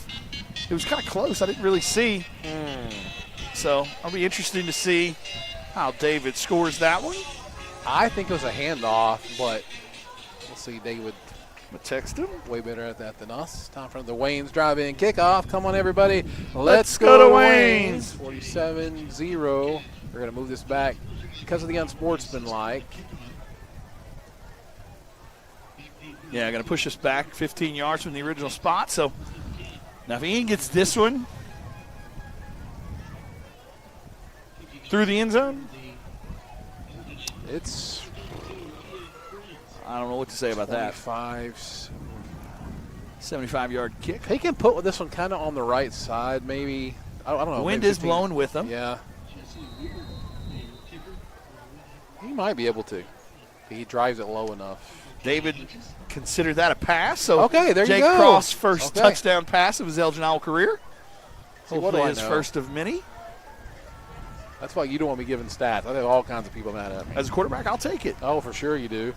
It was kind of close. I didn't really see. So I'll be interested to see how David scores that one. I think it was a handoff, but we'll see. David would text him. Way better at that than us. Time for the Waynes drive-in kickoff. Come on, everybody. Let's go to Waynes. 47-0. We're going to move this back because of the unsportsmanlike. Yeah, going to push us back 15 yards from the original spot. So now if Ian gets this one through the end zone, I don't know what to say about that. 75-yard kick. He can put this one kind of on the right side, maybe. I don't know. The wind is blowing with him. Yeah. He might be able to. He drives it low enough. David considered that a pass. So okay, there Jake you go. Cross' first touchdown pass of his Elgin Owl career. Hopefully his first of many. That's why you don't want me giving stats. I think all kinds of people mad at me. As a quarterback, I'll take it. Oh, for sure you do.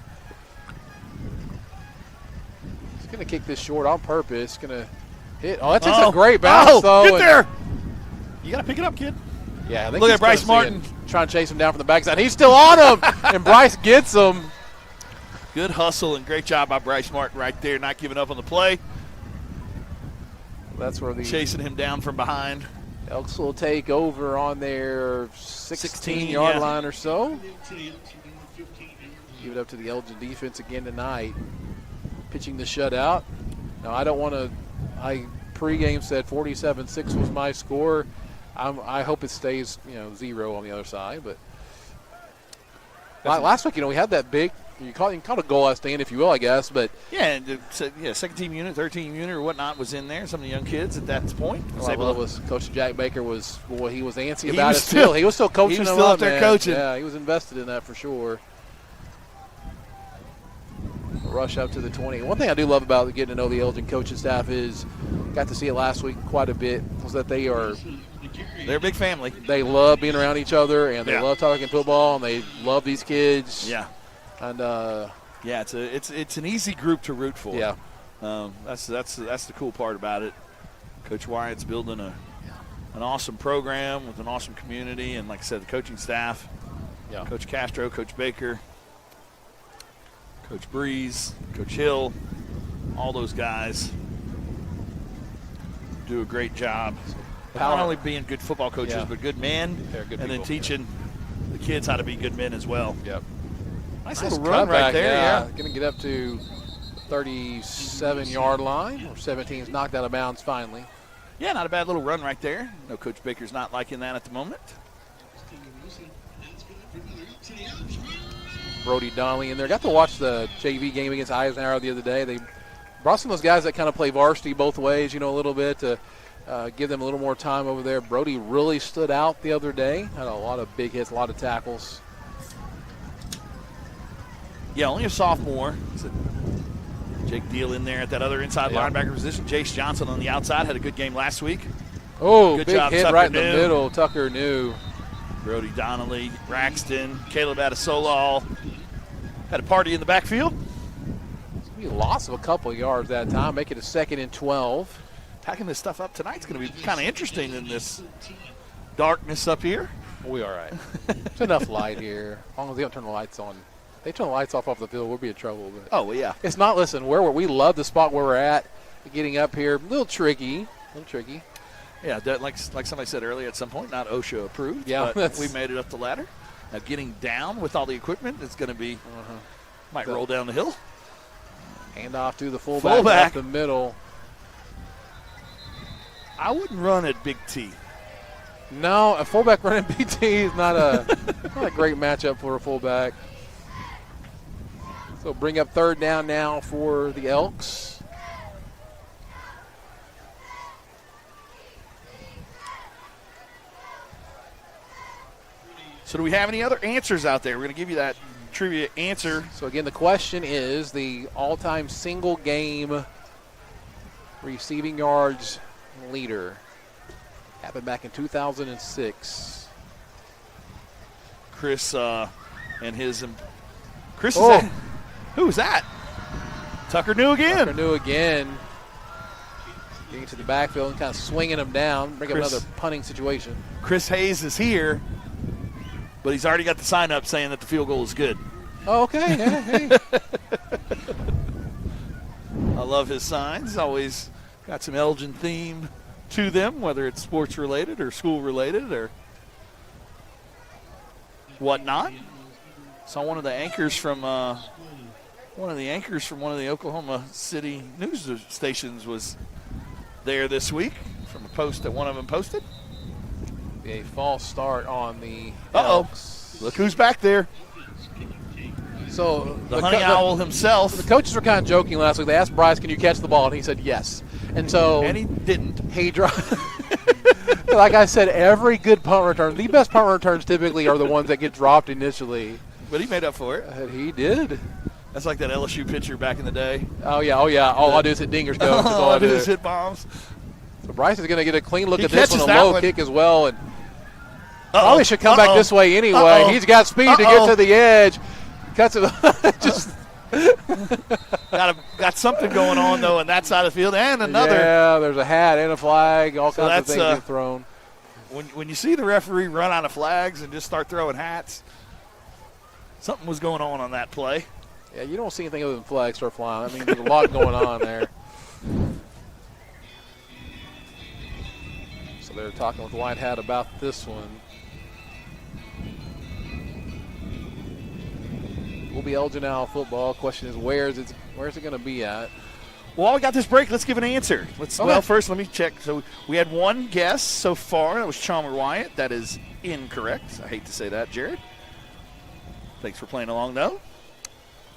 He's going to kick this short on purpose. Going to hit. Oh, that's just a great bounce, though. Get there. You got to pick it up, kid. Yeah, I think look at Bryce Martin. Trying to chase him down from the backside. He's still on him, and Bryce gets him. Good hustle and great job by Bryce Martin right there, not giving up on the play. That's where chasing him down from behind. Elks will take over on their 16-yard line or so. Give it up to the Elgin defense again tonight. Pitching the shutout. Now, I don't want to – I pregame said 47-6 was my score. I hope it stays, 0 on the other side. But last week, we had that big – you can call it a goal line stand, if you will, I guess. But yeah, second team unit, third team unit, or whatnot was in there. Some of the young kids at that point. Was Coach Jack Baker he was antsy about it still. He was still coaching. He was still up there coaching. Yeah, he was invested in that for sure. Rush up to the 20. One thing I do love about getting to know the Elgin coaching staff is, got to see it last week quite a bit, was that they're a big family. They love being around each other, and they love talking football, and they love these kids. Yeah. And it's an easy group to root for. Yeah, that's the cool part about it. Coach Wyatt's building an awesome program with an awesome community, and like I said, the coaching staff. Yeah, Coach Castro, Coach Baker, Coach Breeze, Coach Hill, all those guys do a great job. Not only being good football coaches, but good men, and then teaching the kids how to be good men as well. Yep. Nice little run right there. Yeah. Going to get up to 37-yard line, or 17's knocked out of bounds finally. Yeah, not a bad little run right there. No, Coach Baker's not liking that at the moment. Brody Donnelly in there. Got to watch the JV game against Eisenhower the other day. They brought some of those guys that kind of play varsity both ways, a little bit to give them a little more time over there. Brody really stood out the other day. Had a lot of big hits, a lot of tackles. Yeah, only a sophomore. Jake Deal in there at that other inside linebacker position. Jace Johnson on the outside had a good game last week. Oh, good big job, hit Tucker right in New. the middle. Tucker New. Brody Donnelly, Braxton, Caleb Adesola had a party in the backfield. We lost a couple of yards that time, make it a 2nd and 12. Packing this stuff up tonight's going to be kind of interesting in this darkness up here. We'll be all right. There's enough light here. As long as they don't turn the lights on. If they turn the lights off the field, we'll be in trouble. But oh, well, yeah. It's not, listen, we love the spot where we're at. Getting up here, a little tricky. Yeah, like somebody said earlier, at some point, not OSHA approved. Yeah, but we made it up the ladder. Now getting down with all the equipment, it's going to be might roll down the hill. Hand off to the fullback up the middle. I wouldn't run at Big T. No, a fullback running BT is not a great matchup for a fullback. So bring up third down now for the Elks. So do we have any other answers out there? We're going to give you that trivia answer. So again, the question is the all-time single game receiving yards leader. Happened back in 2006. Chris and his Chris is who was that? Tucker New again. Tucker New again. Getting to the backfield and kind of swinging him down, bring up another punting situation. Chris Hayes is here, but he's already got the sign up saying that the field goal is good. Oh, okay. Yeah, hey. I love his signs. Always got some Elgin theme to them, whether it's sports related or school related or whatnot. Saw one of the anchors from one of the Oklahoma City news stations was there this week from a post that one of them posted. A false start on the Elks. Look who's back there. So the honey owl himself. The coaches were kind of joking last week. They asked Bryce, "Can you catch the ball?" And he said yes. And he didn't. He like I said, every good punt return, the best punt returns typically are the ones that get dropped initially. But he made up for it. He did. That's like that LSU pitcher back in the day. Oh yeah. All I do is hit dingers, go. That's all I do is hit bombs. So Bryce is going to get a clean look He at this one, a catches low that kick as well, and probably should come back this way anyway. He's got speed to get to the edge. Cuts it. Just got something going on though on that side of the field, and another. Yeah, there's a hat and a flag, all kinds of things being thrown. When you see the referee run out of flags and just start throwing hats, something was going on that play. Yeah, you don't see anything other than flags start flying. I mean, there's a lot going on there. So they're talking with White Hat about this one. Will be Elgin Owl football. Question is, where's it going to be at? Well, we got this break. Let's give an answer. Well, first let me check. So we had one guess so far. That was Chalmer Wyatt. That is incorrect. I hate to say that, Jared. Thanks for playing along, though.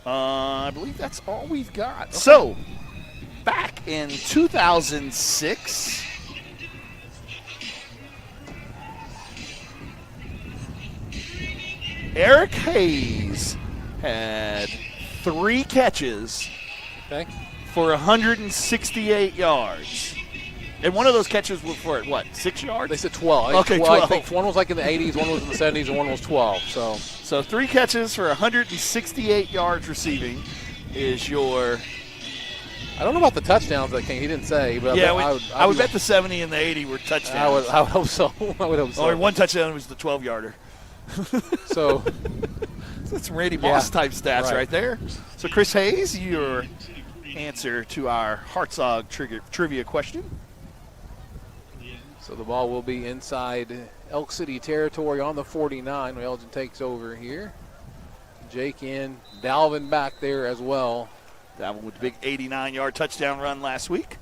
I believe that's all we've got. Okay. So, back in 2006, Eric Hayes had 3 catches for 168 yards. And one of those catches was for, 6 yards? They said 12. Okay, 12. I think one was like in the 80s, one was in the 70s, and one was 12. So 3 catches for 168 yards receiving is your. I don't know about the touchdowns that came. He didn't say, but yeah, I would bet the 70 and the 80 were touchdowns. I would hope so. Only one touchdown was the 12-yarder. So that's some Randy Moss type stats right there. So Chris Hayes, your answer to our Hartzog trivia question. So the ball will be inside Elk City territory on the 49 when Elgin takes over here. Jake in, Dalvin back there as well. Dalvin with the big 89-yard touchdown run last week.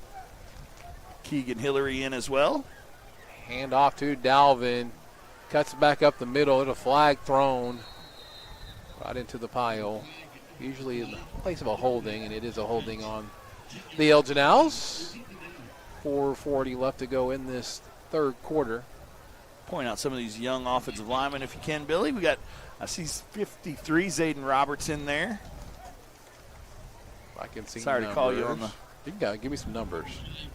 Keegan Hillary in as well. Hand off to Dalvin. Cuts back up the middle. There's a flag thrown right into the pile. Usually in the place of a holding, and it is a holding on the Elgin Owls. 4:40 left to go in this third quarter. Point out some of these young offensive linemen if you can, Billy. I see 53 Zayden Roberts in there. I can see. Sorry to call you on the. You got give me some numbers.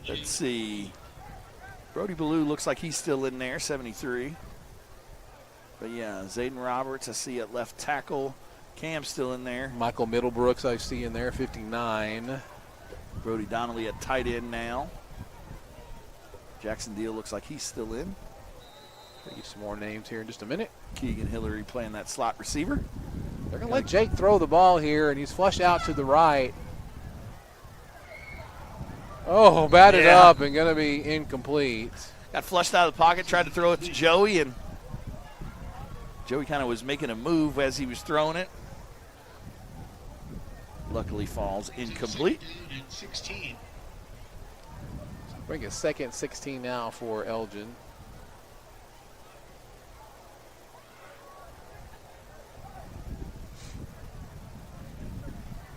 Let's see. Brody Ballou looks like he's still in there, 73. But yeah, Zayden Roberts I see at left tackle. Cam's still in there. Michael Middlebrooks I see in there, 59. Brody Donnelly at tight end now. Jackson Deal looks like he's still in. I'll get some more names here in just a minute. Keegan Hillary playing that slot receiver. They're going to let Jake throw the ball here, and he's flushed out to the right. Oh, batted up and going to be incomplete. Got flushed out of the pocket, tried to throw it to Joey, and Joey kind of was making a move as he was throwing it. luckily falls incomplete. Bring a second 16 now for Elgin.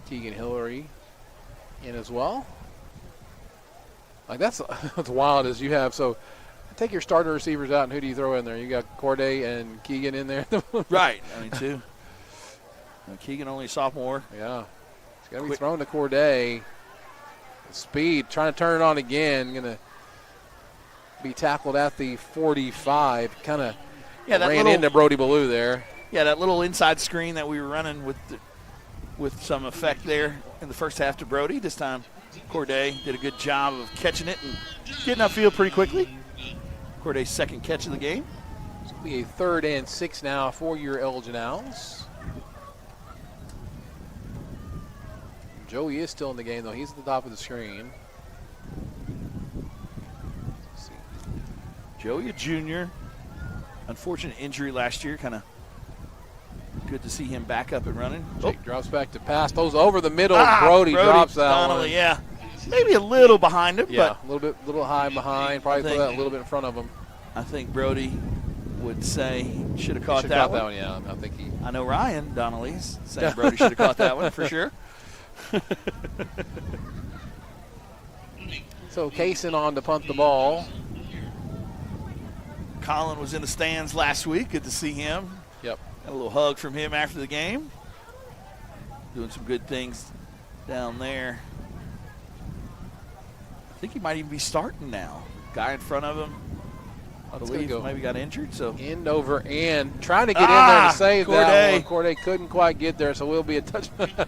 Keegan Hillary in as well. Like that's wild as you have. So take your starter receivers out, and who do you throw in there? You got Corday and Keegan in there. Right. I mean, too. Keegan only a sophomore. Yeah. He's got to be thrown to Corday. Speed, trying to turn it on again. Going to be tackled at the 45. Kind of ran into Brody Ballou there. Yeah, that little inside screen that we were running with some effect there in the first half to Brody. This time, Corday did a good job of catching it and getting upfield pretty quickly. Corday's second catch of the game. This will be a 3rd and 6 now for your Elgin Owls. Joey is still in the game, though. He's at the top of the screen. Let's see. Joey, a junior. Unfortunate injury last year. Kind of good to see him back up and running. Jake drops back to pass. Those over the middle. Brody drops that Donnelly, one. Yeah. Maybe a little behind him, Yeah, but a little high behind. Probably throw that a little bit in front of him. I think Brody would say should have caught that one. Yeah, I think he. I know Ryan Donnelly's saying Brody should have caught that one for sure. So Kaysen on to punt the ball. Colin was in the stands last week. Good to see him. Yep. Got a little hug from him after the game. Doing some good things down there. I think he might even be starting now. Guy in front of him, I believe, maybe got injured. So end over end, trying to get in there to save that one. Corday couldn't quite get there, so we'll be a touchdown.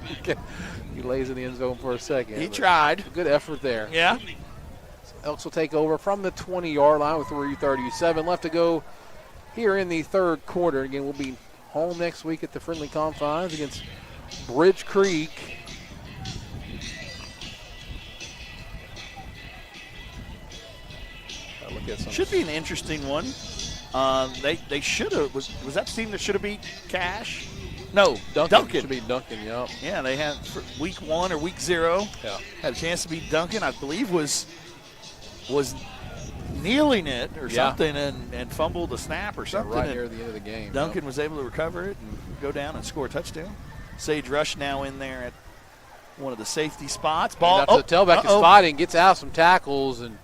He lays in the end zone for a second. He tried. Good effort there. Yeah. So Elks will take over from the 20-yard line with 3:37 left to go here in the 3rd quarter. Again, we'll be home next week at the Friendly Confines against Bridge Creek. Should be an interesting one. They should have. Was that the team that should have beat Cash? No, Duncan. Should be Duncan, yeah. Yeah, they had for week 1 or week 0. Yeah. Had a chance to beat Duncan. I believe was kneeling it or something and fumbled the snap or something. Right near the end of the game. Duncan was able to recover it and go down and score a touchdown. Sage Rush now in there at one of the safety spots. Ball. The tailback is spotting, gets out some tackles and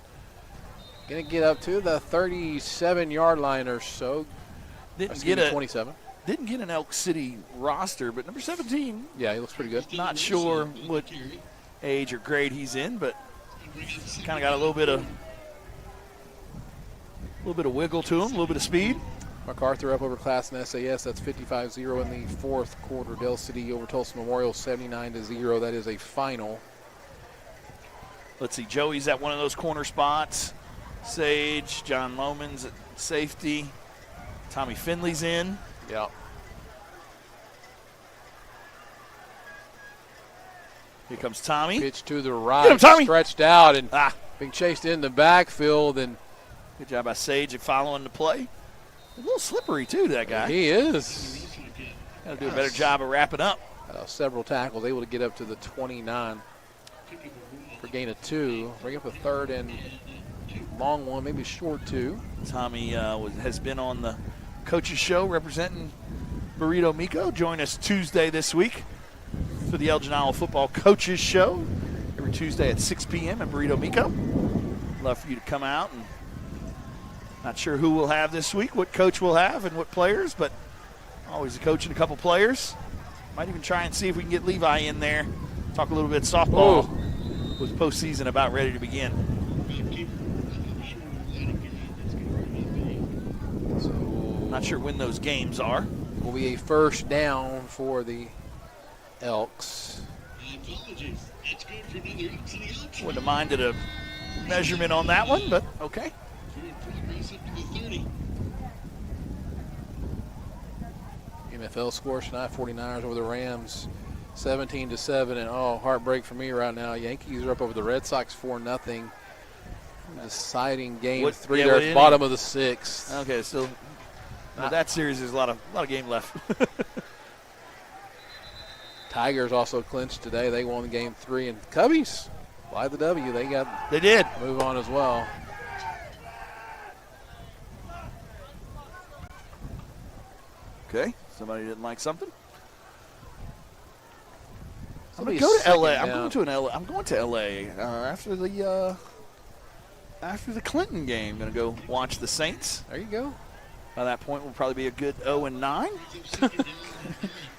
going to get up to the 37-yard line or so. Didn't get 27. Didn't get an Elk City roster, but number 17. Yeah, he looks pretty good. Not sure what age or grade he's in, but kind of got a little bit of wiggle to him, a little bit of speed. MacArthur up over Classen SAS. That's 55-0 in the 4th quarter. Dale City over Tulsa Memorial 79-0. That is a final. Let's see. Joey's at one of those corner spots. Sage, John Lohman's at safety. Tommy Finley's in. Yeah. Here comes Tommy. Pitch to the right. Get him, Tommy. Stretched out and being chased in the backfield. And good job by Sage at following the play. A little slippery, too, that guy. He is. Got to do a better job of wrapping up. Several tackles, able to get up to the 29 for gain of 2. Bring up a 3rd and long one, maybe short 2. Tommy has been on the coaches show representing Burrito Miko. Join us Tuesday this week for the Elgin Owl Football Coaches Show every Tuesday at 6 p.m. at Burrito Miko. Love for you to come out. And not sure who we'll have this week, what coach we'll have, and what players, but always a coach and a couple players. Might even try and see if we can get Levi in there. Talk a little bit softball with postseason about ready to begin. Not sure when those games are. Will be a first down for the Elks. Wouldn't have minded a measurement on that one, but okay. NFL scores tonight, 49ers over the Rams, 17-7, and heartbreak for me right now. Yankees are up over the Red Sox 4-0. Deciding game 3 there at the bottom of the 6th. Okay, so that series there's a lot of game left. Tigers also clinched today. They won game 3. And Cubbies, by the W, they did move on as well. Okay, somebody didn't like something. I'm going Somebody's to go to LA. second I'm going to LA after the Clinton game. Going to go watch the Saints. There you go. By that point, we'll probably be a good 0-9.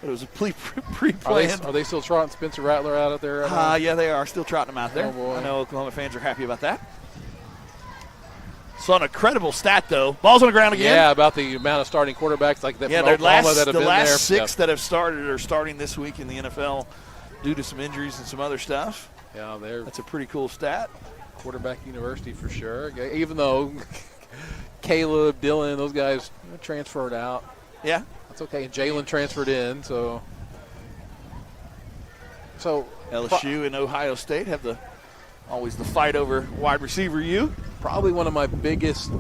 It was a pre-planned. Are they still trotting Spencer Rattler out there? Yeah, they are still trotting him out there. Oh, boy. I know Oklahoma fans are happy about that. Saw an incredible stat, though. Ball's on the ground again. Yeah, about the amount of starting quarterbacks like that. Yeah, from Oklahoma that have the been last there. 6 that have started are starting this week in the NFL due to some injuries and some other stuff. Yeah, that's a pretty cool stat. Quarterback university for sure. Even though Caleb, Dylan, those guys transferred out. Yeah. That's okay. And Jalen transferred in, so LSU and Ohio State have always the fight over wide receiver U. Probably one of my biggest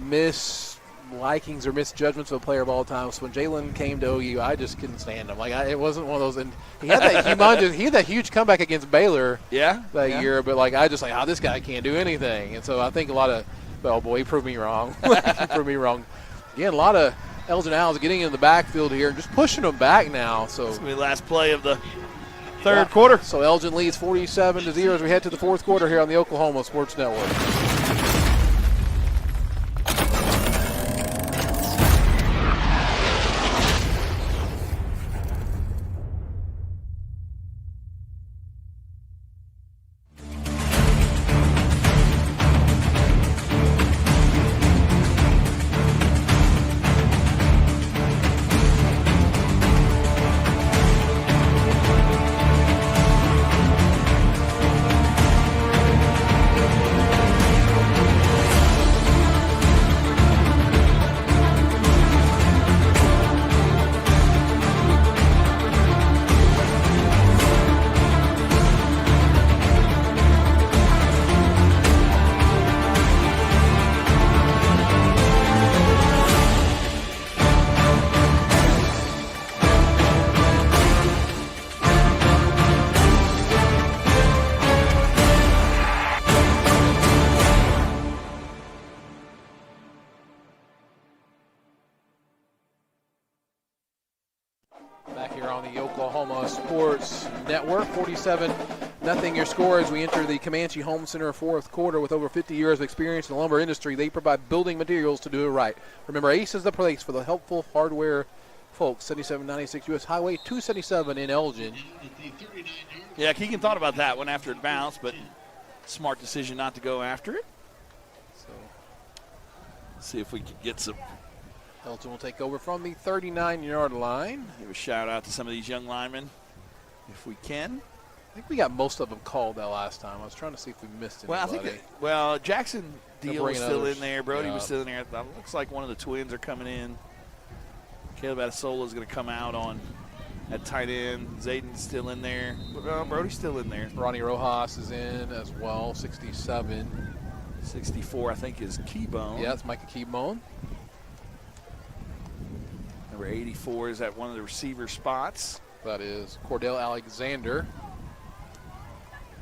mislikings or misjudgments of a player of all time was when Jalen came to OU. I just couldn't stand him. It wasn't one of those. And he had that huge comeback against Baylor. That year. But this guy can't do anything. And so I think a lot of, oh boy, he proved me wrong. He proved me wrong. Again, a lot of Elgin Owls getting in the backfield here and just pushing them back now. So it's going to be the last play of the third quarter. So Elgin leads 47-0 as we head to the fourth quarter here on the Oklahoma Sports Network. Back here on the Oklahoma Sports Network, 47-0 your score as we enter the Comanche Home Center fourth quarter. With over 50 years of experience in the lumber industry, they provide building materials to do it right. Remember, Ace is the place for the helpful hardware folks. 7796 U.S. Highway 277 in Elgin. Yeah, Keegan thought about that one after it bounced, but smart decision not to go after it. So let's see if we can get some. Elgin will take over from the 39-yard line. Give a shout out to some of these young linemen if we can. I think we got most of them called that last time. I was trying to see if we missed anybody. Jackson Deal was still in there. Brody Yeah. was still in there. It looks like one of the twins are coming in. Caleb Adesola is going to come out at tight end. Zayden's still in there. Brody's still in there. Ronnie Rojas is in as well, 67. 64, I think, is Keybone. Yeah, it's Micah Keybone. Number 84 is at one of the receiver spots. That is Cordell Alexander.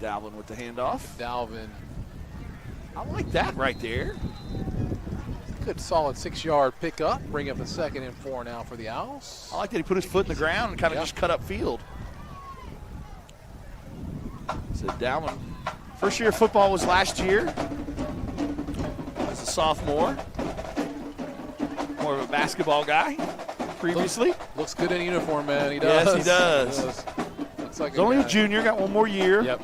Dalvin with the handoff. Dalvin. I like that right there. Good solid 6-yard pickup. Bring up a 2nd and 4 now for the Owls. I like that he put his foot in the ground and kind of just cut up field. So Dalvin, first year of football was last year as a sophomore. More of a basketball guy previously. Looks good in uniform, man. He does. Yes, he does. Looks like He's only a junior, got one more year. Yep.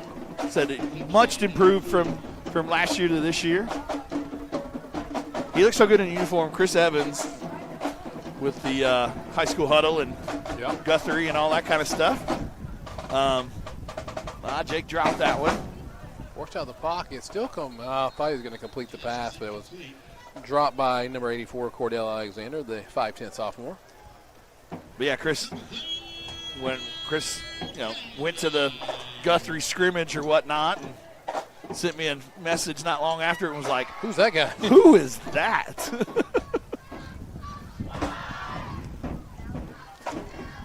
Said it much improved from last year to this year. He looks so good in uniform. Chris Evans with the high school huddle and Guthrie and all that kind of stuff. Jake dropped that one. Forced out of the pocket. Still come. I thought he was going to complete the pass, but it was dropped by number 84, Cordell Alexander, the 5'10 sophomore. But yeah, Chris, when Chris, went to the Guthrie scrimmage or whatnot and sent me a message not long after and was like, "Who's that guy? Who is that?"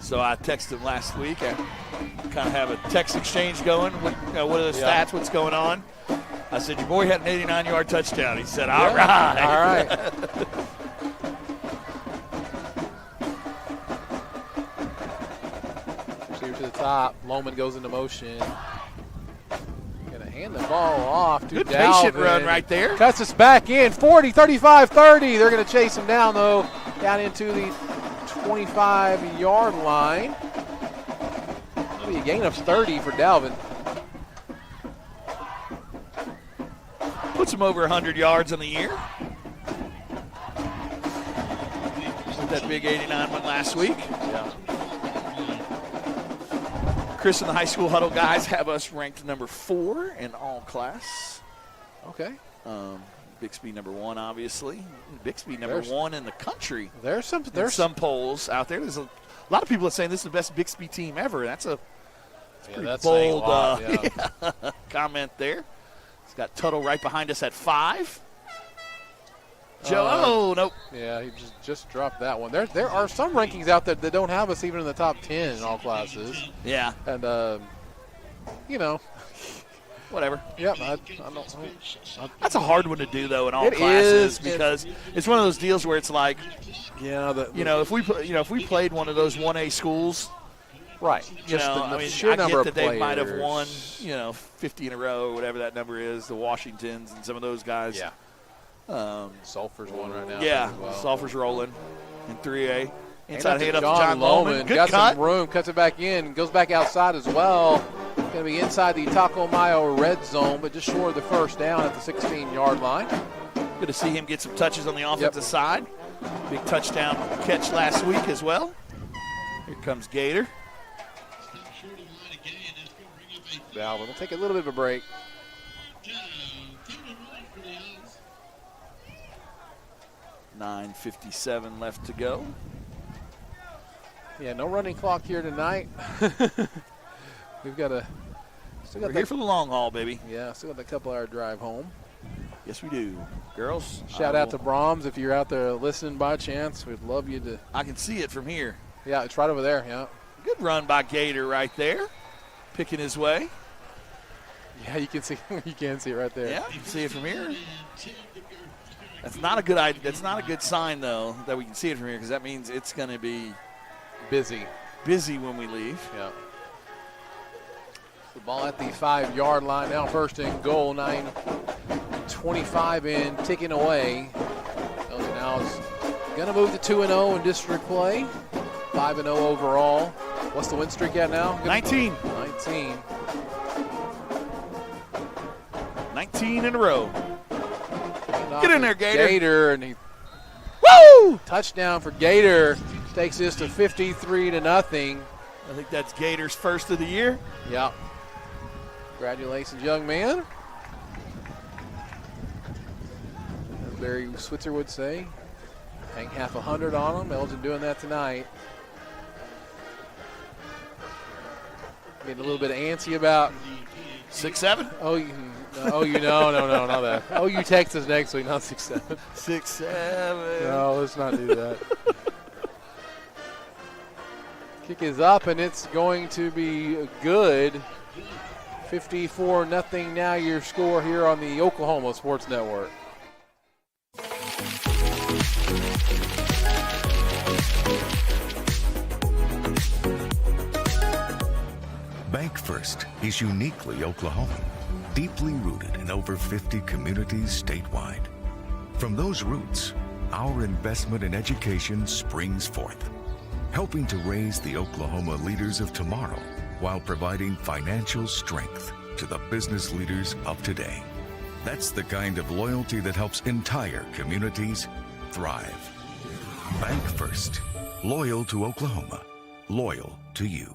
So I texted him last week. I kind of have a text exchange going. What are the stats? What's going on? I said, your boy had an 89-yard touchdown. He said, all right. All right. Receiver to the top. Lohman goes into motion. Going to hand the ball off to Good Dalvin. patient run right there. Cuts us back in. 40, 35, 30. They're going to chase him down, though, down into the 25-yard line. That'll be a gain of 30 for Dalvin. Puts him over 100 yards on the year. That big 89 one last week. Yeah. Chris and the high school huddle guys have us ranked number 4 in all class. Okay. Bixby number 1, obviously. Bixby number 1 in the country. There's some polls out there. There's a lot of people are saying this is the best Bixby team ever. That's a pretty bold comment there. He's got Tuttle right behind us at 5. Joe, nope. Yeah, he just dropped that one. There are some rankings out there that don't have us even in the top 10 in all classes. Yeah. And, whatever. Yep. That's a hard one to do, though, in all It classes is. because it's one of those deals where it's like, yeah, if we played one of those 1A schools, right? Sheer number that they might have won, 50 in a row, whatever that number is. The Washingtons and some of those guys. Yeah. Sulphur's one right now. Yeah, as well. Sulphur's rolling in 3A. Inside Hand up to John Lohman. Good got cut. some room, cuts it back in, goes back outside as well. Going to be inside the Taco Mayo red zone, but just short of the first down at the 16-yard line. Good to see him get some touches on the offensive side. Big touchdown catch last week as well. Here comes Gator. Dalvin will take a little bit of a break. $9:57 left to go. Yeah, no running clock here tonight. We've got We're here for the long haul, baby. Yeah, still got a couple-hour drive home. Yes, we do. Girls. Shout out to Brahms if you're out there listening by chance. We'd love you to. I can see it from here. Yeah, it's right over there. Yeah. Good run by Gator right there, picking his way. Yeah, you can see. You can see it right there. Yeah, you can see it from here. That's not a good idea. That's not a good sign though that we can see it from here because that means it's going to be busy when we leave. Yeah. The ball at the 5-yard line now. First and goal. 9:25 in, ticking away. Elgin now is going to move to 2-0 in district play. 5-0 overall. What's the win streak at now? 19. 19 in a row. Get in there, Gator. And Woo! Touchdown for Gator. Takes this to 53-0. I think that's Gator's first of the year. Yep. Congratulations, young man. As Barry Switzer would say, hang half 100 on him. Elgin doing that tonight. Getting a little bit antsy about 6'7". No, not that. You text us next week, not 6'7". 6'7". No, let's not do that. Kick is up, and it's going to be good. 54-0 now your score here on the Oklahoma Sports Network. Bank First is uniquely Oklahoman, deeply rooted in over 50 communities statewide. From those roots, our investment in education springs forth, helping to raise the Oklahoma leaders of tomorrow while providing financial strength to the business leaders of today. That's the kind of loyalty that helps entire communities thrive. Bank First, loyal to Oklahoma, loyal to you.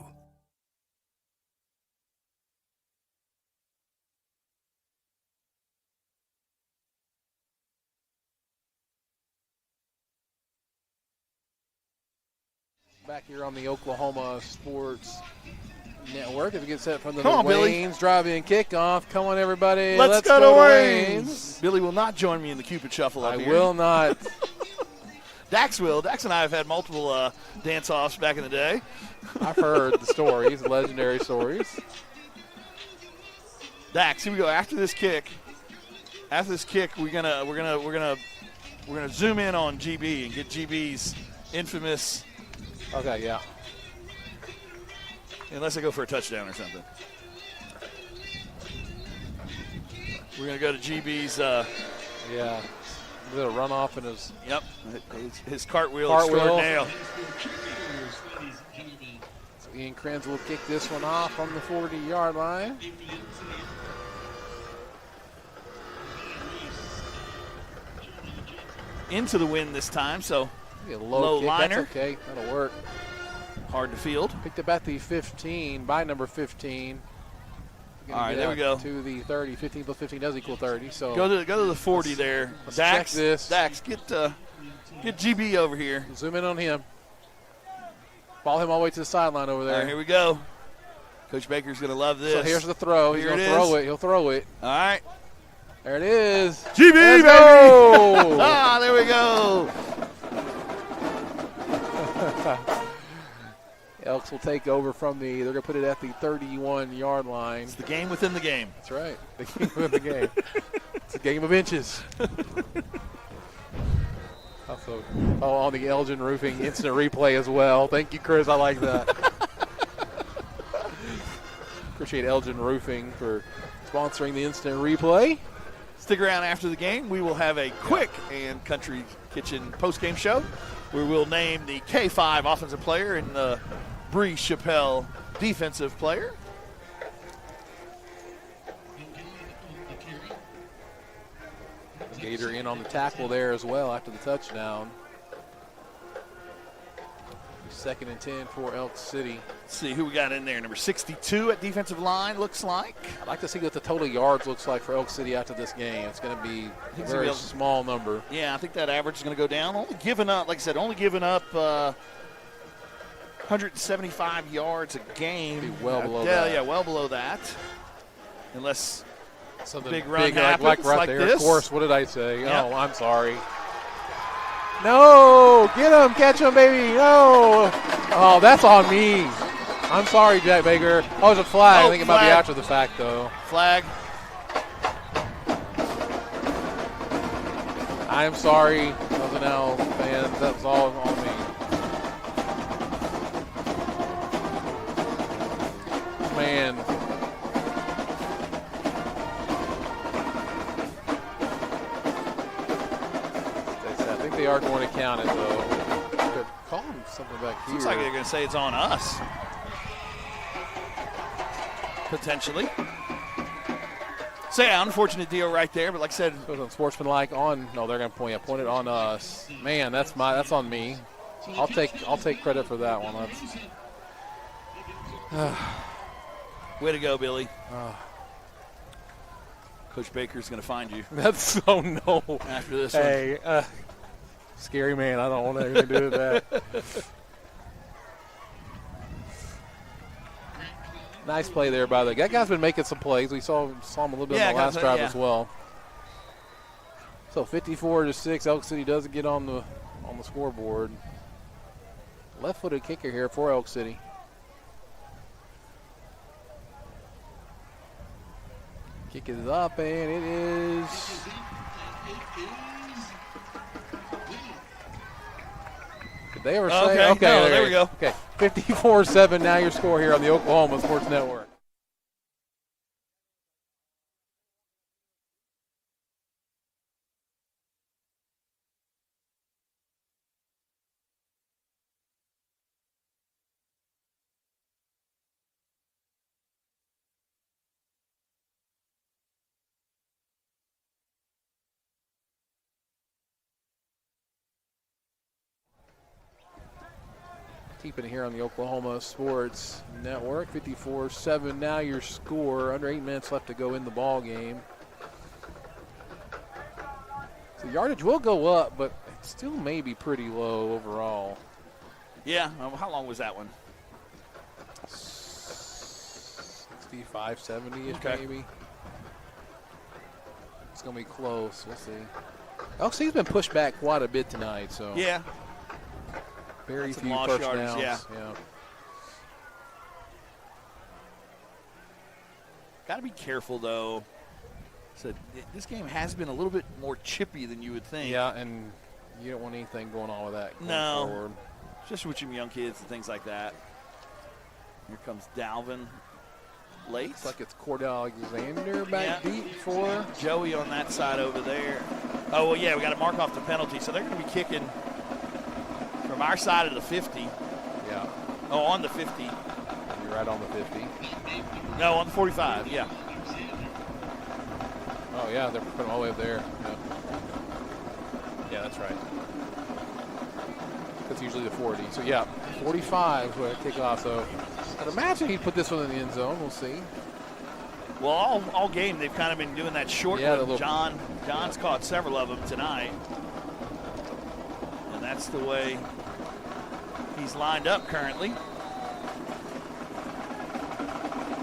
Back here on the Oklahoma Sports Network. If we get set from the Come on, Billy. Waynes drive-in kickoff. Come on, everybody. Let's go to Waynes. Billy will not join me in the Cupid Shuffle up I here. will not. Dax will. Dax and I have had multiple dance-offs back in the day. I've heard the stories, legendary stories. Dax, here we go. After this kick, we're gonna zoom in on GB and get GB's infamous. Okay, yeah. Unless I go for a touchdown or something. We're gonna go to GB's. Yeah. A little runoff in his. Yep. His cartwheel extraordinaire. So Ian Krenz will kick this one off from the 40-yard line. Into the wind this time, so low kick, liner. That's okay, that'll work. Hard to field. Picked up at the 15 by number 15. All right, there we go. To the 30. 15 plus 15 does equal 30. So go to the 40 there. Let's Dax, check this. Dax, get GB over here. Zoom in on him. Ball him all the way to the sideline over there. All right, here we go. Coach Baker's going to love this. So here's the throw. He's going to throw it. He'll throw it. All right. There it is. GB, baby! Ah, there we go. Elks will take over from they're going to put it at the 31-yard line. It's the game within the game. That's right. The game within the game. It's a game of inches. Also, on the Elgin Roofing instant replay as well. Thank you, Chris. I like that. Appreciate Elgin Roofing for sponsoring the instant replay. Stick around after the game. We will have a quick and Country Kitchen post-game show where we'll name the K5 offensive player and the Bree Chappelle defensive player. Gator in on the tackle there as well after the touchdown. 2nd and 10 for Elk City. Let's see who we got in there. Number 62 at defensive line, looks like. I'd like to see what the total yards looks like for Elk City after this game. It's going to be a very small number. Yeah, I think that average is going to go down. Only giving up, like I said, 175 yards a game. Be well below that. Yeah, well below that. Unless something big run happens like right there. this. Of course, what did I say? Yep. Oh, I'm sorry. No, get him, catch him, baby. No. Oh, that's on me. I'm sorry, Jack Baker. Oh, it's a flag. I think it might be after the fact, though. Flag. I am sorry, Southern L fans. That was all on me. Man. I think they are going to count it, though. They're calling something back here. Looks like they're going to say it's on us. Potentially. So, yeah, unfortunate deal right there, but like I said. It was unsportsmanlike on. No, they're going to point it on us. Man, that's on me. I'll take credit for that one. Way to go, Billy. Coach Baker's going to find you. That's so no. After this one. Scary man. I don't want anything to do with that. Nice play there by that guy's been making some plays. We saw him a little bit on the last drive as well. So 54-6, Elk City doesn't get on the scoreboard. Left-footed kicker here for Elk City. Kick it up, and it is. Did they ever say? Okay, no, there we go. Okay, 54-7 now your score here on the Oklahoma Sports Network. Keeping it here on the Oklahoma Sports Network. 54-7 now your score. Under 8 minutes left to go in the ball game. So yardage will go up, but it still may be pretty low overall. Yeah. How long was that one? 65, 70-ish maybe. It's going to be close. We'll see. Elk City's been pushed back quite a bit tonight. So yeah, very That's some few lost first yardage, downs. yeah. Yeah. Got to be careful, though. So this game has been a little bit more chippy than you would think. Yeah, and you don't want anything going on with that going forward. Especially with your young kids and things like that. Here comes Dalvin late. Looks like it's Cordell Alexander back deep for Joey on that side over there. Oh, well, yeah, we got to mark off the penalty. So they're going to be kicking from our side of the 50. Yeah. Oh, on the 50. You're right on the 50. No, on the 45, yeah. Oh, yeah, they're putting them all the way up there. Yep. Yeah, that's right. That's usually the 40. So, yeah, 45 is where it kick off. So, I'd imagine he'd put this one in the end zone. We'll see. Well, all game they've kind of been doing that short one. John's caught several of them tonight. And that's the way he's lined up currently.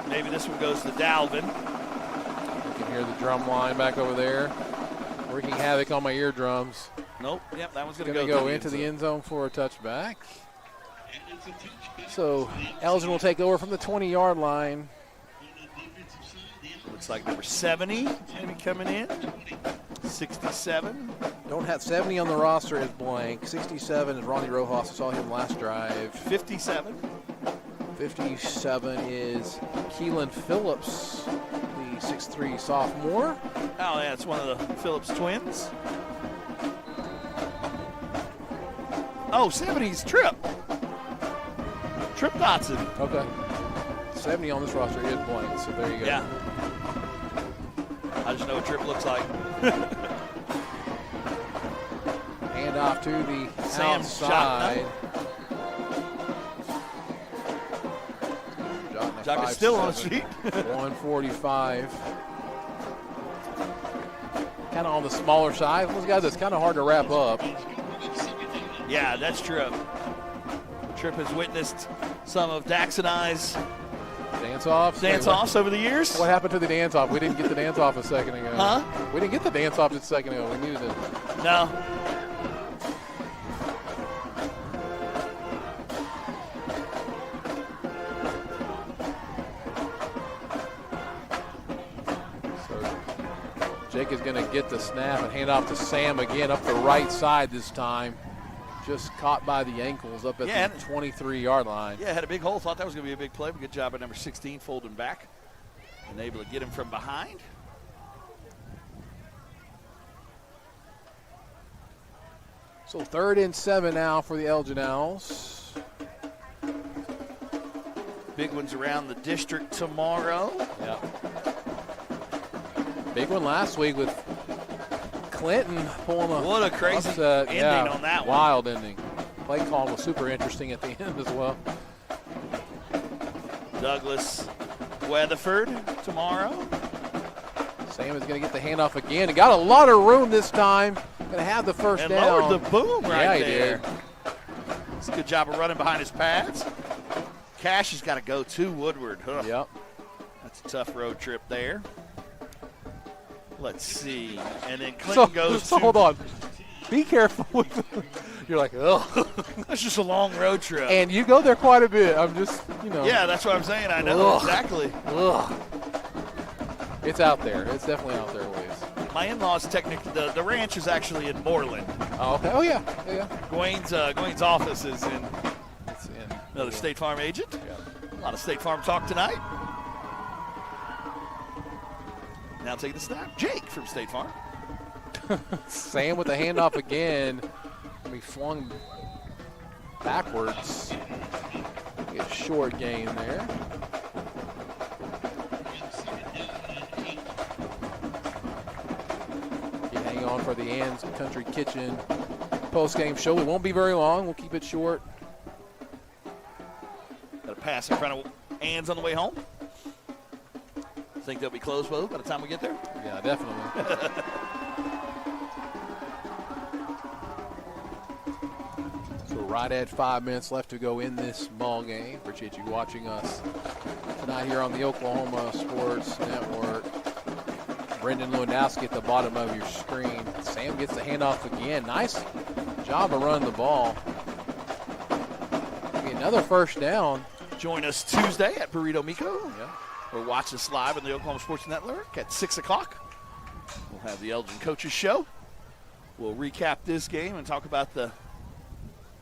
Maybe this one goes to Dalvin. You can hear the drum line back over there, wreaking havoc on my eardrums. Nope. Yep, that one's going to go into the end zone for a touchback. So Elgin will take over from the 20-yard line. Looks like number 70 going to be coming in. 67. Don't have 70 on the roster is blank. 67 is Ronnie Rojas. I saw him last drive. 57. 57 is Keelan Phillips, the 6'3 sophomore. Oh, yeah, it's one of the Phillips twins. Oh, 70's Tripp. Tripp Dotson. Okay. 70 on this roster is blank, so there you go. Yeah. I just know what Tripp looks like. Hand off to the Sam outside. Jock is still on his feet. 145. Kind of on the smaller side. Those guys, it's kind of hard to wrap up. Yeah, that's Tripp. Tripp has witnessed some of Dax and I's dance-offs over the years. What happened to the dance-off? We didn't get the dance-off a second ago. Huh? We didn't get the dance-off just a second ago. We needed it. No. Jake is going to get the snap and hand off to Sam again up the right side this time. Just caught by the ankles up at the 23-yard line. Yeah, had a big hole. Thought that was going to be a big play. Good job by number 16 folding back and able to get him from behind. So 3rd and 7 now for the Elgin Owls. Big ones around the district tomorrow. Yeah. Big one last week with Clinton pulling a what a crazy upset. ending on that one. Wild ending. Play call was super interesting at the end as well. Douglas Weatherford tomorrow. Sam is going to get the handoff again. He got a lot of room this time. Going to have the first and down. Lowered the boom right there. Did. It's a good job of running behind his pads. Cash has got to go to Woodward. Huh. Yep. That's a tough road trip there. Let's see. And then Clinton goes so to. Hold on. Be careful with You're like, oh. That's just a long road trip. And you go there quite a bit. I'm just, Yeah, that's what I'm saying. I know. Exactly. Ugh. It's out there. It's definitely out there a ways. My in-laws technically, the ranch is actually in Moreland. Oh, okay. Oh, yeah. Gawain's office is in. It's in. Another State Farm agent. Yeah. A lot of State Farm talk tonight. Now taking the snap, Jake from State Farm. Sam with the handoff again. He flung backwards. Get a short gain there. You hang on for the Ann's Country Kitchen post-game show. It won't be very long. We'll keep it short. Got a pass in front of Ann's on the way home. Think they'll be closed both by the time we get there? Yeah, definitely. So right at 5 minutes left to go in this ball game. Appreciate you watching us tonight here on the Oklahoma Sports Network. Brendan Lewandowski at the bottom of your screen. Sam gets the handoff again. Nice job of running the ball. Another first down. Join us Tuesday at Burrito Miko. Yeah. Or watch us live on the Oklahoma Sports Network at 6 o'clock. We'll have the Elgin Coaches Show. We'll recap this game and talk about the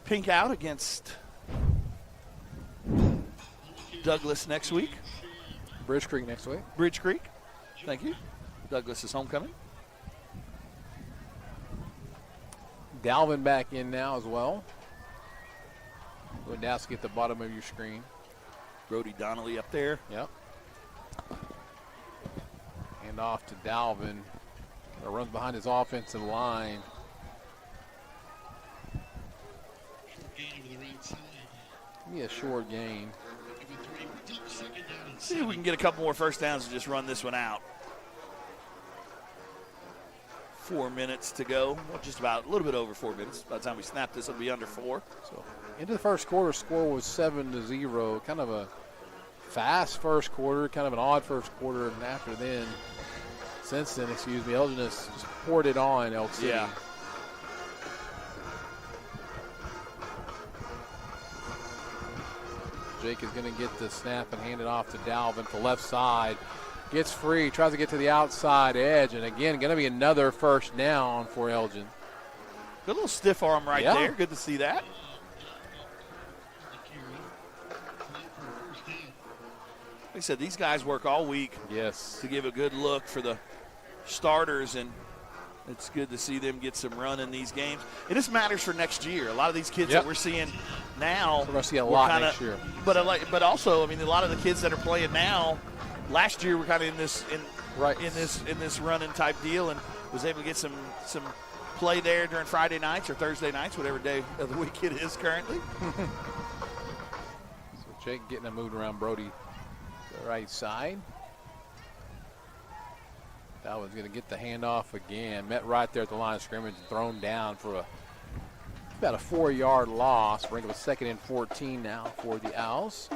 pink out against Douglas next week. Bridge Creek next week. Bridge Creek. Thank you. Douglas is homecoming. Dalvin back in now as well. Lewandowski at the bottom of your screen. Brody Donnelly up there. Yep. Hand off to Dalvin. Runs behind his offensive line. Give me a short gain. See if we can get a couple more first downs and just run this one out. 4 minutes to go. Well, just about a little bit over 4 minutes. By the time we snap this, it'll be under 4. So into the first quarter, score was 7-0. Kind of a fast first quarter, kind of an odd first quarter, and after then, since then, Elgin has just poured it on Elk City. Yeah. Jake is going to get the snap and hand it off to Dalvin to left side. Gets free, tries to get to the outside edge, and again, going to be another first down for Elgin. Good little stiff arm right there. Good to see that. Like I said, these guys work all week. Yes. To give a good look for the starters, and it's good to see them get some run in these games. And this matters for next year. A lot of these kids that we're seeing now, we're going to see a lot next year. But also, I mean, a lot of the kids that are playing now, last year were kind of in this running type deal, and was able to get some play there during Friday nights or Thursday nights, whatever day of the week it is currently. So Jake getting a move around Brody to the right side. That one's going to get the handoff again. Met right there at the line of scrimmage, thrown down for about a 4-yard loss. Bring up a 2nd and 14 now for the Owls.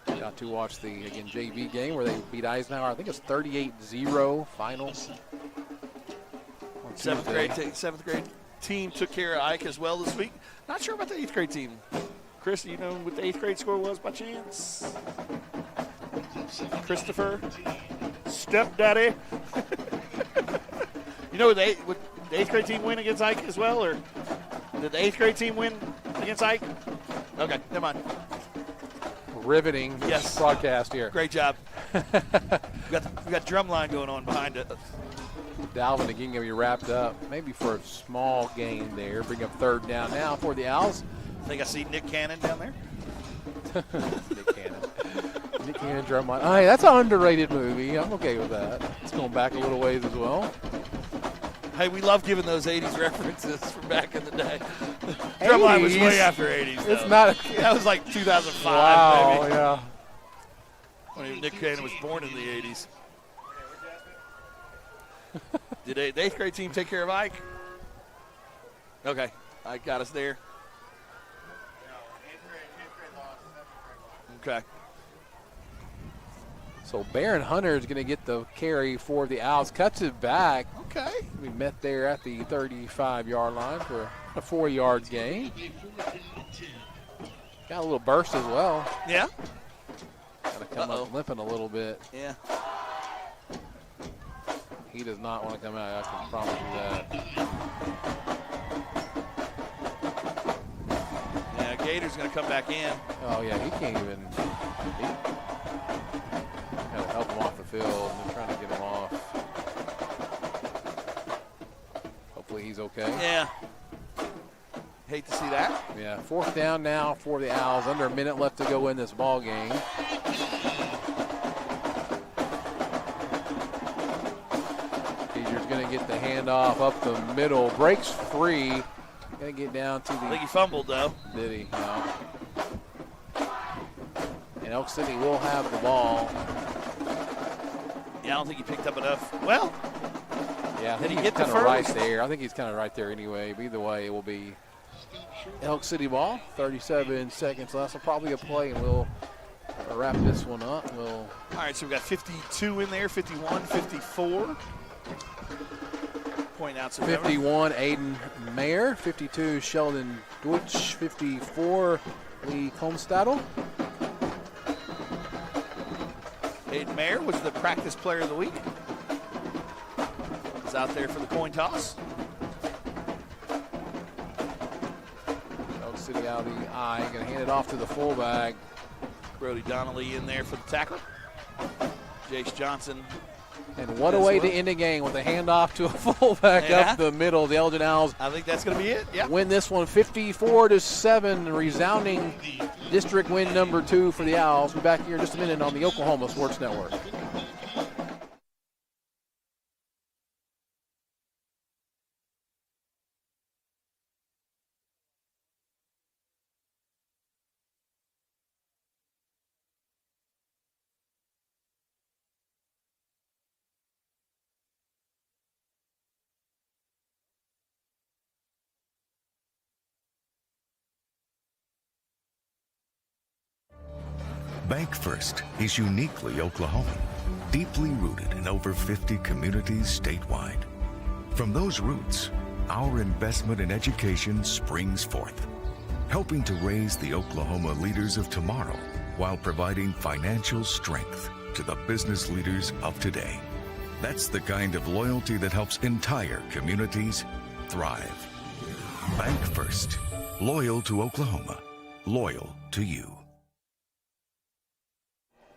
Got to watch the, JV game where they beat Eisenhower. I think it's 38-0 final. Seventh grade team took care of Ike as well this week. Not sure about the 8th grade team. Chris, you know what the 8th grade score was by chance? Christopher? Stepdaddy? You know what the 8th grade team win against Ike as well? Or did the 8th grade team win against Ike? Okay, never mind. Riveting broadcast here. Great job. we got drumline going on behind it. Dalvin again going to be wrapped up, maybe for a small gain there. Bring up 3rd down now for the Owls. I think I see Nick Cannon down there. Nick Cannon drumline. Oh, hey, that's an underrated movie. I'm okay with that. It's going back a little ways as well. Hey, we love giving those 80s references from back in the day. Drumline was way after 80s, though. It's not. That was like 2005, wow, maybe. Yeah. When Nick Cannon was born in the 80s. Did the 8th grade team take care of Ike? Okay, Ike got us there. Okay. So Barron Hunter is going to get the carry for the Owls. Cuts it back. Okay. We met there at the 35-yard line for a 4-yard gain. Got a little burst as well. Yeah. Got to come up limping a little bit. Yeah. He does not want to come out. I can promise you that. Yeah, Gator's going to come back in. Oh, yeah, he can't even. Got to help him off the field. They're trying to get him off. Hopefully he's okay. Yeah. Hate to see that. Yeah, 4th down now for the Owls. Under a minute left to go in this ball game. Going to get the handoff up the middle, breaks free. Going to get down to the. I think he fumbled though. Did he? No. And Elk City will have the ball. Yeah, I don't think he picked up enough. Well, yeah, did he get the first? Right there. I think he's kind of right there anyway. But either way, it will be Elk City ball. 37 seconds left, so probably a play, and we'll wrap this one up. All right, so we've got 52 in there, 51, 54. Point out 51, Aiden Mayer. 52, Sheldon Deutsch. 54, Lee Comstadel. Hayden Mayer was the practice player of the week. Was out there for the coin toss. Elk City out of the eye. Going to hand it off to the fullback. Brody Donnelly in there for the tackle. Jace Johnson. And what a way to end a game with a handoff to a fullback up the middle. The Elgin Owls. I think that's going to be it. Yeah. Win this one 54-7, resounding district win number 2 for the Owls. We'll be back here in just a minute on the Oklahoma Sports Network. Bank First is uniquely Oklahoman, deeply rooted in over 50 communities statewide. From those roots, our investment in education springs forth, helping to raise the Oklahoma leaders of tomorrow while providing financial strength to the business leaders of today. That's the kind of loyalty that helps entire communities thrive. Bank First, loyal to Oklahoma, loyal to you.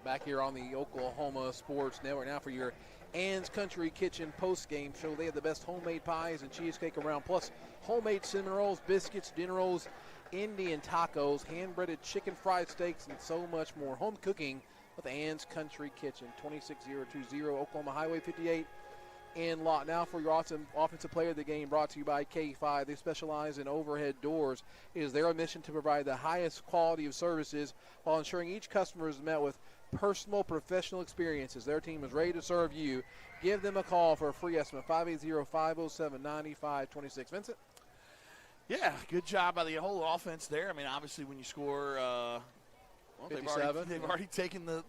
Back here on the Oklahoma Sports Network now for your Ann's Country Kitchen post-game show. They have the best homemade pies and cheesecake around, plus homemade cinnamon rolls, biscuits, dinner rolls, Indian tacos, hand-breaded chicken fried steaks, and so much more. Home cooking with Ann's Country Kitchen, 26020 Oklahoma Highway 58 in Lawton. Now for your awesome offensive player of the game, brought to you by K5. They specialize in overhead doors. It is their mission to provide the highest quality of services while ensuring each customer is met with personal, professional experiences. Their team is ready to serve you. Give them a call for a free estimate, 580-507-9526. Vincent? Yeah, good job by the whole offense there. I mean, obviously when you score they've already taken the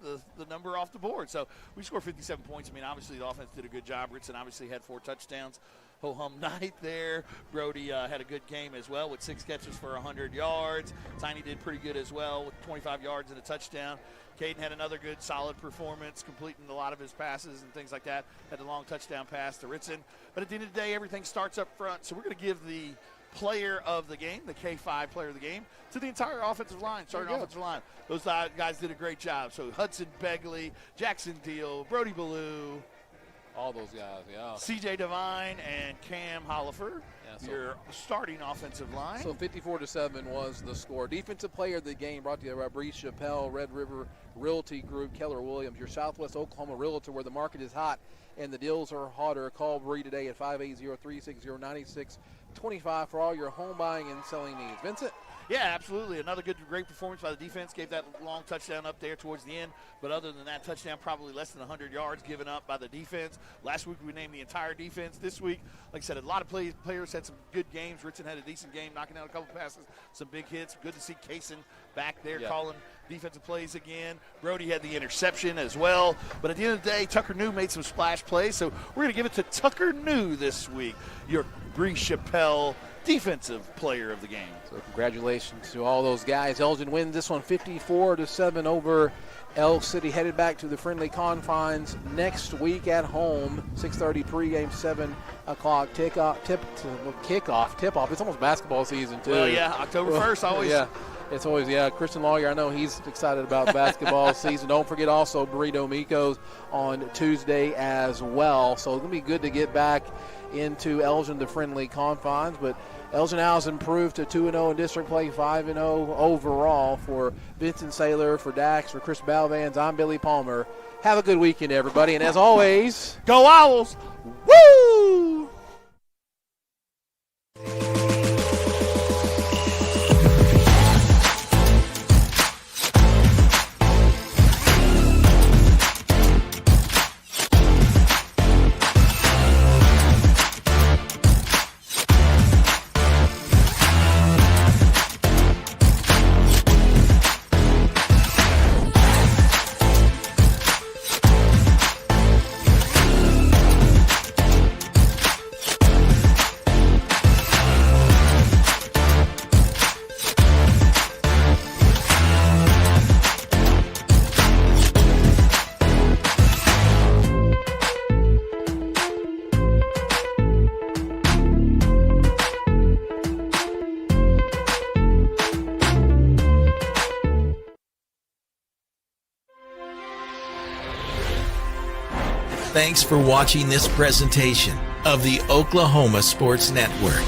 number off the board. So we scored 57 points. I mean, obviously the offense did a good job. Ritson obviously had 4 touchdowns. Ho-hum night there. Brody had a good game as well with 6 catches for 100 yards. Tiny did pretty good as well with 25 yards and a touchdown. Caden had another good, solid performance, completing a lot of his passes and things like that. Had the long touchdown pass to Ritson. But at the end of the day, everything starts up front. So we're going to give the player of the game, the K5 player of the game, to the entire offensive line, starting offensive line. Those guys did a great job. So Hudson Begley, Jackson Deal, Brody Ballou, all those guys, yeah. C.J. Devine and Cam Hollifer, your starting offensive line. So 54-7 was the score. Defensive player of the game brought to you by Breeze Chappelle, Red River Realty Group, Keller Williams, your Southwest Oklahoma realtor, where the market is hot and the deals are hotter. Call Bree today at 580-360-9625 for all your home buying and selling needs. Vincent? Yeah, absolutely. Another great performance by the defense. Gave that long touchdown up there towards the end. But other than that touchdown, probably less than 100 yards given up by the defense. Last week we named the entire defense. This week, like I said, a lot of players had some good games. Ritson had a decent game, knocking out a couple passes, some big hits. Good to see Kaysen back there calling defensive plays again. Brody had the interception as well. But at the end of the day, Tucker New made some splash plays. So we're going to give it to Tucker New this week, your Breeze Chappelle defensive player of the game. So congratulations to all those guys. Elgin wins this one 54-7 over Elk City, headed back to the friendly confines next week at home. 6:30 pregame, 7 o'clock kickoff, tip-off. It's almost basketball season, too. Well, yeah, October 1st always. Yeah, it's always, Christian Lawyer, I know he's excited about basketball season. Don't forget also Burrito Miko's on Tuesday as well. So it's going to be good to get back into Elgin, the friendly confines, but Elgin Owls improved to 2-0 in district play, 5-0 overall. For Vincent Saylor, for Dax, for Chris Balvans, I'm Billy Palmer. Have a good weekend, everybody, and as always, go Owls! Woo! Thanks for watching this presentation of the Oklahoma Sports Network.